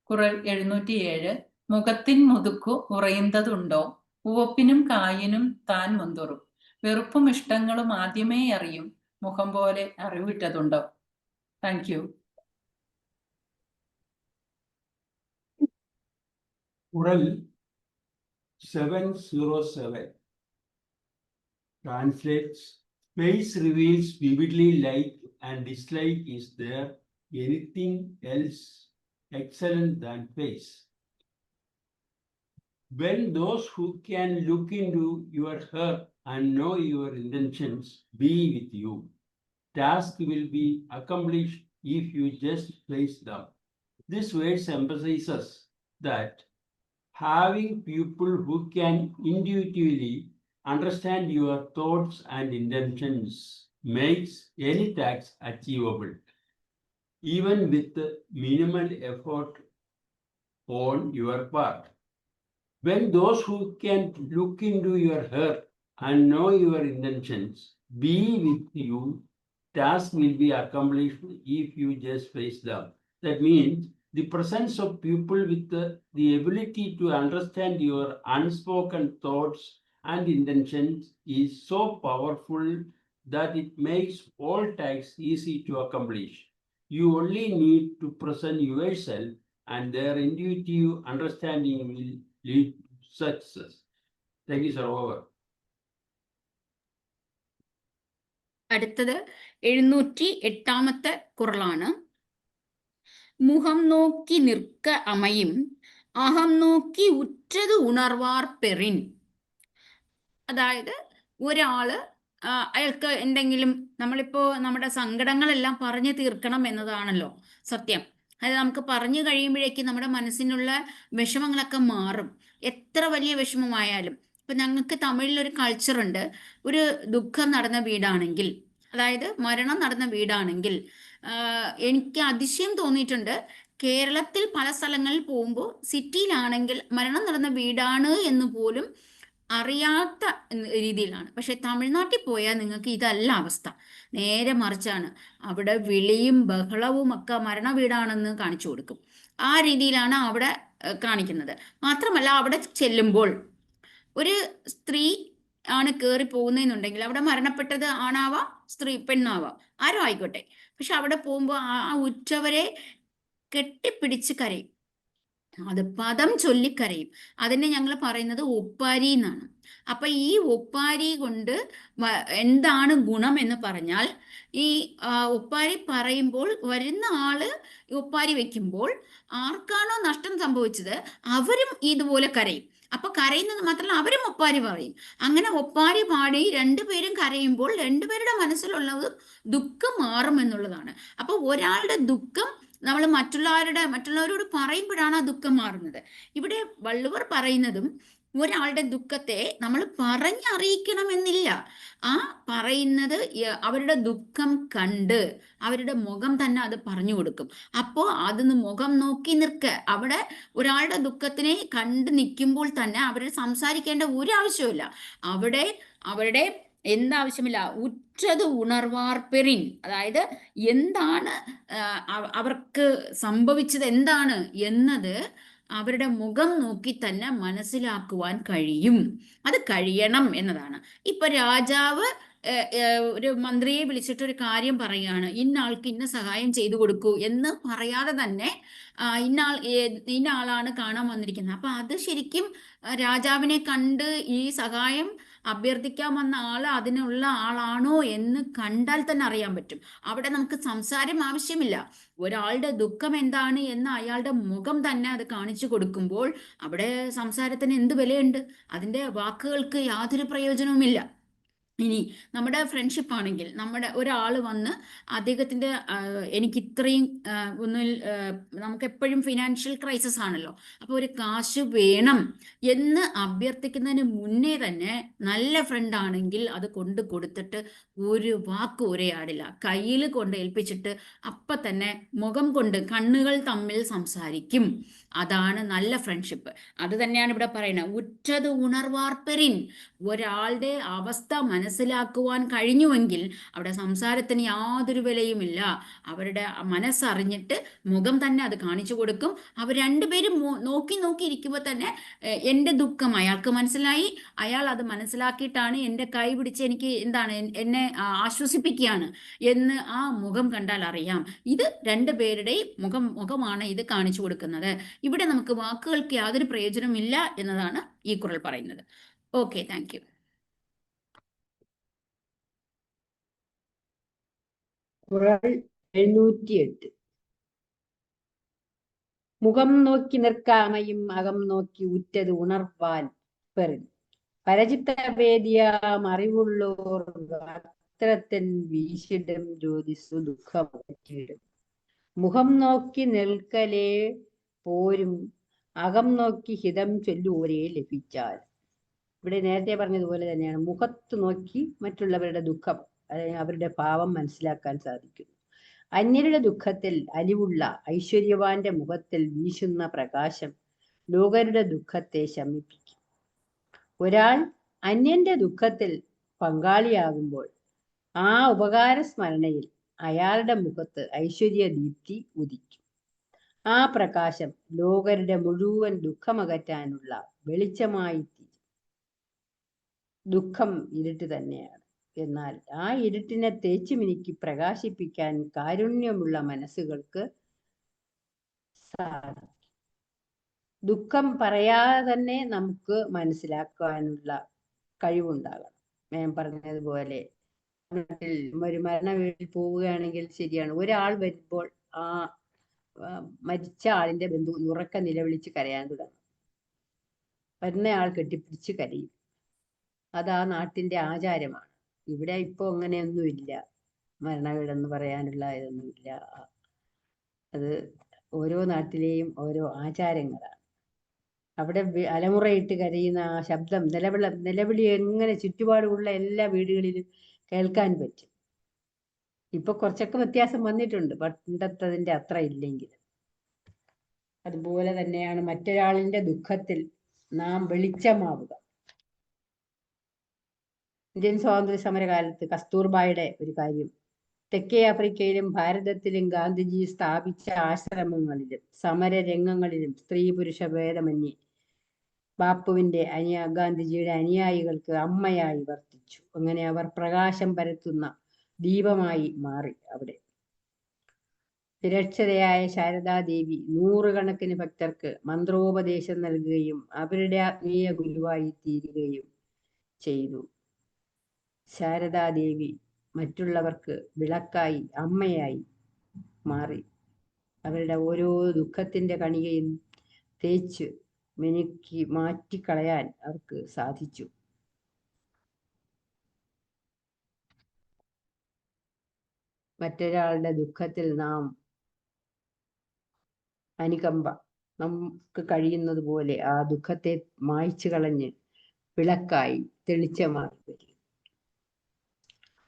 കുറൽ 707. മുഖത്തിൻ മുതുക്കു ഉറയുന്നതുണ്ടോ, ഉവപ്പിനും കായിനും താൻ മുന്തുറും. വെറുപ്പും ഇഷ്ടങ്ങളും ആദ്യമേ അറിയും, മുഖം പോലെ അറിവിട്ടതുണ്ടോ. Thank you. Kural 707 translates, space reveals vividly like and dislike. Is there anything else excellent than face? When those who can look into your heart and know your intentions be with you, task will be accomplished if you just face them. This verse emphasizes that having people who can intuitively understand your thoughts and intentions makes any task achievable, even with minimal effort on your part. When those who can look into your heart and know your intentions be with you, task will be accomplished if you just face them. That means the presence of people with the ability to understand your unspoken thoughts and intentions is so powerful that it makes all tasks easy to accomplish. You only need to present yourself and their intuitive understanding will lead to success. Thank you, sir. Over. അടുത്തത് 708 കുറളാണ്. മുഖം നോക്കി നിൽക്ക അമയും, അഹം നോക്കി ഉറ്റത് ഉണർവാർ Perrin. അതായത് ഒരാള് അയാൾക്ക് എന്തെങ്കിലും, നമ്മളിപ്പോ നമ്മുടെ സങ്കടങ്ങളെല്ലാം പറഞ്ഞു തീർക്കണം എന്നതാണല്ലോ സത്യം. അതായത് നമുക്ക് പറഞ്ഞു കഴിയുമ്പോഴേക്കും നമ്മുടെ മനസ്സിനുള്ള വിഷമങ്ങളൊക്കെ മാറും, എത്ര വലിയ വിഷമമായാലും. ഇപ്പൊ ഞങ്ങൾക്ക് തമിഴിലൊരു കൾച്ചറുണ്ട്, ഒരു ദുഃഖം നടന്ന വീടാണെങ്കിൽ, അതായത് മരണം നടന്ന വീടാണെങ്കിൽ, എനിക്ക് അതിശയം തോന്നിയിട്ടുണ്ട്. കേരളത്തിൽ പല സ്ഥലങ്ങളിൽ പോകുമ്പോൾ സിറ്റിയിലാണെങ്കിൽ മരണം നടന്ന വീടാണ് എന്ന് പോലും അറിയാത്ത രീതിയിലാണ്. പക്ഷെ തമിഴ്നാട്ടിൽ പോയാൽ നിങ്ങൾക്ക് ഇതല്ല അവസ്ഥ, നേരെ മറിച്ചാണ്. അവിടെ വിളിയും ബഹളവും ഒക്കെ മരണ വീടാണെന്ന് കാണിച്ചു കൊടുക്കും. ആ രീതിയിലാണ് അവിടെ കാണിക്കുന്നത്. മാത്രമല്ല, അവിടെ ചെല്ലുമ്പോൾ ഒരു സ്ത്രീ ആണ് കയറി പോകുന്നതെന്നുണ്ടെങ്കിൽ അവിടെ മരണപ്പെട്ടത് ആണാവാം, പെണ്ണാവാം, ആരും ആയിക്കോട്ടെ. പക്ഷെ അവിടെ പോകുമ്പോൾ ആ ഉറ്റവരെ കെട്ടിപ്പിടിച്ച് കരയും, അത് പദം ചൊല്ലിക്കരയും. അതിനെ ഞങ്ങൾ പറയുന്നത് ഒപ്പാരി എന്നാണ്. അപ്പൊ ഈ ഒപ്പാരി കൊണ്ട് എന്താണ് ഗുണം എന്ന് പറഞ്ഞാൽ, ഈ ഒപ്പാരി പറയുമ്പോൾ വരുന്ന ആള് ഒപ്പാരി വെക്കുമ്പോൾ ആർക്കാണോ നഷ്ടം സംഭവിച്ചത് അവരും ഇതുപോലെ കരയും. അപ്പൊ കരയുന്നത് മാത്രമല്ല, അവരും ഒപ്പാരി പറയും. അങ്ങനെ ഒപ്പാരി പാടി രണ്ടുപേരും കരയുമ്പോൾ രണ്ടുപേരുടെ മനസ്സിലുള്ളത് ദുഃഖം മാറും എന്നുള്ളതാണ്. അപ്പൊ ഒരാളുടെ ദുഃഖം നമ്മൾ മറ്റുള്ളവരോട് പറയുമ്പോഴാണ് ആ ദുഃഖം മാറുന്നത്. ഇവിടെ വള്ളുവർ പറയുന്നതും ഒരാളുടെ ദുഃഖത്തെ നമ്മൾ പറഞ്ഞറിയിക്കണമെന്നില്ല. ആ പറയുന്നത് അവരുടെ ദുഃഖം കണ്ട് അവരുടെ മുഖം തന്നെ അത് പറഞ്ഞു കൊടുക്കും. അപ്പോൾ അതിന് മുഖം നോക്കി നിൽക്കുക. അവിടെ ഒരാളുടെ ദുഃഖത്തിനെ കണ്ട് നിൽക്കുമ്പോൾ തന്നെ അവർ സംസാരിക്കേണ്ട ഒരു ആവശ്യമില്ല. അവിടെ അവരുടെ എന്താവശ്യമില്ല, ഉറ്റത് ഉണർവാർ പെറിൻ. അതായത് എന്താണ് അവർക്ക് സംഭവിച്ചത് എന്താണ് എന്നത് അവരുടെ മുഖം നോക്കി തന്നെ മനസ്സിലാക്കുവാൻ കഴിയും. അത് കഴിയണം എന്നതാണ്. ഇപ്പൊ രാജാവ് ഒരു മന്ത്രിയെ വിളിച്ചിട്ട് ഒരു കാര്യം പറയുകയാണ്, ഇന്ന ആൾക്ക് ഇന്ന സഹായം ചെയ്തു കൊടുക്കൂ എന്ന് പറയാതെ തന്നെ ഇന്ന ആളാണ് കാണാൻ വന്നിരിക്കുന്നത്. അപ്പൊ അത് ശരിക്കും രാജാവിനെ കണ്ട് ഈ സഹായം അഭ്യർത്ഥിക്കാൻ വന്ന ആള് അതിനുള്ള ആളാണോ എന്ന് കണ്ടാൽ തന്നെ അറിയാൻ പറ്റും. അവിടെ നമുക്ക് സംസാരം ആവശ്യമില്ല. ഒരാളുടെ ദുഃഖം എന്താണ് എന്ന് അയാളുടെ മുഖം തന്നെ അത് കാണിച്ചു കൊടുക്കുമ്പോൾ അവിടെ സംസാരത്തിന് എന്ത് വിലയുണ്ട്? അതിൻ്റെ വാക്കുകൾക്ക് യാതൊരു പ്രയോജനവുമില്ല. ഇനി നമ്മുടെ ഫ്രണ്ട്ഷിപ്പ് ആണെങ്കിൽ, നമ്മുടെ ഒരാൾ വന്ന് അദ്ദേഹത്തിൻ്റെ എനിക്ക് ഇത്രയും ഒന്നിൽ നമുക്ക് എപ്പോഴും ഫിനാൻഷ്യൽ ക്രൈസിസ് ആണല്ലോ, അപ്പോൾ ഒരു കാശ് വേണം എന്ന് അഭ്യർത്ഥിക്കുന്നതിന് മുന്നേ തന്നെ നല്ല ഫ്രണ്ട് ആണെങ്കിൽ അത് കൊണ്ട് കൊടുത്തിട്ട് ഒരു വാക്ക് ഉരയാടില്ല, കയ്യിൽ കൊണ്ട് ഏൽപ്പിച്ചിട്ട് അപ്പം തന്നെ മുഖം കൊണ്ട് കണ്ണുകൾ തമ്മിൽ സംസാരിക്കും. അതാണ് നല്ല ഫ്രണ്ട്ഷിപ്പ്. അത് തന്നെയാണ് ഇവിടെ പറയുന്നത്, ഉറ്റത് ഉണർവാർപ്പെറിൻ. ഒരാളുടെ അവസ്ഥ മനസ്സിലാക്കുവാൻ കഴിഞ്ഞുവെങ്കിൽ അവിടെ സംസാരത്തിന് യാതൊരു വിലയുമില്ല. അവരുടെ മനസ്സറിഞ്ഞിട്ട് മുഖം തന്നെ അത് കാണിച്ചു കൊടുക്കും. അവർ രണ്ടുപേരും നോക്കി ഇരിക്കുമ്പോൾ തന്നെ എൻ്റെ ദുഃഖം അയാൾക്ക് മനസ്സിലായി. അയാൾ അത് മനസ്സിലാക്കിയിട്ടാണ് എൻ്റെ കൈ പിടിച്ച് എനിക്ക് എന്നെ ആശ്വസിപ്പിക്കുകയാണ് എന്ന് ആ മുഖം കണ്ടാൽ അറിയാം. ഇത് രണ്ടുപേരുടെയും മുഖമാണ് ഇത് കാണിച്ചു കൊടുക്കുന്നത്. ഇവിടെ നമുക്ക് വാക്കുകൾക്ക് യാതൊരു പ്രയോജനമില്ല എന്നതാണ് ഈ ഖുറൽ പറയുന്നത്. Okay, thank you. ഖുറൽ 708. മുഖം നോക്കി നിൽക്കാമയും അകം നോക്കി ഉറ്റത് ഉണർവാൻ പെറി പരചിത്തവേദിയാം അറിവുള്ളോർ അത്രത്തൻ വീശിടും ജ്യോതിസു ദുഃഖം പറ്റിയിടും. മുഖം നോക്കി നിൽക്കലേ പോരും അകം നോക്കി ഹിതം ചൊല്ലുവരെ ലഭിച്ചാൽ. ഇവിടെ നേരത്തെ പറഞ്ഞതുപോലെ തന്നെയാണ്, മുഖത്ത് നോക്കി മറ്റുള്ളവരുടെ ദുഃഖം അല്ലെങ്കിൽ അവരുടെ ഭാവം മനസ്സിലാക്കാൻ സാധിക്കും. അന്യരുടെ ദുഃഖത്തിൽ അലിവുള്ള ഐശ്വര്യവാന്റെ മുഖത്തിൽ വീശുന്ന പ്രകാശം ലോകരുടെ ദുഃഖത്തെ ശമിപ്പിക്കും. ഒരാൾ അന്യന്റെ ദുഃഖത്തിൽ പങ്കാളിയാകുമ്പോൾ ആ ഉപകാര സ്മരണയിൽ അയാളുടെ മുഖത്ത് ഐശ്വര്യ ദീപ്തി ഉദിക്കും. ആ പ്രകാശം ലോകരുടെ മുഴുവൻ ദുഃഖമകറ്റാനുള്ള വെളിച്ചമായി തീരും. ദുഃഖം ഇരുട്ട് തന്നെയാണ്. എന്നാൽ ആ ഇരുട്ടിനെ തേച്ചു മിനുക്കി പ്രകാശിപ്പിക്കാൻ കാരുണ്യമുള്ള മനസ്സുകൾക്ക് സാധിക്കും. ദുഃഖം പറയാതെ തന്നെ നമുക്ക് മനസ്സിലാക്കാനുള്ള കഴിവുണ്ടാകണം. ഞാൻ പറഞ്ഞതുപോലെ ഒരു മരണ വീട്ടിൽ പോവുകയാണെങ്കിൽ ശരിയാണ്, ഒരാൾ വരുമ്പോൾ ആ മരിച്ച ആളിന്റെ ബന്ധു ഉറക്ക നിലവിളിച്ച് കരയാൻ തുടങ്ങും. വരുന്നയാൾ കെട്ടിപ്പിടിച്ച് കരയും. അത് ആ നാട്ടിന്റെ ആചാരമാണ്. ഇവിടെ ഇപ്പൊ അങ്ങനെയൊന്നുമില്ല. മരണവീടെന്ന് പറയാനുള്ള ഇതൊന്നുമില്ല. അത് ഓരോ നാട്ടിലെയും ഓരോ ആചാരങ്ങളാണ്. അവിടെ അലമുറയിട്ട് കരയുന്ന ആ ശബ്ദം, നിലവിളി എങ്ങനെ ചുറ്റുപാടുമുള്ള എല്ലാ വീടുകളിലും കേൾക്കാൻ പറ്റും. ഇപ്പൊ കുറച്ചൊക്കെ വ്യത്യാസം വന്നിട്ടുണ്ട്, പണ്ടത്തതിന്റെ അത്ര ഇല്ലെങ്കിൽ. അതുപോലെ തന്നെയാണ് മറ്റൊരാളിന്റെ ദുഃഖത്തിൽ നാം വെളിച്ചമാവുക. ഇന്ത്യൻ സ്വാതന്ത്ര്യ സമരകാലത്ത് കസ്തൂർബായുടെ ഒരു കാര്യം, തെക്കേ ആഫ്രിക്കയിലും ഭാരതത്തിലും ഗാന്ധിജി സ്ഥാപിച്ച ആശ്രമങ്ങളിലും സമരരംഗങ്ങളിലും സ്ത്രീ പുരുഷ ഭേദമന്യേ ബാപ്പുവിന്റെ ഗാന്ധിജിയുടെ അനുയായികൾക്ക് അമ്മയായി വർത്തിച്ചു. അങ്ങനെ അവർ പ്രകാശം പരത്തുന്ന ദീപമായി മാറി. അവിടെ നിരക്ഷരയായ ശാരദാദേവി നൂറുകണക്കിന് ഭക്തർക്ക് മന്ത്രോപദേശം നൽകുകയും അവരുടെ ആത്മീയ ഗുരുവായി തീരുകയും ചെയ്തു. ശാരദാദേവി മറ്റുള്ളവർക്ക് വിളക്കായി, അമ്മയായി മാറി. അവരുടെ ഓരോ ദുഃഖത്തിന്റെ കണികയും തേച്ച് മിനുക്കി മാറ്റിക്കളയാൻ അവർക്ക് സാധിച്ചു. മറ്റൊരാളുടെ ദുഃഖത്തിൽ നാം അനുകമ്പ നമുക്ക് കഴിയുന്നത് പോലെ ആ ദുഃഖത്തെ മായ്ച്ചു കളഞ്ഞ് വിളക്കായി തെളിച്ചമായി വരും.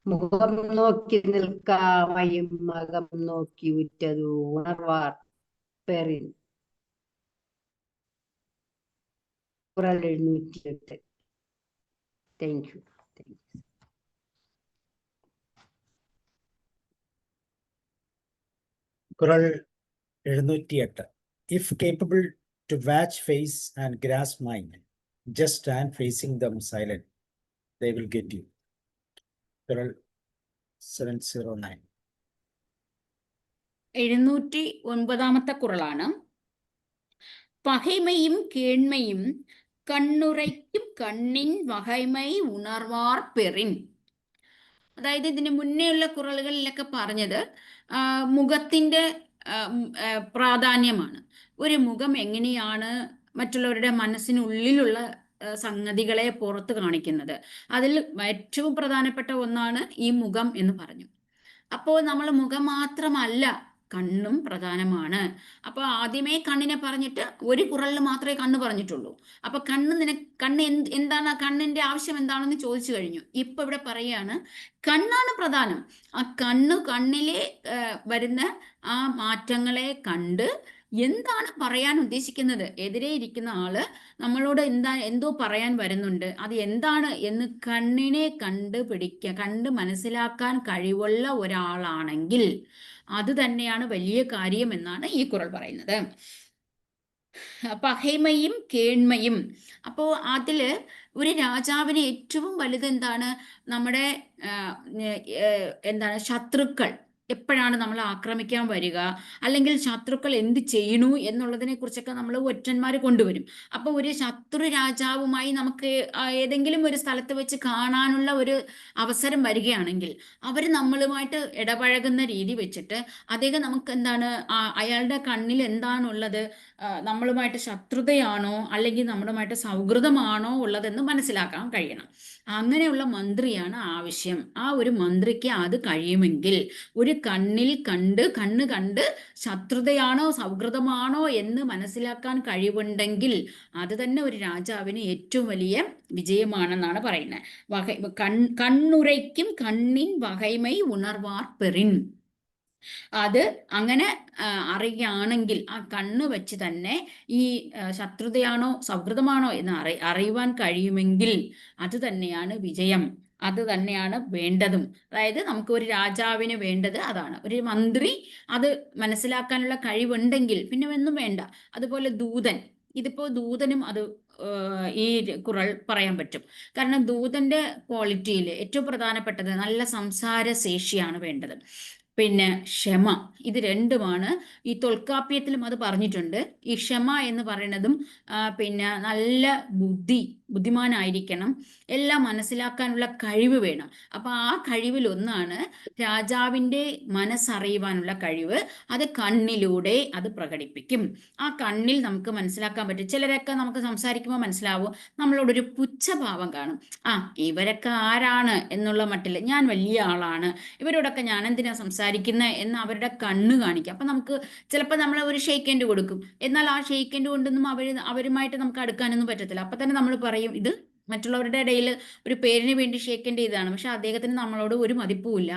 മുഖം നോക്കി നിൽക്കാമയും മകം നോക്കി ഉറ്റതു ഉണർവാർ പെറിൻ. Kural 708. Thank you. Kural 708. If capable to watch face and grasp mind, just stand facing them silent. They will get you. ഖുറൽ 709. 709 ഖുറലാണ്. പகைமைയും കേൺമയും കണ്ണുറയ്ക്കും കണ്ണിൻ വകൈമൈ ഉണർവാർ പെറിൻ. അതായത് ഇതിന് മുന്നേയുള്ള ഖുറലുകളിലൊക്കെ പറഞ്ഞത് മുഖത്തിന്റെ പ്രാധാന്യമാണ്. ഒരു മുഖം എങ്ങനെയാണ് മറ്റുള്ളവരുടെ മനസ്സിനുള്ളിലുള്ള സംഗതികളെ പുറത്ത് കാണിക്കുന്നത്. അതിൽ ഏറ്റവും പ്രധാനപ്പെട്ട ഒന്നാണ് ഈ മുഖം എന്ന് പറഞ്ഞു. അപ്പോൾ നമ്മൾ മുഖം മാത്രമല്ല, കണ്ണും പ്രധാനമാണ്. അപ്പോൾ ആദ്യമേ കണ്ണിനെ പറഞ്ഞിട്ട് ഒരു ഖുറലിൽ മാത്രമേ കണ്ണ് പറഞ്ഞിട്ടുള്ളൂ. അപ്പൊ കണ്ണ് എന്താണ്, കണ്ണിന്റെ ആവശ്യം എന്താണെന്ന് ചോദിച്ചു കഴിഞ്ഞു. ഇപ്പൊ ഇവിടെ പറയാണ് കണ്ണാണ് പ്രധാനം. ആ കണ്ണിലെ വരുന്ന ആ മാറ്റങ്ങളെ കണ്ട് എന്താണ് പറയാൻ ഉദ്ദേശിക്കുന്നത്? എതിരെ ഇരിക്കുന്ന ആള് നമ്മളോട് എന്തോ പറയാൻ വരുന്നുണ്ട്. അത് എന്താണ് എന്ന് കണ്ണിനെ കണ്ട് മനസ്സിലാക്കാൻ കഴിവുള്ള ഒരാളാണെങ്കിൽ അത് തന്നെയാണ് വലിയ കാര്യം എന്നാണ് ഈ ഖുറൽ പറയുന്നത്. പകൈമയും കേൺമയും. അപ്പോൾ അതില് ഒരു രാജാവിന് ഏറ്റവും വലുത് എന്താണ്? നമ്മുടെ എന്താണ് ശത്രുക്കൾ എപ്പോഴാണ് നമ്മൾ ആക്രമിക്കാൻ വരിക, അല്ലെങ്കിൽ ശത്രുക്കൾ എന്ത് ചെയ്യണു എന്നുള്ളതിനെ കുറിച്ചൊക്കെ നമ്മൾ ഒറ്റന്മാർ കൊണ്ടുവരും. അപ്പോൾ ഒരു ശത്രു രാജാവുമായി നമുക്ക് ഏതെങ്കിലും ഒരു സ്ഥലത്ത് വെച്ച് കാണാനുള്ള ഒരു അവസരം വരികയാണെങ്കിൽ അവർ നമ്മളുമായിട്ട് ഇടപഴകുന്ന രീതി വെച്ചിട്ട് അദ്ദേഹം നമുക്ക് എന്താണ് അയാളുടെ കണ്ണിൽ എന്താണുള്ളത്, നമ്മളുമായിട്ട് ശത്രുതയാണോ അല്ലെങ്കിൽ നമ്മുടെയുമായിട്ട് സൗഹൃദമാണോ ഉള്ളതെന്ന് മനസ്സിലാക്കാൻ കഴിയണം. അങ്ങനെയുള്ള മന്ത്രിയാണ് ആവശ്യം. ആ ഒരു മന്ത്രിക്ക് അത് കഴിയുമെങ്കിൽ, ഒരു കണ്ണ് കണ്ട് ശത്രുതയാണോ സൗഹൃദമാണോ എന്ന് മനസ്സിലാക്കാൻ കഴിവുണ്ടെങ്കിൽ അത് തന്നെ ഒരു രാജാവിന് ഏറ്റവും വലിയ വിജയമാണെന്നാണ് പറയുന്നത്. കണ്ണുരയ്ക്കും കണ്ണിൻ വകൈമൈ ഉണർവാർ പെറിൻ. അത് അങ്ങനെ അറിയുകയാണെങ്കിൽ ആ കണ്ണ് വെച്ച് തന്നെ ഈ ശത്രുതയാണോ സൗഹൃദമാണോ എന്ന് അറിയുവാൻ കഴിയുമെങ്കിൽ അത് തന്നെയാണ് വിജയം, അത് തന്നെയാണ് വേണ്ടതും. അതായത് നമുക്ക് ഒരു രാജാവിന് വേണ്ടത് അതാണ്. ഒരു മന്ത്രി അത് മനസ്സിലാക്കാനുള്ള കഴിവുണ്ടെങ്കിൽ പിന്നെ ഒന്നും വേണ്ട. അതുപോലെ ദൂതൻ, ഇതിപ്പോ ദൂതനും അത് ഈ ഖുറൽ പറയാൻ പറ്റും. കാരണം ദൂതന്റെ ക്വാളിറ്റിയിൽ ഏറ്റവും പ്രധാനപ്പെട്ടത് നല്ല സംസാര ശേഷിയാണ് വേണ്ടത്. പിന്നെ ക്ഷമ, ഇത് രണ്ടുമാണ്. ഈ തൊൽക്കാപ്യത്തിലും അത് പറഞ്ഞിട്ടുണ്ട്. ഈ ക്ഷമ എന്ന് പറയുന്നതും പിന്നെ നല്ല ബുദ്ധിമാനായിരിക്കണം, എല്ലാം മനസ്സിലാക്കാനുള്ള കഴിവ് വേണം. അപ്പൊ ആ കഴിവിലൊന്നാണ് രാജാവിൻ്റെ മനസ്സറിയുവാനുള്ള കഴിവ്. അത് കണ്ണിലൂടെ അത് പ്രകടിപ്പിക്കും. ആ കണ്ണിൽ നമുക്ക് മനസ്സിലാക്കാൻ പറ്റും. ചിലരൊക്കെ നമുക്ക് സംസാരിക്കുമ്പോൾ മനസ്സിലാവും, നമ്മളോടൊരു പുച്ഛഭാവം കാണും. ഇവരൊക്കെ ആരാണ് എന്നുള്ള മട്ടിൽ, ഞാൻ വലിയ ആളാണ്, ഇവരോടൊക്കെ ഞാൻ എന്തിനാ സംസാരിക്കുന്നത് എന്ന് അവരുടെ കണ്ണ് കാണിക്കും. അപ്പൊ നമുക്ക് ചിലപ്പോൾ നമ്മൾ ഒരു ഷെയ്ക്ക് ഹാൻഡ് കൊടുക്കും, എന്നാൽ ആ ഷെയ്ക്ക് ഹാൻഡ് കൊണ്ടൊന്നും അവരുമായിട്ട് നമുക്ക് അടുക്കാനൊന്നും പറ്റത്തില്ല. അപ്പൊ തന്നെ നമ്മൾ പറയും, ഇത് മറ്റുള്ളവരുടെ ഇടയിൽ ഒരു പേരിന് വേണ്ടി ഷേക്ക് ഹാൻഡ് ചെയ്തതാണ്, പക്ഷെ അദ്ദേഹത്തിന് നമ്മളോട് ഒരു മതിപ്പുമില്ല,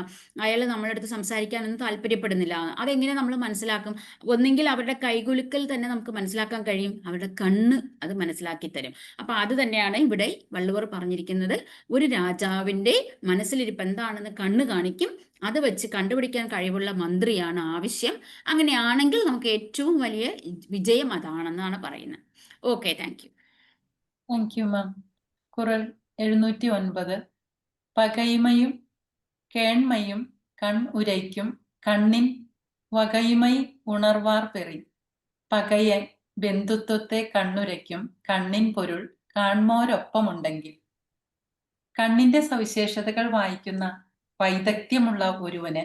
അയാൾ നമ്മുടെ അടുത്ത് സംസാരിക്കാനൊന്നും താല്പര്യപ്പെടുന്നില്ല. അതെങ്ങനെ നമ്മൾ മനസ്സിലാക്കും? ഒന്നെങ്കിൽ അവരുടെ കൈകുലുക്കൽ തന്നെ നമുക്ക് മനസ്സിലാക്കാൻ കഴിയും, അവരുടെ കണ്ണ് അത് മനസ്സിലാക്കി തരും. അപ്പൊ അത് തന്നെയാണ് ഇവിടെ വള്ളുവർ പറഞ്ഞിരിക്കുന്നത്. ഒരു രാജാവിൻ്റെ മനസ്സിലിരിപ്പ് എന്താണെന്ന് കണ്ണ് കാണിക്കും, അത് വെച്ച് കണ്ടുപിടിക്കാൻ കഴിവുള്ള മന്ത്രിയാണ് ആവശ്യം. അങ്ങനെയാണെങ്കിൽ നമുക്ക് ഏറ്റവും വലിയ വിജയം അതാണെന്നാണ് പറയുന്നത്. Okay, thank you. Thank you ma'am. Kural 709. പകൈമയും കേൺമയും കൺ ഉരയ്ക്കും കണ്ണിൻ വകൈമൈ ഉണർവാർ പെറി. പകയൻ ബന്ധുത്വത്തെ കണ്ണുരയ്ക്കും കണ്ണിൻ പൊരുൾ കാൺമോരൊപ്പമുണ്ടെങ്കിൽ. കണ്ണിന്റെ സവിശേഷതകൾ വായിക്കുന്ന വൈദഗ്ധ്യമുള്ള ഒരുവന്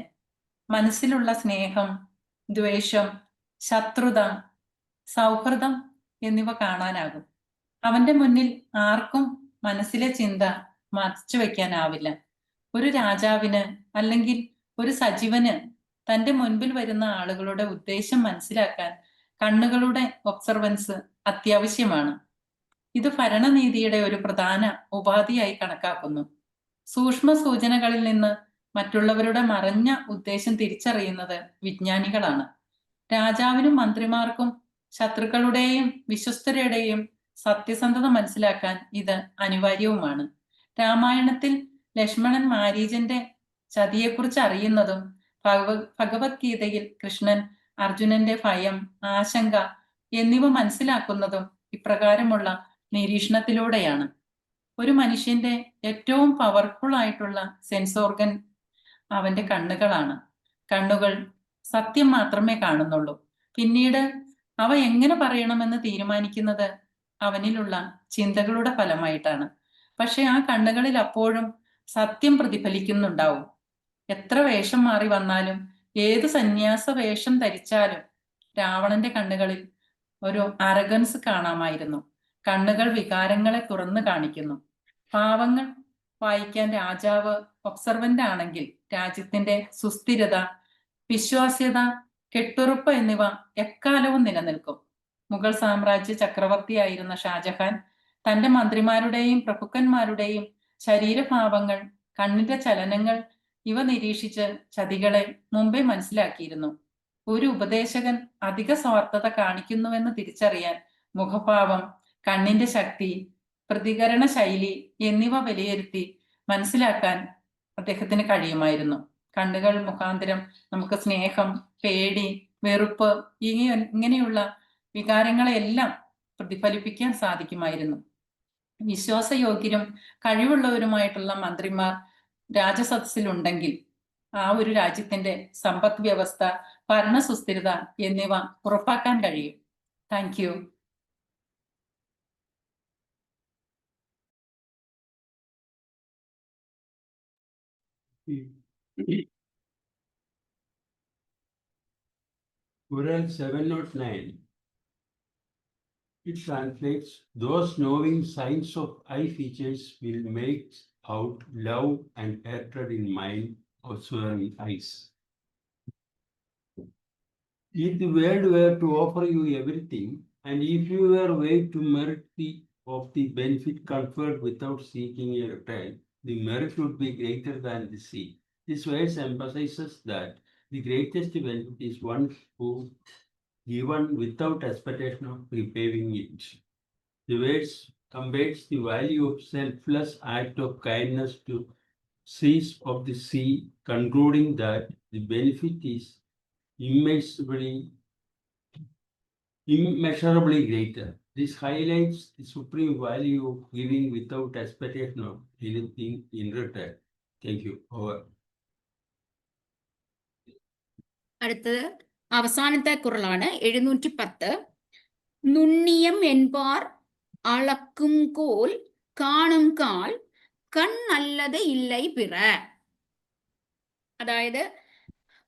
മനസ്സിലുള്ള സ്നേഹം, ദ്വേഷം, ശത്രുത, സൗഹൃദം എന്നിവ കാണാനാകും. അവന്റെ മുന്നിൽ ആർക്കും മനസ്സിലെ ചിന്ത മറച്ചു വയ്ക്കാനാവില്ല. ഒരു രാജാവിന് അല്ലെങ്കിൽ ഒരു സജീവന് തന്റെ മുൻപിൽ വരുന്ന ആളുകളുടെ ഉദ്ദേശം മനസ്സിലാക്കാൻ കണ്ണുകളുടെ ഒബ്സർവൻസ് അത്യാവശ്യമാണ്. ഇത് ഭരണനീതിയുടെ ഒരു പ്രധാന ഉപാധിയായി കണക്കാക്കുന്നു. സൂക്ഷ്മ സൂചനകളിൽ നിന്ന് മറ്റുള്ളവരുടെ മറഞ്ഞ ഉദ്ദേശം തിരിച്ചറിയുന്നത് വിജ്ഞാനികളാണ്. രാജാവിനും മന്ത്രിമാർക്കും ശത്രുക്കളുടെയും വിശ്വസ്തരുടെയും സത്യസന്ധത മനസ്സിലാക്കാൻ ഇത് അനിവാര്യവുമാണ്. രാമായണത്തിൽ ലക്ഷ്മണൻ മാരീചന്റെ ചതിയെക്കുറിച്ച് അറിയുന്നതും ഭഗവത്ഗീതയിൽ കൃഷ്ണൻ അർജുനന്റെ ഭയം, ആശങ്ക എന്നിവ മനസ്സിലാക്കുന്നതും ഇപ്രകാരമുള്ള നിരീക്ഷണത്തിലൂടെയാണ്. ഒരു മനുഷ്യന്റെ ഏറ്റവും പവർഫുൾ ആയിട്ടുള്ള സെൻസ് ഓർഗൻ അവന്റെ കണ്ണുകളാണ്. കണ്ണുകൾ സത്യം മാത്രമേ കാണുന്നുള്ളൂ. പിന്നീട് അവ എങ്ങനെ പറയണമെന്ന് തീരുമാനിക്കുന്നത് അവനിലുള്ള ചിന്തകളുടെ ഫലമായിട്ടാണ്. പക്ഷെ ആ കണ്ണുകളിൽ അപ്പോഴും സത്യം പ്രതിഫലിക്കുന്നുണ്ടാവും. എത്ര വേഷം മാറി വന്നാലും, ഏത് സന്യാസ വേഷം ധരിച്ചാലും രാവണന്റെ കണ്ണുകളിൽ ഒരു അരഗൻസ് കാണാമായിരുന്നു. കണ്ണുകൾ വികാരങ്ങളെ തുറന്നു കാണിക്കുന്നു. ഭാവങ്ങൾ വായിക്കാൻ രാജാവ് ഒബ്സർവന്റ് ആണെങ്കിൽ രാജ്യത്തിന്റെ സുസ്ഥിരത, വിശ്വാസ്യത, കെട്ടുറപ്പ് എന്നിവ എക്കാലവും നിലനിൽക്കും. മുഗൾ സാമ്രാജ്യ ചക്രവർത്തിയായിരുന്ന ഷാജഹാൻ തന്റെ മന്ത്രിമാരുടെയും പ്രഭുക്കന്മാരുടെയും ശരീരഭാവങ്ങൾ, കണ്ണിന്റെ ചലനങ്ങൾ ഇവ നിരീക്ഷിച്ച് ചതികളെ മുമ്പേ മനസ്സിലാക്കിയിരുന്നു. ഒരു ഉപദേശകൻ അധിക സ്വാർത്ഥത കാണിക്കുന്നുവെന്ന് തിരിച്ചറിയാൻ മുഖഭാവം, കണ്ണിന്റെ ശക്തി, പ്രതികരണ ശൈലി എന്നിവ വിലയിരുത്തി മനസ്സിലാക്കാൻ അദ്ദേഹത്തിന് കഴിയുമായിരുന്നു. കണ്ണുകൾ മുഖാന്തരം നമുക്ക് സ്നേഹം, പേടി, വെറുപ്പ് ഇങ്ങനെയുള്ള വികാരങ്ങളെല്ലാം പ്രതിഫലിപ്പിക്കാൻ സാധിക്കുമായിരുന്നു. വിശ്വാസയോഗ്യരും കഴിവുള്ളവരുമായിട്ടുള്ള മന്ത്രിമാർ രാജസദസ്സിലുണ്ടെങ്കിൽ ആ ഒരു രാജ്യത്തിന്റെ സമ്പദ് വ്യവസ്ഥ, ഭരണസുസ്ഥിരത എന്നിവ ഉറപ്പാക്കാൻ കഴിയും. Thank you. Quran 709. It translates, those knowing signs of eye features will make out love and hatred in mind also in eyes. If the world were to offer you everything, and if you were weighed to merit of the benefit conferred without seeking a return, the merit would be greater than the sea. This verse emphasizes that the greatest benefit is one who given without expectation of repaying it. The verse compares the value of selfless act of kindness to seas of the sea, concluding that the benefit is immeasurably greater. This highlights the supreme value of giving without expectation of anything in return. Thank you. Over. അടുത്തത് അവസാനത്തെ കുറളാണ് 710. நுண்ணியம் என்பார் அளக்கும் கோல் കാണും കാൽ കണ്ണല്ലത് ഇല്ലൈ പിറ. അതായത്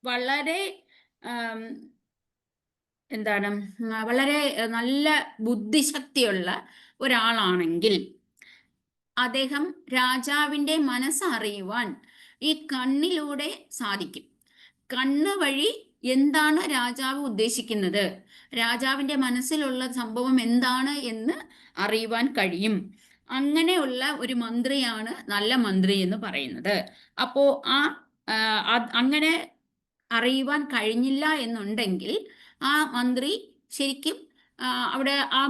വളരെ വളരെ നല്ല ബുദ്ധിശക്തിയുള്ള ഒരാളാണെങ്കിൽ അദ്ദേഹം രാജാവിൻ്റെ മനസ്സറിയുവാൻ ഈ കണ്ണിലൂടെ സാധിക്കും. കണ്ണ് വഴി എന്താണ് രാജാവ് ഉദ്ദേശിക്കുന്നത്, രാജാവിൻ്റെ മനസ്സിലുള്ള സംഭവം എന്താണ് എന്ന് അറിയുവാൻ കഴിയും. അങ്ങനെയുള്ള ഒരു മന്ത്രിയാണ് നല്ല മന്ത്രി എന്ന് പറയുന്നത്. അപ്പോൾ അങ്ങനെ അറിയുവാൻ കഴിഞ്ഞില്ല എന്നുണ്ടെങ്കിൽ ആ മന്ത്രി ശരിക്കും അവിടെ ആ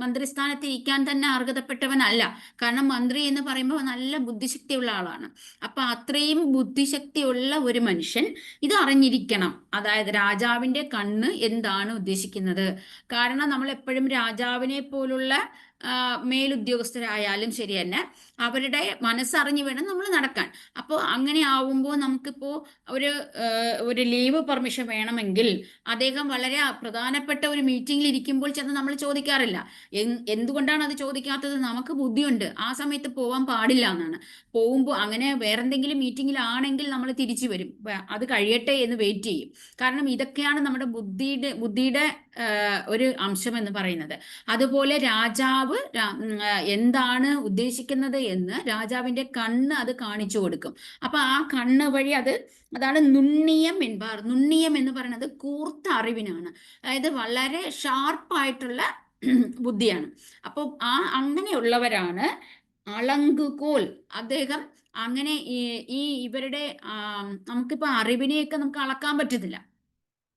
മന്ത്രിസ്ഥാനത്ത് ഇരിക്കാൻ തന്നെ അർഹതപ്പെട്ടവനല്ല. കാരണം മന്ത്രി എന്ന് പറയുമ്പോൾ നല്ല ബുദ്ധിശക്തിയുള്ള ആളാണ്. അപ്പൊ അത്രയും ബുദ്ധിശക്തിയുള്ള ഒരു മനുഷ്യൻ ഇത് അറിഞ്ഞിരിക്കണം. അതായത് രാജാവിൻ്റെ കണ്ണ് എന്താണ് ഉദ്ദേശിക്കുന്നത്. കാരണം നമ്മൾ എപ്പോഴും രാജാവിനെ പോലുള്ള മേലുദ്യോഗസ്ഥരായാലും ശരി തന്നെ അവരുടെ മനസ്സറിഞ്ഞു വേണം നമ്മൾ നടക്കാൻ. അപ്പോൾ അങ്ങനെ ആവുമ്പോൾ നമുക്കിപ്പോൾ ഒരു ലീവ് പെർമിഷൻ വേണമെങ്കിൽ അദ്ദേഹം വളരെ പ്രധാനപ്പെട്ട ഒരു മീറ്റിംഗിൽ ഇരിക്കുമ്പോൾ ചെന്ന് നമ്മൾ ചോദിക്കാറില്ല. എന്തുകൊണ്ടാണ് അത് ചോദിക്കാത്തത്? നമുക്ക് ബുദ്ധിയുണ്ട്, ആ സമയത്ത് പോവാൻ പാടില്ല എന്നാണ്. പോകുമ്പോൾ അങ്ങനെ വേറെന്തെങ്കിലും മീറ്റിങ്ങിലാണെങ്കിൽ നമ്മൾ തിരിച്ചു വരും, അത് കഴിയട്ടെ എന്ന് വെയിറ്റ് ചെയ്യും. കാരണം ഇതൊക്കെയാണ് നമ്മുടെ ബുദ്ധിയുടെ ഒരു അംശം എന്ന് പറയുന്നത്. അതുപോലെ രാജാവ് എന്താണ് ഉദ്ദേശിക്കുന്നത് എന്ന് രാജാവിൻ്റെ കണ്ണ് അത് കാണിച്ചു കൊടുക്കും. അപ്പൊ ആ കണ്ണ് വഴി അതാണ് നുണ്ണിയം என்பார். നുണ്ണിയം എന്ന് പറയുന്നത് കൂർത്ത അറിവിനാണ്, അതായത് വളരെ ഷാർപ്പായിട്ടുള്ള ബുദ്ധിയാണ്. അപ്പോൾ അങ്ങനെയുള്ളവരാണ് അളങ്കുകോൽ. അദ്ദേഹം അങ്ങനെ ഇവരുടെ നമുക്കിപ്പോൾ അറിവിനെയൊക്കെ നമുക്ക് അളക്കാൻ പറ്റത്തില്ല.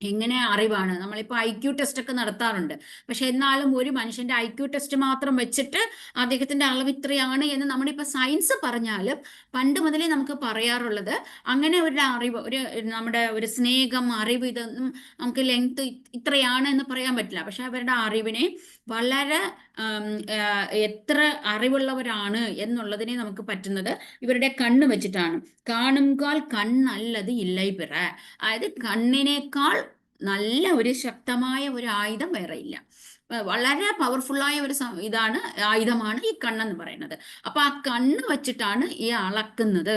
എങ്ങനെ അറിവാണ്? നമ്മളിപ്പോൾ IQ ടെസ്റ്റ് ഒക്കെ നടത്താറുണ്ട്. പക്ഷെ എന്നാലും ഒരു മനുഷ്യന്റെ IQ ടെസ്റ്റ് മാത്രം വെച്ചിട്ട് അദ്ദേഹത്തിന്റെ അളവ് ഇത്രയാണ് എന്ന് നമ്മളിപ്പോൾ സയൻസ് പറഞ്ഞാലും പണ്ട് മുതലേ നമുക്ക് പറയാറുള്ളത് അങ്ങനെ ഒരു അറിവ്, നമ്മുടെ ഒരു സ്നേഹം, അറിവ്, ഇതൊന്നും നമുക്ക് ലെങ്ത് ഇത്രയാണ് എന്ന് പറയാൻ പറ്റില്ല. പക്ഷെ അവരുടെ അറിവിനെ വളരെ എത്ര അറിവുള്ളവരാണ് എന്നുള്ളതിനെ നമുക്ക് പറ്റുന്നത് ഇവരുടെ കണ്ണ് വെച്ചിട്ടാണ്. കാണുംകാൽ കണ്ണല്ലത് ഇല്ലൈ പിറ. അതായത് കണ്ണിനേക്കാൾ നല്ല ഒരു ശക്തമായ ഒരു ആയുധം വേറെ ഇല്ല. വളരെ പവർഫുള്ളായ ഒരു ആയുധമാണ് ഈ കണ്ണെന്ന് പറയുന്നത്. അപ്പൊ ആ കണ്ണ് വെച്ചിട്ടാണ് ഈ അളക്കുന്നത്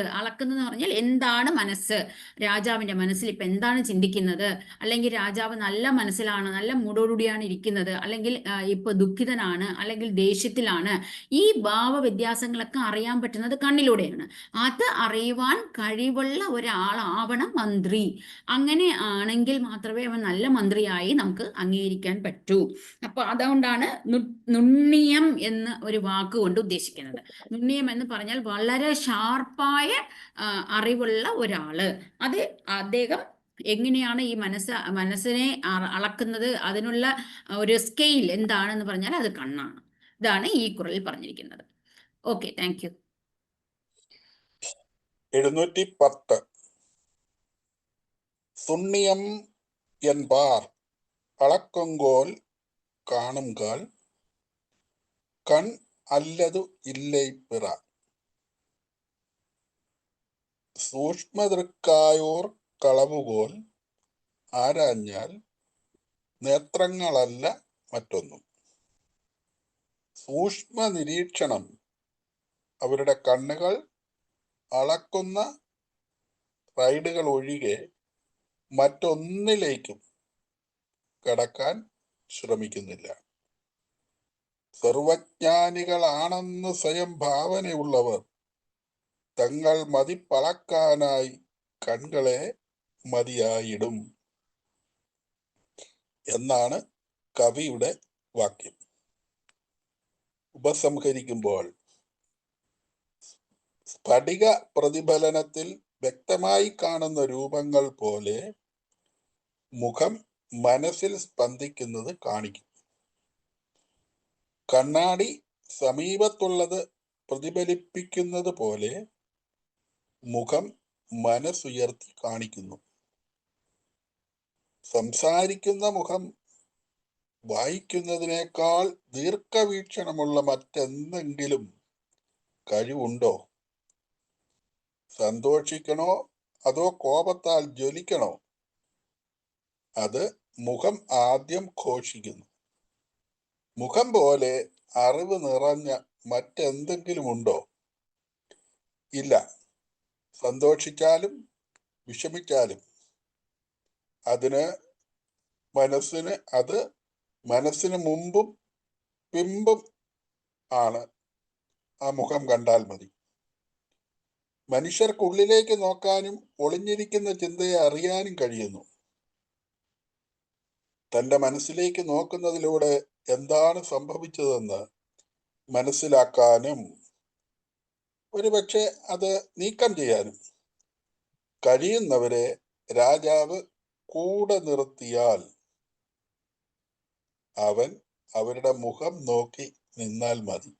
പറഞ്ഞാൽ എന്താണ് മനസ്സ്, രാജാവിന്റെ മനസ്സിൽ ഇപ്പൊ എന്താണ് ചിന്തിക്കുന്നത്, അല്ലെങ്കിൽ രാജാവ് നല്ല മനസ്സിലാണ്, നല്ല മൂടോടുകൂടിയാണ് ഇരിക്കുന്നത്, അല്ലെങ്കിൽ ഇപ്പൊ ദുഃഖിതനാണ്, അല്ലെങ്കിൽ ദേഷ്യത്തിലാണ്, ഈ ഭാവവ്യത്യാസങ്ങളൊക്കെ അറിയാൻ പറ്റുന്നത് കണ്ണിലൂടെയാണ്. അത് അറിയുവാൻ കഴിവുള്ള ഒരാളാവണം മന്ത്രി. അങ്ങനെ ആണെങ്കിൽ മാത്രമേ അവൻ നല്ല മന്ത്രിയായി നമുക്ക് അംഗീകരിക്കാൻ പറ്റൂ. അപ്പൊ അതുകൊണ്ടാണ് നുണ്ണിയം എന്ന ഒരു വാക്കുകൊണ്ട് ഉദ്ദേശിക്കുന്നത്. നുണ്ണിയം എന്ന് പറഞ്ഞാൽ വളരെ ഷാർപ്പായ അറിവുള്ള ഒരാള്. അദ്ദേഹം എങ്ങനെയാണ് ഈ മനസ്സിനെ അളക്കുന്നത്, അതിനുള്ള ഒരു സ്കെയിൽ എന്താണെന്ന് പറഞ്ഞാൽ അത് കണ്ണാണ്. ഇതാണ് ഈ കുറളിൽ പറഞ്ഞിരിക്കുന്നത്. Okay, thank U. 710 சுண்ணியம் என்பார் அளக்குங்கோல் காணுங்கால் கண் அல்லது இல்லை பிற സൂക്ഷ്മദൃക്കായോർ കളവുകോൽ ആരാഞ്ഞാൽ നേത്രങ്ങളല്ല മറ്റൊന്നും. സൂക്ഷ്മ നിരീക്ഷണം അവരുടെ കണ്ണുകൾ അളക്കുന്ന റൈഡുകൾ ഒഴികെ മറ്റൊന്നിലേക്കും കടക്കാൻ ശ്രമിക്കുന്നില്ല. സർവജ്ഞാനികളാണെന്ന് സ്വയം ഭാവനയുള്ളവർ തങ്ങൾ മതിപ്പളക്കാനായി കണ്ണുകളെ മതിയായിടും എന്നാണ് കവിയുടെ വാക്യം. ഉപസംഹരിക്കുമ്പോൾ സ്ഫടിക പ്രതിഫലനത്തിൽ വ്യക്തമായി കാണുന്ന രൂപങ്ങൾ പോലെ മുഖം മനസ്സിൽ സ്പന്ദിക്കുന്നത് കാണിക്കും. കണ്ണാടി സമീപത്തുള്ളത് പ്രതിഫലിപ്പിക്കുന്നത് പോലെ മുഖം മനസ്സുയർത്തി കാണിക്കുന്നു. സംസാരിക്കുന്ന മുഖം വായിക്കുന്നതിനേക്കാൾ ദീർഘവീക്ഷണമുള്ള മറ്റെന്തെങ്കിലും കഴിവുണ്ടോ? സന്തോഷിക്കണോ അതോ കോപത്താൽ ജ്വലിക്കണോ? അത് മുഖം ആദ്യം ഘോഷിക്കുന്നു. മുഖം പോലെ അറിവ് നിറഞ്ഞ മറ്റെന്തെങ്കിലും ഉണ്ടോ? ഇല്ല. സന്തോഷിച്ചാലും വിഷമിച്ചാലും അത് മനസ്സിന് മുമ്പും പിമ്പും ആണ്. ആ മുഖം കണ്ടാൽ മതി. മനുഷ്യർക്കുള്ളിലേക്ക് നോക്കാനും ഒളിഞ്ഞിരിക്കുന്ന ചിന്തയെ അറിയാനും കഴിയുന്നു. തൻ്റെ മനസ്സിലേക്ക് നോക്കുന്നതിലൂടെ എന്താണ് സംഭവിച്ചതെന്ന് മനസ്സിലാക്കാനും ഒരുപക്ഷെ അത് നീക്കം ചെയ്യാനും കഴിയുന്നവരെ രാജാവ് കൂടെ നിർത്തിയാൽ അവരുടെ മുഖം നോക്കി നിന്നാൽ മതി.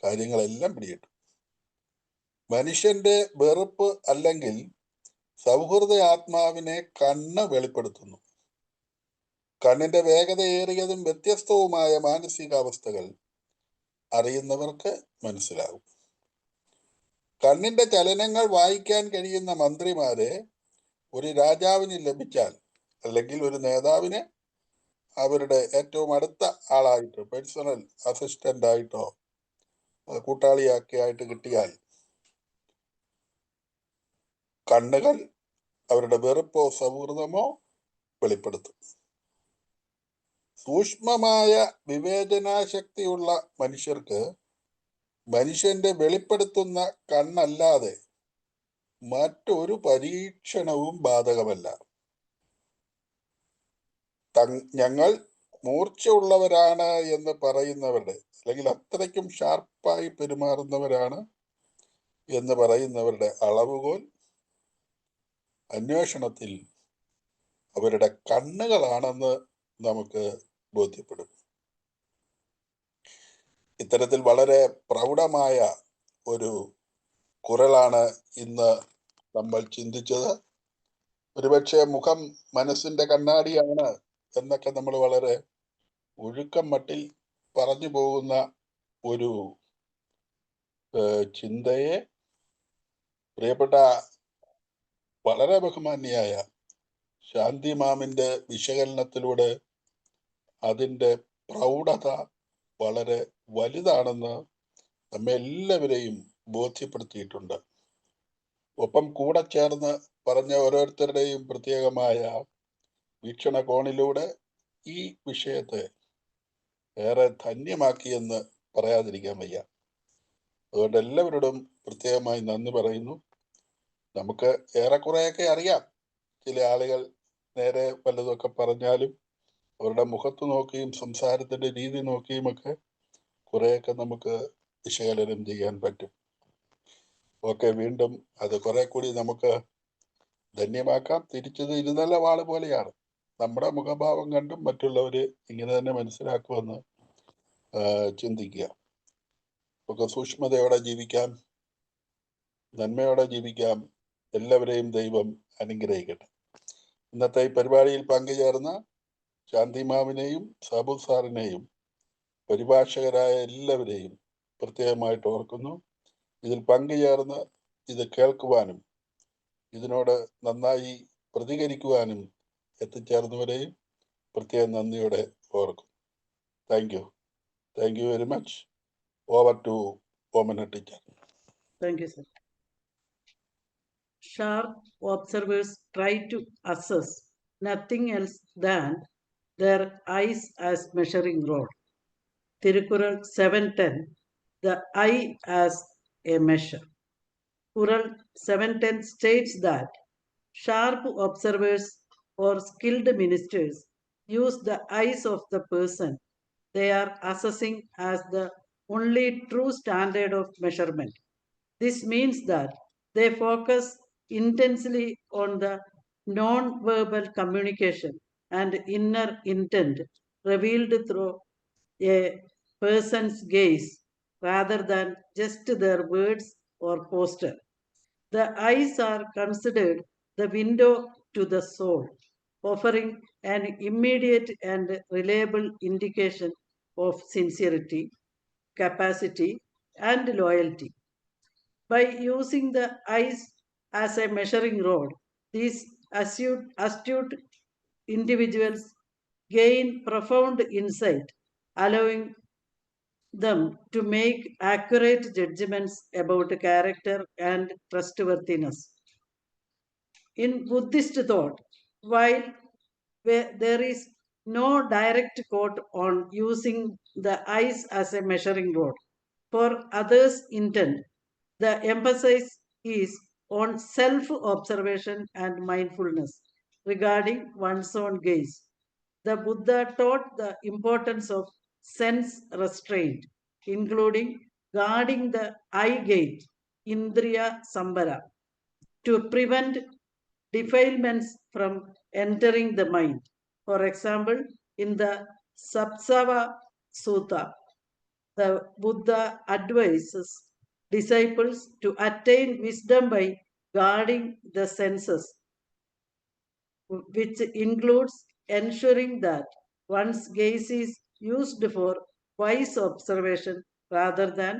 കാര്യങ്ങളെല്ലാം പിടികിട്ടും. മനുഷ്യന്റെ വെറുപ്പ് അല്ലെങ്കിൽ സൗഹൃദ ആത്മാവിനെ കണ്ണ് വെളിപ്പെടുത്തുന്നു. കണ്ണിന്റെ വേഗതയേറിയതും വ്യത്യസ്തവുമായ മാനസികാവസ്ഥകൾ അറിയുന്നവർക്ക് മനസ്സിലാകും. കണ്ണിന്റെ ചലനങ്ങൾ വായിക്കാൻ കഴിയുന്ന മന്ത്രിമാരെ ഒരു രാജാവിന് ലഭിച്ചാൽ, അല്ലെങ്കിൽ ഒരു നേതാവിന് അവരുടെ ഏറ്റവും അടുത്ത ആളായിട്ടോ പേഴ്സണൽ അസിസ്റ്റന്റ് ആയിട്ടോ കൂട്ടാളിയൊക്കെ ആയിട്ട് കിട്ടിയാൽ കണ്ണുകൾ അവരുടെ വെറുപ്പോ സൗഹൃദമോ വെളിപ്പെടുത്തും. സൂക്ഷ്മമായ വിവേചനാശക്തിയുള്ള മനുഷ്യർക്ക് മനുഷ്യന്റെ വെളിപ്പെടുത്തുന്ന കണ്ണല്ലാതെ മറ്റൊരു പരീക്ഷണവും ബാധകമല്ല. ഞങ്ങൾ മൂർച്ചയുള്ളവരാണ് എന്ന് പറയുന്നവരുടെ, അല്ലെങ്കിൽ അത്രയ്ക്കും ഷാർപ്പായി പെരുമാറുന്നവരാണ് എന്ന് പറയുന്നവരുടെ അളവുകോൽ അന്വേഷണത്തിൽ അവരുടെ കണ്ണുകളാണെന്ന് നമുക്ക് ബോധ്യപ്പെടും. ഇത്തരത്തിൽ വളരെ പ്രൗഢമായ ഒരു കുറളാണ് ഇന്ന് നമ്മൾ ചിന്തിച്ചത്. ഒരുപക്ഷെ മുഖം മനസ്സിന്റെ കണ്ണാടിയാണ് എന്നൊക്കെ നമ്മൾ വളരെ ഒഴുക്കം മട്ടിൽ പറഞ്ഞു പോകുന്ന ഒരു ചിന്തയെ പ്രിയപ്പെട്ട വളരെ ബഹുമാന്യായ ശാന്തി മാമിന്റെ വിശകലനത്തിലൂടെ അതിൻ്റെ പ്രൗഢത വളരെ വലുതാണെന്ന് നമ്മെ എല്ലാവരെയും ബോധ്യപ്പെടുത്തിയിട്ടുണ്ട്. ഒപ്പം കൂടെ ചേർന്ന് പറഞ്ഞ ഓരോരുത്തരുടെയും പ്രത്യേകമായ വീക്ഷണകോണിലൂടെ ഈ വിഷയത്തെ ഏറെ ധന്യമാക്കിയെന്ന് പറയാതിരിക്കാൻ വയ്യ. അതുകൊണ്ട് എല്ലാവരോടും പ്രത്യേകമായി നന്ദി പറയുന്നു. നമുക്ക് ഏറെക്കുറെയൊക്കെ അറിയാം. ചില ആളുകൾ നേരെ വല്ലതൊക്കെ പറഞ്ഞാലും അവരുടെ മുഖത്ത് നോക്കിയും സംസാരത്തിന്റെ രീതി നോക്കിയുമൊക്കെ കുറെയൊക്കെ നമുക്ക് വിശകലനം ചെയ്യാൻ പറ്റും. ഓക്കെ, വീണ്ടും അത് കുറെ കൂടി നമുക്ക് ധന്യമാക്കാം. തിരിച്ചത് ഇരുതല വാള് പോലെയാണ്. നമ്മുടെ മുഖഭാവം കണ്ടും മറ്റുള്ളവര് ഇങ്ങനെ തന്നെ മനസ്സിലാക്കുമെന്ന് ചിന്തിക്കുക. ഒക്കെ സൂക്ഷ്മതയോടെ ജീവിക്കാം, നന്മയോടെ ജീവിക്കാം. എല്ലാവരെയും ദൈവം അനുഗ്രഹിക്കട്ടെ. ഇന്നത്തെ ഈ പരിപാടിയിൽ പങ്കുചേർന്ന ശാന്തിമാവിനെയും സാബു സാറിനെയും പരിഭാഷകരായ എല്ലാവരെയും പ്രത്യേകമായിട്ട് ഓർക്കുന്നു. ഇതിൽ പങ്കുചേർന്ന് ഇത് കേൾക്കുവാനും ഇതിനോട് നന്നായി പ്രതികരിക്കുവാനും എത്തിച്ചേർന്നവരെയും പ്രത്യേകം നന്ദിയോടെ ഓർക്കും. Thank you very much. Over to Omana teacher. Thank you, sir. Sharp observers try to assess nothing else than their eyes as measuring rod. Tirukural 7:10, the eye as a measure. Kural 7:10 states that sharp observers or skilled ministers use the eyes of the person they are assessing as the only true standard of measurement. This means that they focus intensely on the non-verbal communication and inner intent revealed through a person's gaze rather than just their words or posture. The eyes are considered the window to the soul, offering an immediate and reliable indication of sincerity, capacity, and loyalty. By using the eyes as a measuring rod, these astute individuals gain profound insight, allowing them to make accurate judgments about character and trustworthiness. In Buddhist thought, while there is no direct quote on using the eyes as a measuring rod for others' intent, the emphasis is on self-observation and mindfulness regarding one's own gaze. The Buddha taught the importance of sense restraint, including guarding the eye gate, Indriya Sambara, to prevent defilements from entering the mind. For example, in the Sapsava Sutta, the Buddha advises disciples to attain wisdom by guarding the senses, which includes ensuring that one's gaze is used for wise observation rather than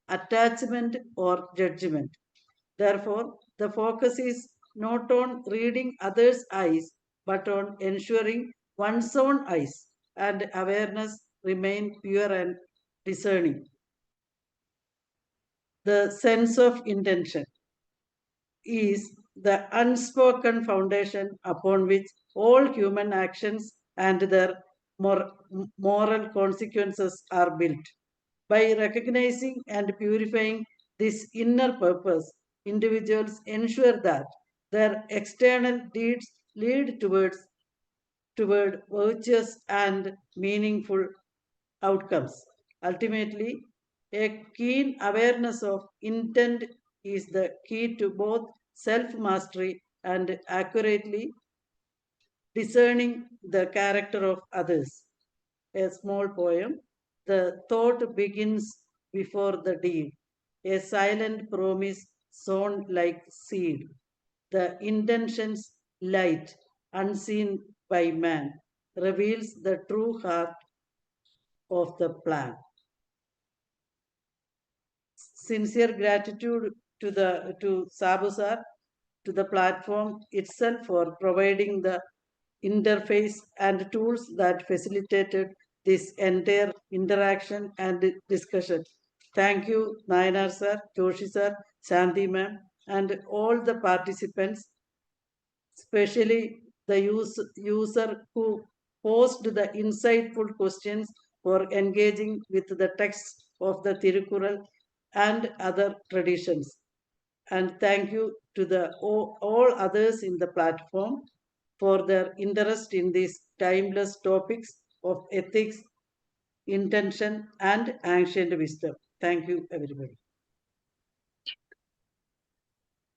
attachment or judgment. Therefore, the focus is not on reading others' eyes, but on ensuring one's own eyes and awareness remain pure and discerning. The sense of intention is the unspoken foundation upon which all human actions and their moral consequences are built. By recognizing and purifying this inner purpose, individuals ensure that their external deeds lead toward virtuous and meaningful outcomes. Ultimately, a keen awareness of intent is the key to both self-mastery and accurately discerning the character of others. A small poem. The thought begins before the deed, a silent promise sown like seed. The intention's light, unseen by man, reveals the true heart of the plan. Sincere gratitude to Sabu sir, to the platform itself for providing the interface and tools that facilitated this entire interaction and discussion. Thank you, Nayanar sir, Joshi sir, Shanti ma'am, and all the participants, especially the user who posed the insightful questions for engaging with the text of the Tirukural and other traditions. And thank you to all others in the platform for their interest in these timeless topics of ethics, intention, and ancient wisdom. Thank you, everybody.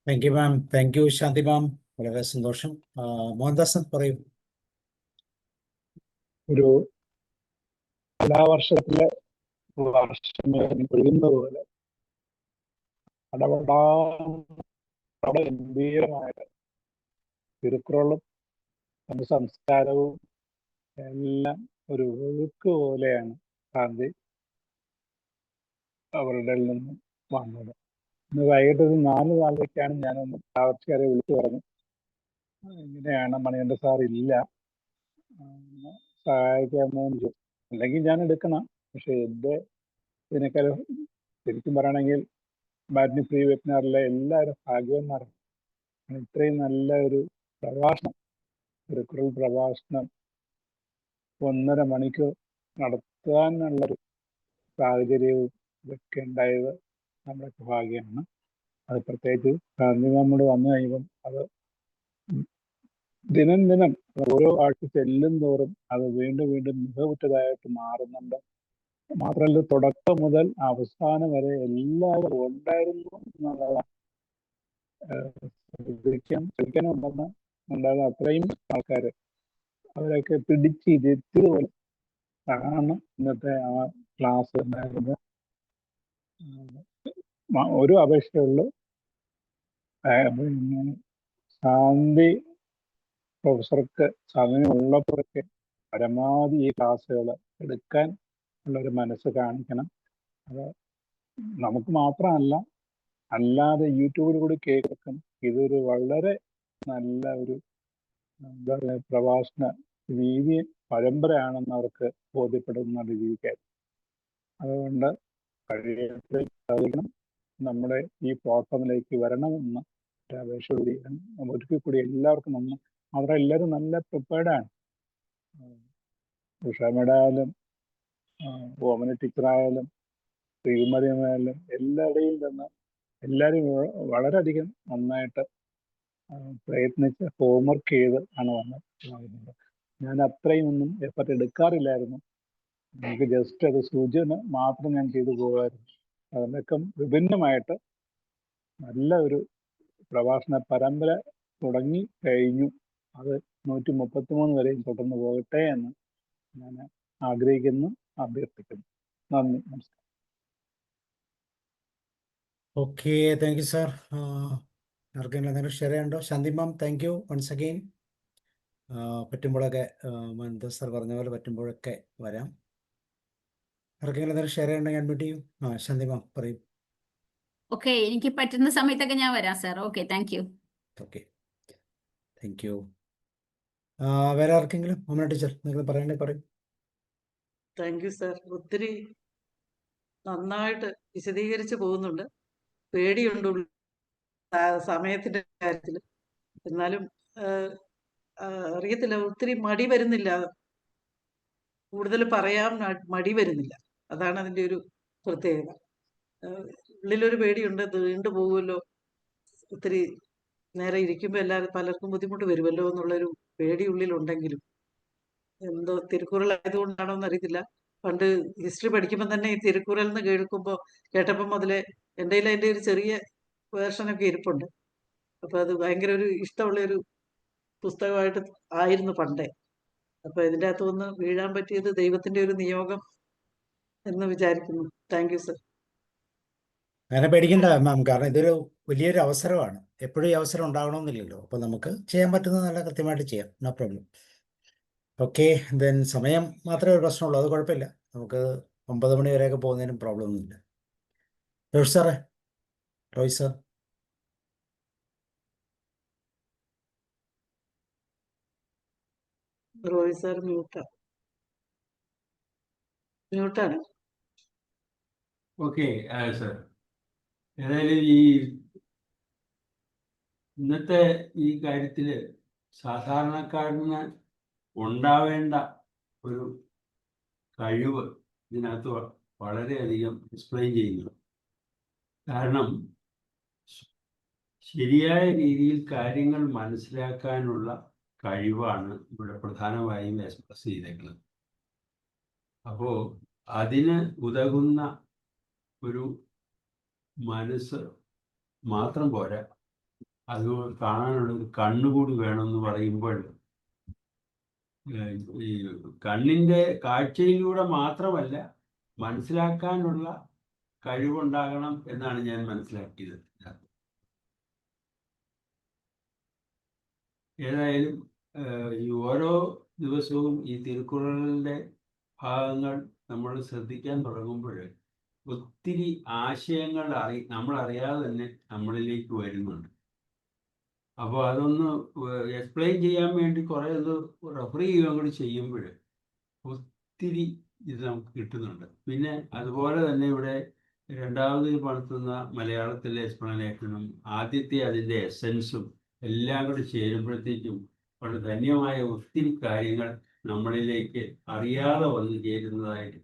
Thank you, ma'am. Thank you, Shanti ma'am. വളരെ സന്തോഷം. മോഹൻദാസൻ പറയൂ. ഒരു കലാവർഷത്തിലെ വർഷമേ പൊഴിയുന്ന പോലെ വളരെ ഗംഭീരമായ തിരുക്കുറളും നമ്മുടെ സംസ്കാരവും എല്ലാം ഒരു ഒഴുക്ക് പോലെയാണ് ഗാന്ധി അവരുടെ നിന്നും വന്നത്. ഇന്ന് വൈകിട്ട് ഒരു 4:00 ഞാനൊന്ന് താമസിക്കാരെ വിളിച്ചു പറഞ്ഞു, ഇങ്ങനെയാണ് മണികണ്ഠ സാർ ഇല്ല, സഹായിക്കാമോ എന്ന് ചോദിച്ചു. അല്ലെങ്കിൽ ഞാൻ എടുക്കണം, പക്ഷെ എൻ്റെ ഇതിനേക്കാളും ശരിക്കും പറയുകയാണെങ്കിൽ മാറ്റിനി ഫ്രീ വെബിനാറിലെ എല്ലാവരും ഭാഗ്യവന്മാരാണ്. ഇത്രയും നല്ല ഒരു പ്രഭാഷണം, തിരുക്കുറൾ പ്രഭാഷണം 1.5 മണിക്കൂർ നടത്താനുള്ളൊരു സാഹചര്യവും ഇതൊക്കെ ഉണ്ടായത് നമ്മുടെയൊക്കെ ഭാഗ്യമാണ്. അത് പ്രത്യേകിച്ച് ഗാന്ധി നമ്മോട് വന്നു കഴിയുമ്പം അത് ദിനം ദിനം ഓരോ ആഴ്ച ചെല്ലും തോറും അത് വീണ്ടും വീണ്ടും മികവുറ്റതായിട്ട് മാറുന്നുണ്ട്. മാത്രമല്ല തുടക്കം മുതൽ അവസാനം വരെ എല്ലാവരും ഉണ്ടായിരുന്നു എന്നുള്ളതാണ്. ശ്രദ്ധിക്കാനുണ്ടെന്ന് ഉണ്ടായിരുന്ന അത്രയും ആൾക്കാർ അവരൊക്കെ പിടിച്ചിരുത്തിയതുപോലെ ആണ് ഇന്നത്തെ ആ ക്ലാസ് ഉണ്ടായിരുന്നത്. ഒരു അപേക്ഷയുള്ളൂ, പിന്നെ ശാന്തി പ്രൊഫസർക്ക് സമയമുള്ളപ്പോഴൊക്കെ പരമാവധി ഈ ക്ലാസ്സുകൾ എടുക്കാൻ ഉള്ളൊരു മനസ്സ് കാണിക്കണം. അത് നമുക്ക് മാത്രമല്ല, അല്ലാതെ യൂട്യൂബിൽ കൂടി കേൾക്കും. ഇതൊരു വളരെ നല്ല ഒരു എന്താ പറയുക, പ്രഭാഷണ രീതി പരമ്പരയാണെന്ന് അവർക്ക് ബോധ്യപ്പെടുന്ന രീതിക്കായി. അതുകൊണ്ട് കഴിയത്രയും സാധിക്കണം നമ്മുടെ ഈ പ്ലാറ്റ്ഫോമിലേക്ക് വരണമെന്ന് ഒരു അപേക്ഷ ഒരിക്കൽ കൂടി എല്ലാവർക്കും നമ്മൾ അവരെ എല്ലാവരും നല്ല പ്രിപ്പയർഡാണ്. ഉഷാമേടായാലും ഓമന ടീച്ചറായാലും ശ്രീകുമാരിയമ്മയായാലും എല്ലാവരുടെയും നിന്ന് എല്ലാവരും വളരെയധികം നന്നായിട്ട് പ്രയത്നിച്ച് ഹോംവർക്ക് ചെയ്ത് ആണ് വന്നത്. ഞാൻ അത്രയും ഒന്നും എഫർട്ട് എടുക്കാറില്ലായിരുന്നു. എനിക്ക് ജസ്റ്റ് അത് സൂചന മാത്രം ഞാൻ ചെയ്തു പോകുമായിരുന്നു. അതിനൊക്കെ വിഭിന്നമായിട്ട് നല്ല ഒരു പ്രഭാഷണ പരമ്പര തുടങ്ങി കഴിഞ്ഞു. അത് 133 വരെയും തുടർന്ന് പോകട്ടെ എന്ന് ഞാൻ ആഗ്രഹിക്കുന്നു, അഭ്യർത്ഥിക്കുന്നു. നന്ദി, നമസ്കാരം. Okay, thank you sir. ആർക്കെങ്കിലും എന്തെങ്കിലും ഷെയർ ചെയ്യണ്ടോ? Shanti ma'am, thank you once again. പറ്റുമ്പോഴൊക്കെ മോഹൻദാസ് സാർ പറഞ്ഞ പോലെ പറ്റുമ്പോഴൊക്കെ വരാം. ആർക്കെങ്കിലും എന്തെങ്കിലും ഷെയർ ചെയ്യണമെങ്കിൽ അഡ്മിറ്റ് ചെയ്യും. ശാന്തി മാം പറയും. ഓക്കെ, എനിക്ക് പറ്റുന്ന സമയത്തൊക്കെ ഞാൻ വരാം sir. Okay, thank U. Okay, thank U. വേറെ ആർക്കെങ്കിലും ഓമന ടീച്ചർ നിങ്ങൾ പറയണ്ടേ പറയും. Thank you sir. ഒത്തിരി നന്നായിട്ട് വിശദീകരിച്ച് പോകുന്നുണ്ട്. പേടിയുണ്ട് സമയത്തിന്റെ കാര്യത്തിൽ. എന്നാലും അറിയത്തില്ല, ഒത്തിരി മടി വരുന്നില്ല, കൂടുതൽ പറയാൻ മടി വരുന്നില്ല. അതാണ് അതിൻ്റെ ഒരു പ്രത്യേകത. ഉള്ളിലൊരു പേടിയുണ്ട്, നീണ്ടു പോകുമല്ലോ, ഒത്തിരി നേരെ ഇരിക്കുമ്പോൾ പലർക്കും ബുദ്ധിമുട്ട് വരുമല്ലോ എന്നുള്ളൊരു പേടി ഉള്ളിലുണ്ടെങ്കിലും എന്തോ തിരുക്കുറൾ ആയതുകൊണ്ടാണോ എന്നറിയത്തില്ല. പണ്ട് ഹിസ്റ്ററി പഠിക്കുമ്പോൾ തന്നെ ഈ തിരുക്കുറൽ എന്ന് കേട്ടപ്പം മുതലേ എൻ്റെ കയ്യിൽ അതിൻ്റെ ഒരു ചെറിയ വേർഷനൊക്കെ ഇരിപ്പുണ്ട്. അപ്പോൾ അത് ഭയങ്കര ഒരു ഇഷ്ടമുള്ളൊരു പുസ്തകമായിട്ട് ആയിരുന്നു പണ്ടേ. അപ്പോൾ ഇതിൻ്റെ അകത്തുനിന്ന് വീഴാൻ പറ്റിയത് ദൈവത്തിൻ്റെ ഒരു നിയോഗം എന്ന് വിചാരിക്കുന്നു. Thank you sir. അങ്ങനെ പേടിക്കണ്ട മാം, കാരണം ഇതൊരു വലിയൊരു അവസരമാണ്. എപ്പോഴും ഈ അവസരം ഉണ്ടാകണമെന്നില്ലല്ലോ. അപ്പോൾ നമുക്ക് ചെയ്യാൻ പറ്റുന്നത് നല്ല കൃത്യമായിട്ട് ചെയ്യാം. No problem. ഓക്കെ, ദെൻ സമയം മാത്രമേ ഒരു പ്രശ്നമുള്ളൂ. അത് കുഴപ്പമില്ല. നമുക്ക് 9 മണി വരെയൊക്കെ പോകുന്നതിനും പ്രോബ്ലം ഒന്നുമില്ല. റോയ് സാറേ, റോയ് സാർ. റോയ് സാർ മ്യൂട്ടാണ്. ഓക്കെ സർ, ഏതായാലും ഈ ഇന്നത്തെ ഈ കാര്യത്തിൽ സാധാരണക്കാരന് ഉണ്ടാവേണ്ട ഒരു കഴിവ് ഇതിനകത്ത് വളരെയധികം എക്സ്പ്ലെയിൻ ചെയ്യുന്നു. കാരണം ശരിയായ രീതിയിൽ കാര്യങ്ങൾ മനസ്സിലാക്കാനുള്ള കഴിവാണ് ഇവിടെ പ്രധാനമായും എക്സ്പ്രസ് ചെയ്തേക്കുന്നത്. അപ്പോൾ അതിന് ഉതകുന്ന ഒരു മനസ്സ് മാത്രം പോരാ, അത് കാണാനുള്ള ഒരു കണ്ണുകൂടി വേണമെന്ന് പറയുമ്പോൾ ഈ കണ്ണിന്റെ കാഴ്ചയിലൂടെ മാത്രമല്ല മനസ്സിലാക്കാനുള്ള കഴിവുണ്ടാകണം എന്നാണ് ഞാൻ മനസ്സിലാക്കിയത്. ഏതായാലും ഈ ഓരോ ദിവസവും ഈ തിരുക്കുറളിന്റെ ഭാഗങ്ങൾ നമ്മൾ ശ്രദ്ധിക്കാൻ തുടങ്ങുമ്പോൾ ഒത്തിരി ആശയങ്ങൾ നമ്മൾ അറിയാതെ തന്നെ നമ്മളിലേക്ക് വരുന്നുണ്ട്. അപ്പോൾ അതൊന്ന് എക്സ്പ്ലെയിൻ ചെയ്യാൻ വേണ്ടി കുറേ ഒന്ന് റെഫർ ചെയ്യുകയും കൂടി ചെയ്യുമ്പോൾ ഒത്തിരി ഇത് നമുക്ക് കിട്ടുന്നുണ്ട്. പിന്നെ അതുപോലെ തന്നെ ഇവിടെ രണ്ടാമത് പടുത്തുന്ന മലയാളത്തിലെ എക്സ്പ്ലനേഷനും ആദ്യത്തെ അതിൻ്റെ എസൻസും എല്ലാം കൂടി ചേരുമ്പോഴത്തേക്കും വളരെ ധന്യമായ ഒത്തിരി കാര്യങ്ങൾ നമ്മളിലേക്ക് അറിയാതെ വന്നു ചേരുന്നതായിട്ട്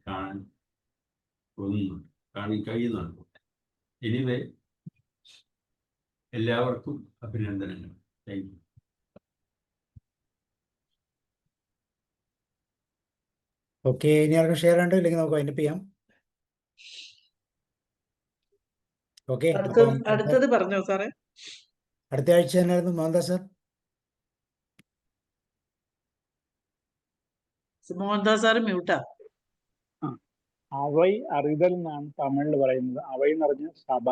കഴിയുന്നുണ്ട്. എനിവേ, എല്ലാവർക്കും അഭിനന്ദനങ്ങൾ. Thank you. ഓക്കെ, ഇനി ആർക്കും ഷെയർ ഉണ്ടോ? ഇല്ലെങ്കിൽ നമുക്ക് വൈൻഡപ്പ് ചെയ്യാം. ഓക്കെ, അപ്പം അടുത്തത് പറഞ്ഞോ സാറേ. അടുത്ത ആഴ്ച തന്നെയായിരുന്നു മോഹൻദാസ് സാർ. മോഹൻദാസ് സാറ് മ്യൂട്ടാ. അവൈ അറിതൽ എന്നാണ് തമിഴിൽ പറയുന്നത്. അവൈ എന്ന് പറഞ്ഞ സഭ.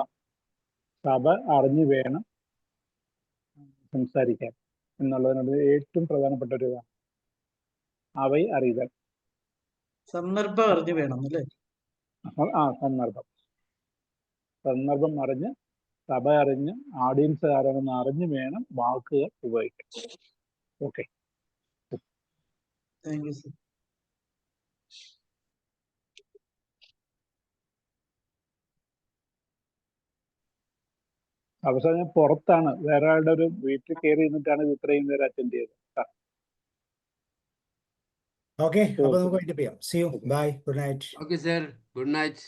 സഭ അറിഞ്ഞു വേണം സംസാരിക്കാൻ എന്നുള്ളതിനോട് ഏറ്റവും പ്രധാനപ്പെട്ട ഒരു ഇതാണ് അവൈ അറിതൽ. സന്ദർഭം അറിഞ്ഞു വേണം അല്ലേ? സന്ദർഭം അറിഞ്ഞ്, സഭ അറിഞ്ഞ്, ഓഡിയൻസ് ആരാണെന്ന് അറിഞ്ഞു വേണം വാക്കുകൾ ഉപയോഗിക്കാൻ. Okay, thank you sir. അവസാനം ഞാൻ പുറത്താണ്, വേറെ ആളുടെ ഒരു വീട്ടിൽ കയറി നിന്നിട്ടാണ് ഇത് ഇത്രയും നേരം അറ്റൻഡ് ചെയ്തത്. ഓക്കെ, അപ്പൊ നമുക്ക് വൈൻഡപ്പ് ചെയ്യാം. See you, bye, good night. Okay, sir. Good night.